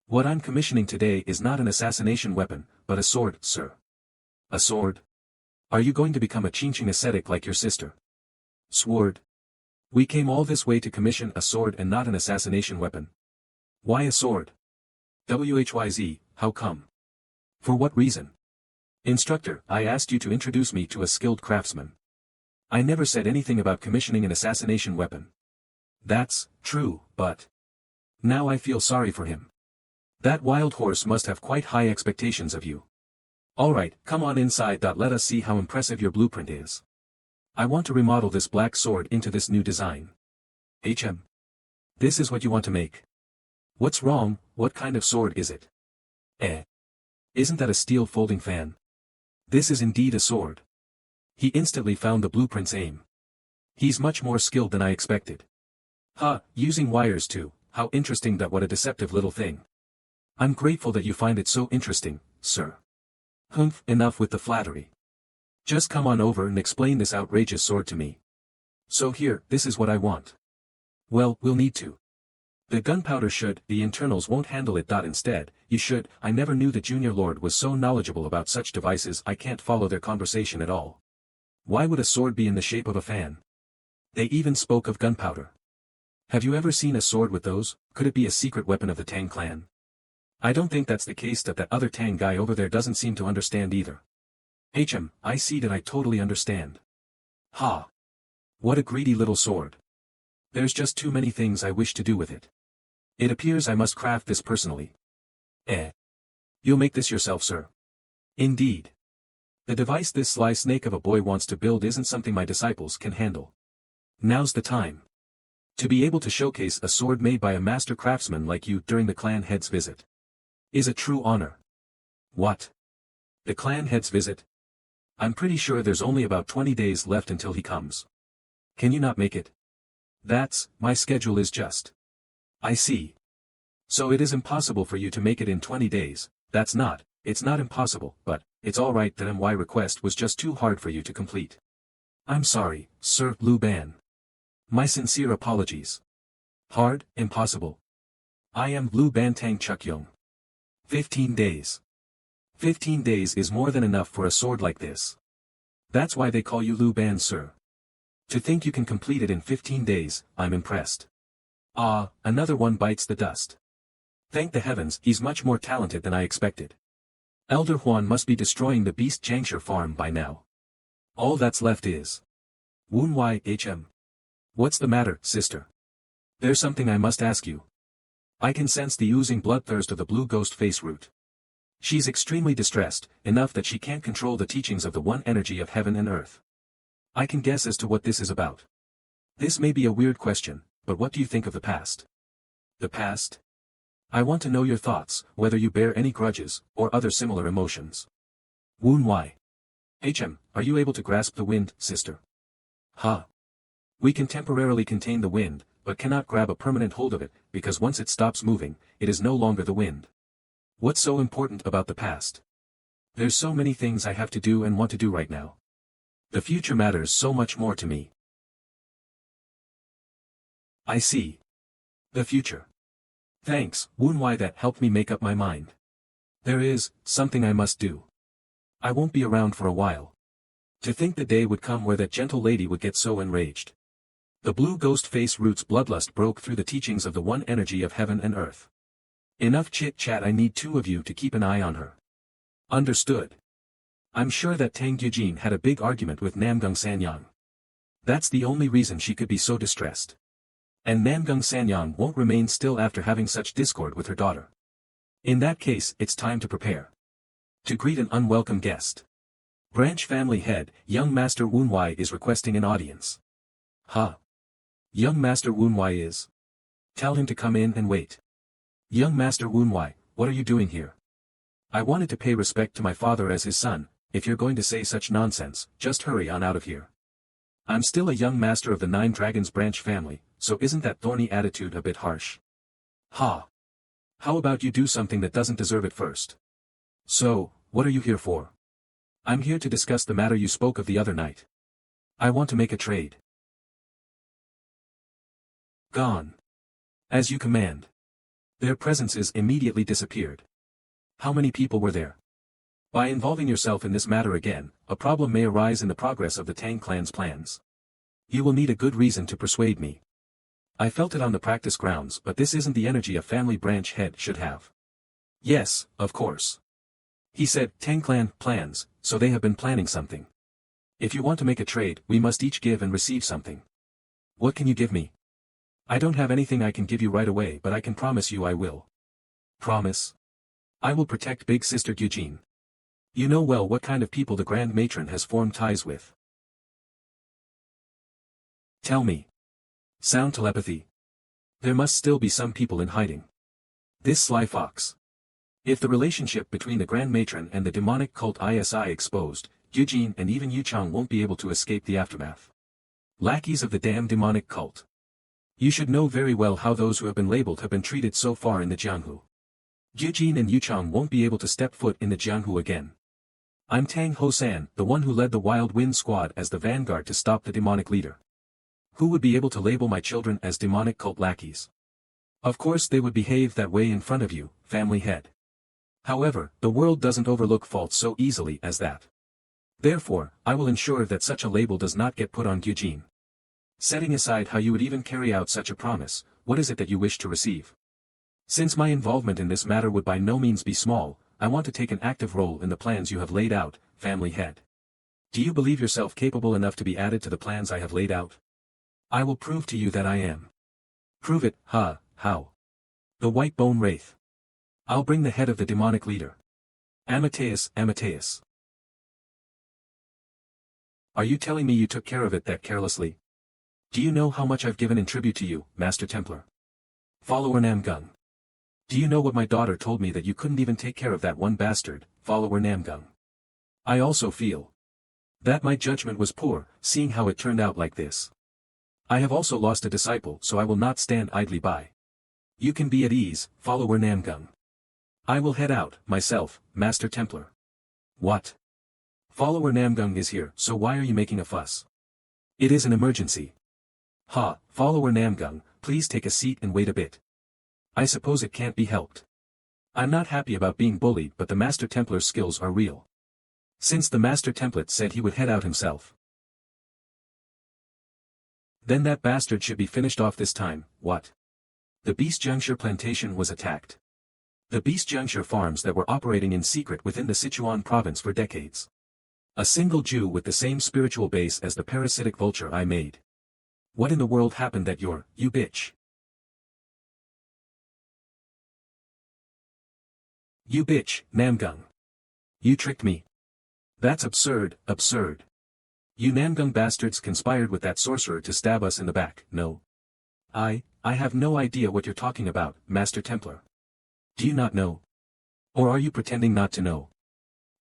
What I'm commissioning today is not an assassination weapon, but a sword, sir. A sword? Are you going to become a Qingqing ascetic like your sister? Sword? We came all this way to commission a sword and not an assassination weapon. Why a sword? Whyz, how come? For what reason? Instructor, I asked you to introduce me to a skilled craftsman. I never said anything about commissioning an assassination weapon. That's true, but now I feel sorry for him. That wild horse must have quite high expectations of you. Alright, come on inside. Let us see how impressive your blueprint is. I want to remodel this black sword into this new design. This is what you want to make. What's wrong? What kind of sword is it? Isn't that a steel folding fan? This is indeed a sword. He instantly found the blueprint's aim. He's much more skilled than I expected. Using wires too, how interesting. What a deceptive little thing. I'm grateful that you find it so interesting, sir. Humph, enough with the flattery. Just come on over and explain this outrageous sword to me. So here, this is what I want. Well, we'll need to. The gunpowder should, the internals won't handle it. Instead, you should. I never knew the Junior Lord was so knowledgeable about such devices. I can't follow their conversation at all. Why would a sword be in the shape of a fan? They even spoke of gunpowder. Have you ever seen a sword with those? Could it be a secret weapon of the Tang clan? I don't think that's the case. That other Tang guy over there doesn't seem to understand either. I see that. I totally understand. What a greedy little sword. There's just too many things I wish to do with it. It appears I must craft this personally. You'll make this yourself, sir? Indeed. The device this sly snake of a boy wants to build isn't something my disciples can handle. Now's the time. To be able to showcase a sword made by a master craftsman like you during the clan head's visit is a true honor. What? The clan head's visit? I'm pretty sure there's only about 20 days left until he comes. Can you not make it? My schedule is just. I see. So it is impossible for you to make it in 20 days, it's not impossible, but, it's alright that my request was just too hard for you to complete. I'm sorry, Sir Lu Ban. My sincere apologies. Hard, impossible. I am Lu Ban Tang Chukyong. 15 days. 15 days is more than enough for a sword like this. That's why they call you Lu Ban, sir. To think you can complete it in 15 days, I'm impressed. Ah, another one bites the dust. Thank the heavens, he's much more talented than I expected. Elder Huan must be destroying the Beast Changsha farm by now. All that's left is Woon Y HM. What's the matter, sister? There's something I must ask you. I can sense the oozing bloodthirst of the blue ghost face root. She's extremely distressed, enough that she can't control the teachings of the one energy of heaven and earth. I can guess as to what this is about. This may be a weird question, but what do you think of the past? The past? I want to know your thoughts, whether you bear any grudges, or other similar emotions. Woon Y. Are you able to grasp the wind, sister? Ha. We can temporarily contain the wind, but cannot grab a permanent hold of it, because once it stops moving, it is no longer the wind. What's so important about the past? There's so many things I have to do and want to do right now. The future matters so much more to me. I see. The future. Thanks, Woon Y, that helped me make up my mind. There is something I must do. I won't be around for a while. To think the day would come where that gentle lady would get so enraged. The blue ghost face root's bloodlust broke through the teachings of the one energy of heaven and earth. Enough chit-chat, I need two of you to keep an eye on her. Understood. I'm sure that Tang Gyujin had a big argument with Namgung Sanyang. That's the only reason she could be so distressed. And Namgung Sanyang won't remain still after having such discord with her daughter. In that case, it's time to prepare. To greet an unwelcome guest. Branch family head, young Master Woon Y is requesting an audience. Huh? Young Master Woon Y is? Tell him to come in and wait. Young Master Woon Y, what are you doing here? I wanted to pay respect to my father as his son. If you're going to say such nonsense, just hurry on out of here. I'm still a young master of the Nine Dragons branch family, so isn't that thorny attitude a bit harsh? Ha! How about you do something that doesn't deserve it first? So, what are you here for? I'm here to discuss the matter you spoke of the other night. I want to make a trade. Gone. As you command. Their presences immediately disappeared. How many people were there? By involving yourself in this matter again, a problem may arise in the progress of the Tang clan's plans. You will need a good reason to persuade me. I felt it on the practice grounds, but this isn't the energy a family branch head should have. Yes, of course. He said, Tang clan plans, so they have been planning something. If you want to make a trade, we must each give and receive something. What can you give me? I don't have anything I can give you right away, but I can promise you I will. Promise? I will protect Big Sister Gyujin. You know well what kind of people the Grand Matron has formed ties with. Tell me. Sound telepathy. There must still be some people in hiding. This sly fox. If the relationship between the Grand Matron and the demonic cult ISI exposed, Gyujin and even Yuchang won't be able to escape the aftermath. Lackeys of the damn demonic cult. You should know very well how those who have been labeled have been treated so far in the Jianghu. Gyujin and Yuchang won't be able to step foot in the Jianghu again. I'm Tang Hosan, the one who led the Wild Wind Squad as the vanguard to stop the demonic leader. Who would be able to label my children as demonic cult lackeys? Of course they would behave that way in front of you, family head. However, the world doesn't overlook faults so easily as that. Therefore, I will ensure that such a label does not get put on Gyujin. Setting aside how you would even carry out such a promise, what is it that you wish to receive? Since my involvement in this matter would by no means be small, I want to take an active role in the plans you have laid out, family head. Do you believe yourself capable enough to be added to the plans I have laid out? I will prove to you that I am. Prove it, how? The White Bone Wraith. I'll bring the head of the demonic leader. Amateus. Are you telling me you took care of it that carelessly? Do you know how much I've given in tribute to you, Master Templar? Follower Namgung. Do you know what my daughter told me that you couldn't even take care of that one bastard, Follower Namgung? I also feel that my judgment was poor, seeing how it turned out like this. I have also lost a disciple, so I will not stand idly by. You can be at ease, Follower Namgung. I will head out, myself, Master Templar. What? Follower Namgung is here, so why are you making a fuss? It is an emergency. Ha, Follower Namgung, please take a seat and wait a bit. I suppose it can't be helped. I'm not happy about being bullied, but the Master Templar's skills are real. Since the Master Templar said he would head out himself, then that bastard should be finished off this time. What? The Beast Juncture plantation was attacked. The Beast Juncture farms that were operating in secret within the Sichuan province for decades. A single Jew with the same spiritual base as the parasitic vulture I made. What in the world happened that you bitch? You bitch, Namgung. You tricked me. That's absurd, absurd. You Namgung bastards conspired with that sorcerer to stab us in the back. No. I have no idea what you're talking about, Master Templar. Do you not know? Or are you pretending not to know?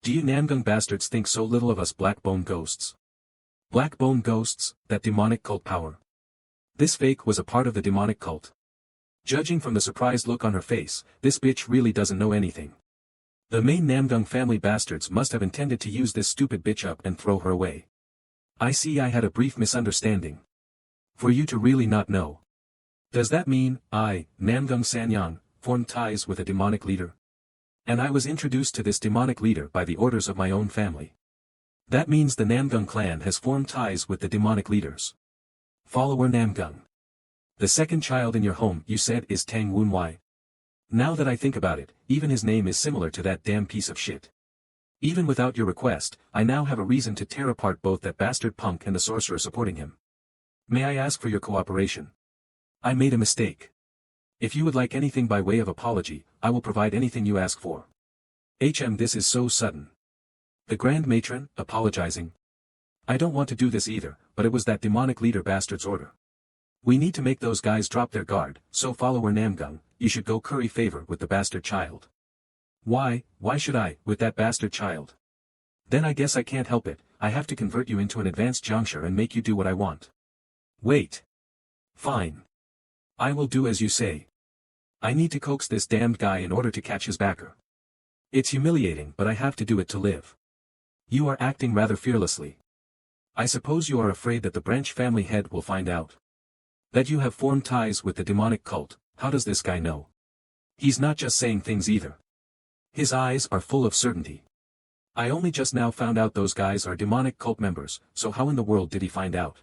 Do you Namgung bastards think so little of us black-bone ghosts? Black-bone ghosts, that demonic cult power. This fake was a part of the demonic cult. Judging from the surprised look on her face, this bitch really doesn't know anything. The main Namgung family bastards must have intended to use this stupid bitch up and throw her away. I see I had a brief misunderstanding. For you to really not know. Does that mean, Namgung Sanyang, formed ties with a demonic leader? And I was introduced to this demonic leader by the orders of my own family. That means the Namgung clan has formed ties with the demonic leaders. Follower Namgung. The second child in your home, you said, is Tang Wunwai. Now that I think about it, even his name is similar to that damn piece of shit. Even without your request, I now have a reason to tear apart both that bastard punk and the sorcerer supporting him. May I ask for your cooperation? I made a mistake. If you would like anything by way of apology, I will provide anything you ask for. This is so sudden. The Grand Matron, apologizing. I don't want to do this either, but it was that demonic leader bastard's order. We need to make those guys drop their guard, so Follower Namgung, you should go curry favor with the bastard child. Why should I, with that bastard child? Then I guess I can't help it, I have to convert you into an advanced juncture and make you do what I want. Wait. Fine. I will do as you say. I need to coax this damned guy in order to catch his backer. It's humiliating, but I have to do it to live. You are acting rather fearlessly. I suppose you are afraid that the branch family head will find out. That you have formed ties with the demonic cult. How does this guy know? He's not just saying things either. His eyes are full of certainty. I only just now found out those guys are demonic cult members, so how in the world did he find out?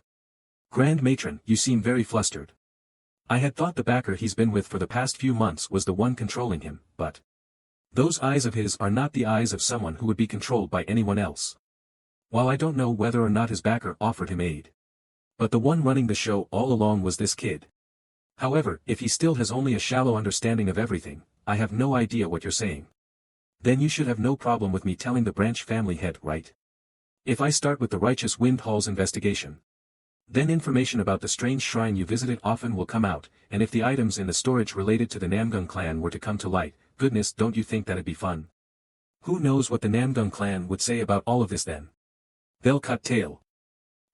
Grand Matron, you seem very flustered. I had thought the backer he's been with for the past few months was the one controlling him, but those eyes of his are not the eyes of someone who would be controlled by anyone else. While I don't know whether or not his backer offered him aid, but the one running the show all along was this kid. However, if he still has only a shallow understanding of everything, I have no idea what you're saying. Then you should have no problem with me telling the branch family head, right? If I start with the Righteous Wind Hall's investigation, then information about the strange shrine you visited often will come out, and if the items in the storage related to the Namgung clan were to come to light, goodness, don't you think that'd be fun? Who knows what the Namgung clan would say about all of this then? They'll cut tail.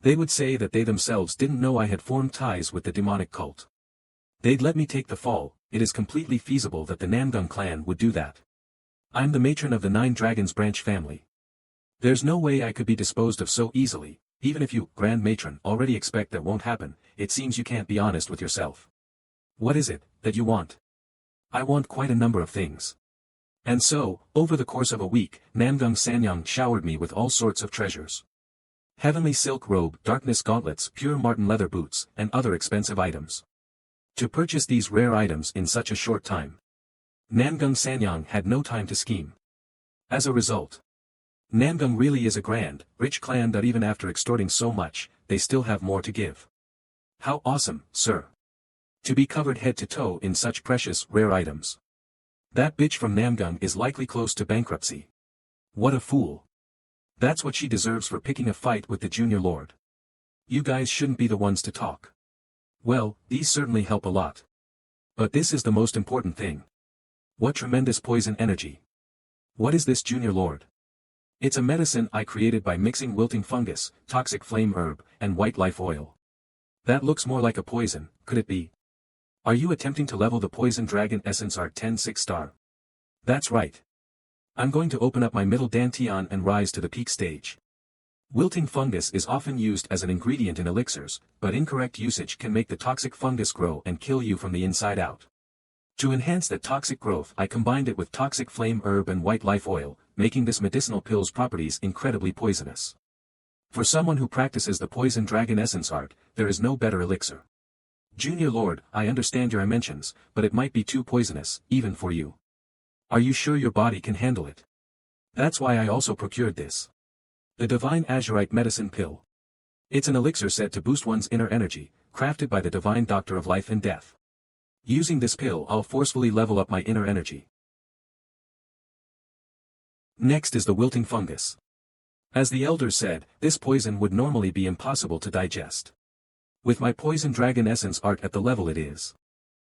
They would say that they themselves didn't know I had formed ties with the demonic cult. They'd let me take the fall. It is completely feasible that the Namgung clan would do that. I'm the matron of the Nine Dragons branch family. There's no way I could be disposed of so easily, even if you, Grand Matron, already expect that won't happen. It seems you can't be honest with yourself. What is it that you want? I want quite a number of things. And so, over the course of a week, Namgung Sanyang showered me with all sorts of treasures. Heavenly silk robe, darkness gauntlets, pure marten leather boots, and other expensive items. To purchase these rare items in such a short time, Namgung Sanyang had no time to scheme. As a result, Namgung really is a grand, rich clan that even after extorting so much, they still have more to give. How awesome, sir. To be covered head to toe in such precious, rare items. That bitch from Namgung is likely close to bankruptcy. What a fool. That's what she deserves for picking a fight with the Junior Lord. You guys shouldn't be the ones to talk. Well, these certainly help a lot. But this is the most important thing. What tremendous poison energy. What is this, Junior Lord? It's a medicine I created by mixing wilting fungus, toxic flame herb, and white life oil. That looks more like a poison, could it be? Are you attempting to level the poison dragon essence art 10 6-star? That's right. I'm going to open up my middle dantian and rise to the peak stage. Wilting fungus is often used as an ingredient in elixirs, but incorrect usage can make the toxic fungus grow and kill you from the inside out. To enhance that toxic growth, I combined it with toxic flame herb and white life oil, making this medicinal pill's properties incredibly poisonous. For someone who practices the poison dragon essence art, there is no better elixir. Junior Lord, I understand your dimensions, but it might be too poisonous, even for you. Are you sure your body can handle it? That's why I also procured this. The Divine Azurite Medicine Pill. It's an elixir said to boost one's inner energy, crafted by the Divine Doctor of Life and Death. Using this pill, I'll forcefully level up my inner energy. Next is the wilting fungus. As the elders said, this poison would normally be impossible to digest. With my poison dragon essence art at the level it is,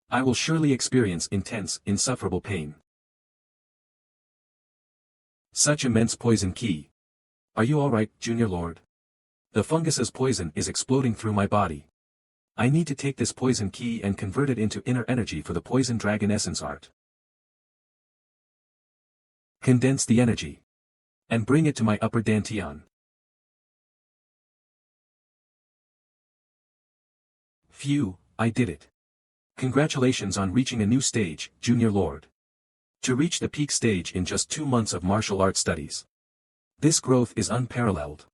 I will surely experience intense, insufferable pain. Such immense poison key. Are you alright, Junior Lord? The fungus's poison is exploding through my body. I need to take this poison key and convert it into inner energy for the poison dragon essence art. Condense the energy. And bring it to my upper dantian. Phew, I did it. Congratulations on reaching a new stage, Junior Lord. To reach the peak stage in just 2 months of martial arts studies. This growth is unparalleled.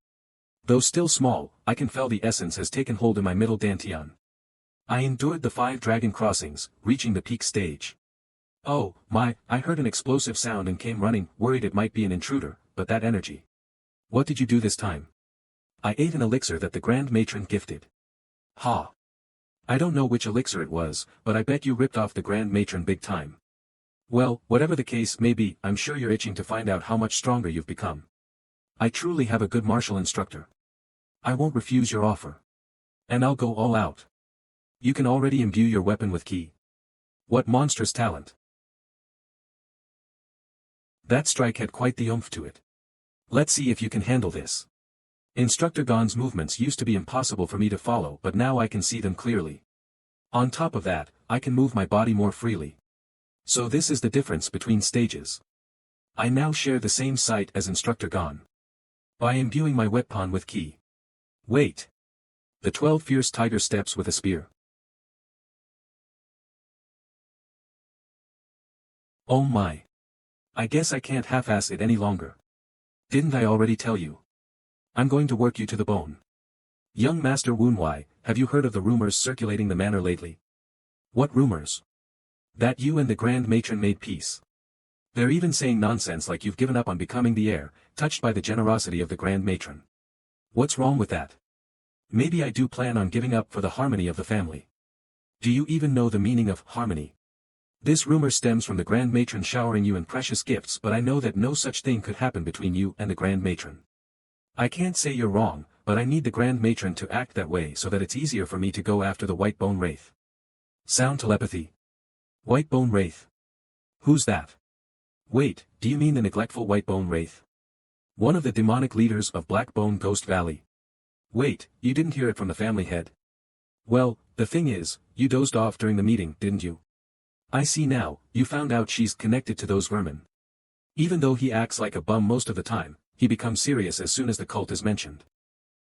Though still small, I can feel the essence has taken hold in my middle dantian. I endured the 5 dragon crossings, reaching the peak stage. Oh, my, I heard an explosive sound and came running, worried it might be an intruder, but that energy. What did you do this time? I ate an elixir that the Grand Matron gifted. Ha! I don't know which elixir it was, but I bet you ripped off the Grand Matron big time. Well, whatever the case may be, I'm sure you're itching to find out how much stronger you've become. I truly have a good martial instructor. I won't refuse your offer. And I'll go all out. You can already imbue your weapon with ki. What monstrous talent. That strike had quite the oomph to it. Let's see if you can handle this. Instructor Gon's movements used to be impossible for me to follow, but now I can see them clearly. On top of that, I can move my body more freely. So this is the difference between stages. I now share the same sight as Instructor Gon. By imbuing my weapon with ki. Wait. The 12 fierce tiger steps with a spear. Oh my. I guess I can't half-ass it any longer. Didn't I already tell you? I'm going to work you to the bone. Young Master Woonwai, have you heard of the rumors circulating the manor lately? What rumors? That you and the Grand Matron made peace. They're even saying nonsense like you've given up on becoming the heir, touched by the generosity of the Grand Matron. What's wrong with that? Maybe I do plan on giving up for the harmony of the family. Do you even know the meaning of harmony? This rumor stems from the Grand Matron showering you in precious gifts, but I know that no such thing could happen between you and the Grand Matron. I can't say you're wrong, but I need the Grand Matron to act that way so that it's easier for me to go after the White Bone Wraith. Sound telepathy. White Bone Wraith. Who's that? Wait, do you mean the neglectful White Bone Wraith? One of the demonic leaders of Black Bone Ghost Valley. Wait, you didn't hear it from the family head? Well, the thing is, you dozed off during the meeting, didn't you? I see now, you found out she's connected to those vermin. Even though he acts like a bum most of the time, he becomes serious as soon as the cult is mentioned.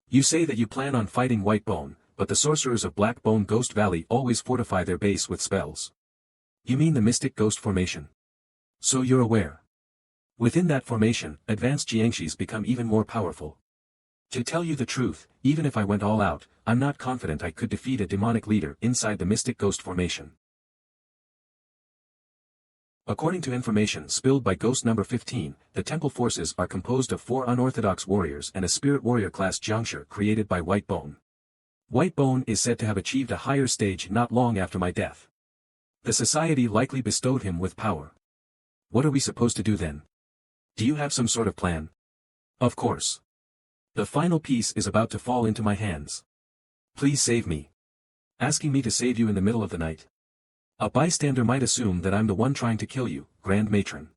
You say that you plan on fighting White Bone, but the sorcerers of Black Bone Ghost Valley always fortify their base with spells. You mean the Mystic Ghost Formation? So you're aware. Within that formation, advanced Jiangshis become even more powerful. To tell you the truth, even if I went all out, I'm not confident I could defeat a demonic leader inside the Mystic Ghost Formation. According to information spilled by Ghost Number 15, the temple forces are composed of 4 unorthodox warriors and a spirit warrior class Jiangshi created by White Bone. White Bone is said to have achieved a higher stage not long after my death. The society likely bestowed him with power. What are we supposed to do then? Do you have some sort of plan? Of course. The final piece is about to fall into my hands. Please save me. Asking me to save you in the middle of the night. A bystander might assume that I'm the one trying to kill you, Grand Matron.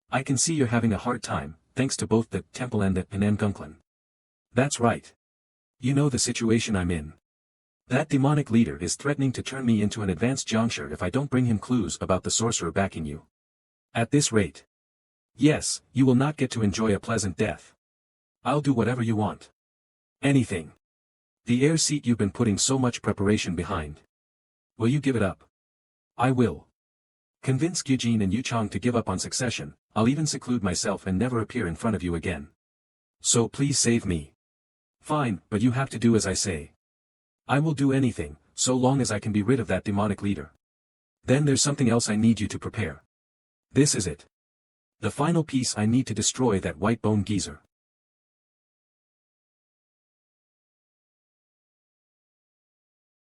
I can see you're having a hard time, thanks to both the temple and the Penangunklin. That's right. You know the situation I'm in. That demonic leader is threatening to turn me into an advanced juncture if I don't bring him clues about the sorcerer backing you. At this rate. Yes, you will not get to enjoy a pleasant death. I'll do whatever you want. Anything. The air seat you've been putting so much preparation behind. Will you give it up? I will. Convince Gyujin and Yuchong to give up on succession, I'll even seclude myself and never appear in front of you again. So please save me. Fine, but you have to do as I say. I will do anything, so long as I can be rid of that demonic leader. Then there's something else I need you to prepare. This is it. The final piece I need to destroy that white bone geezer.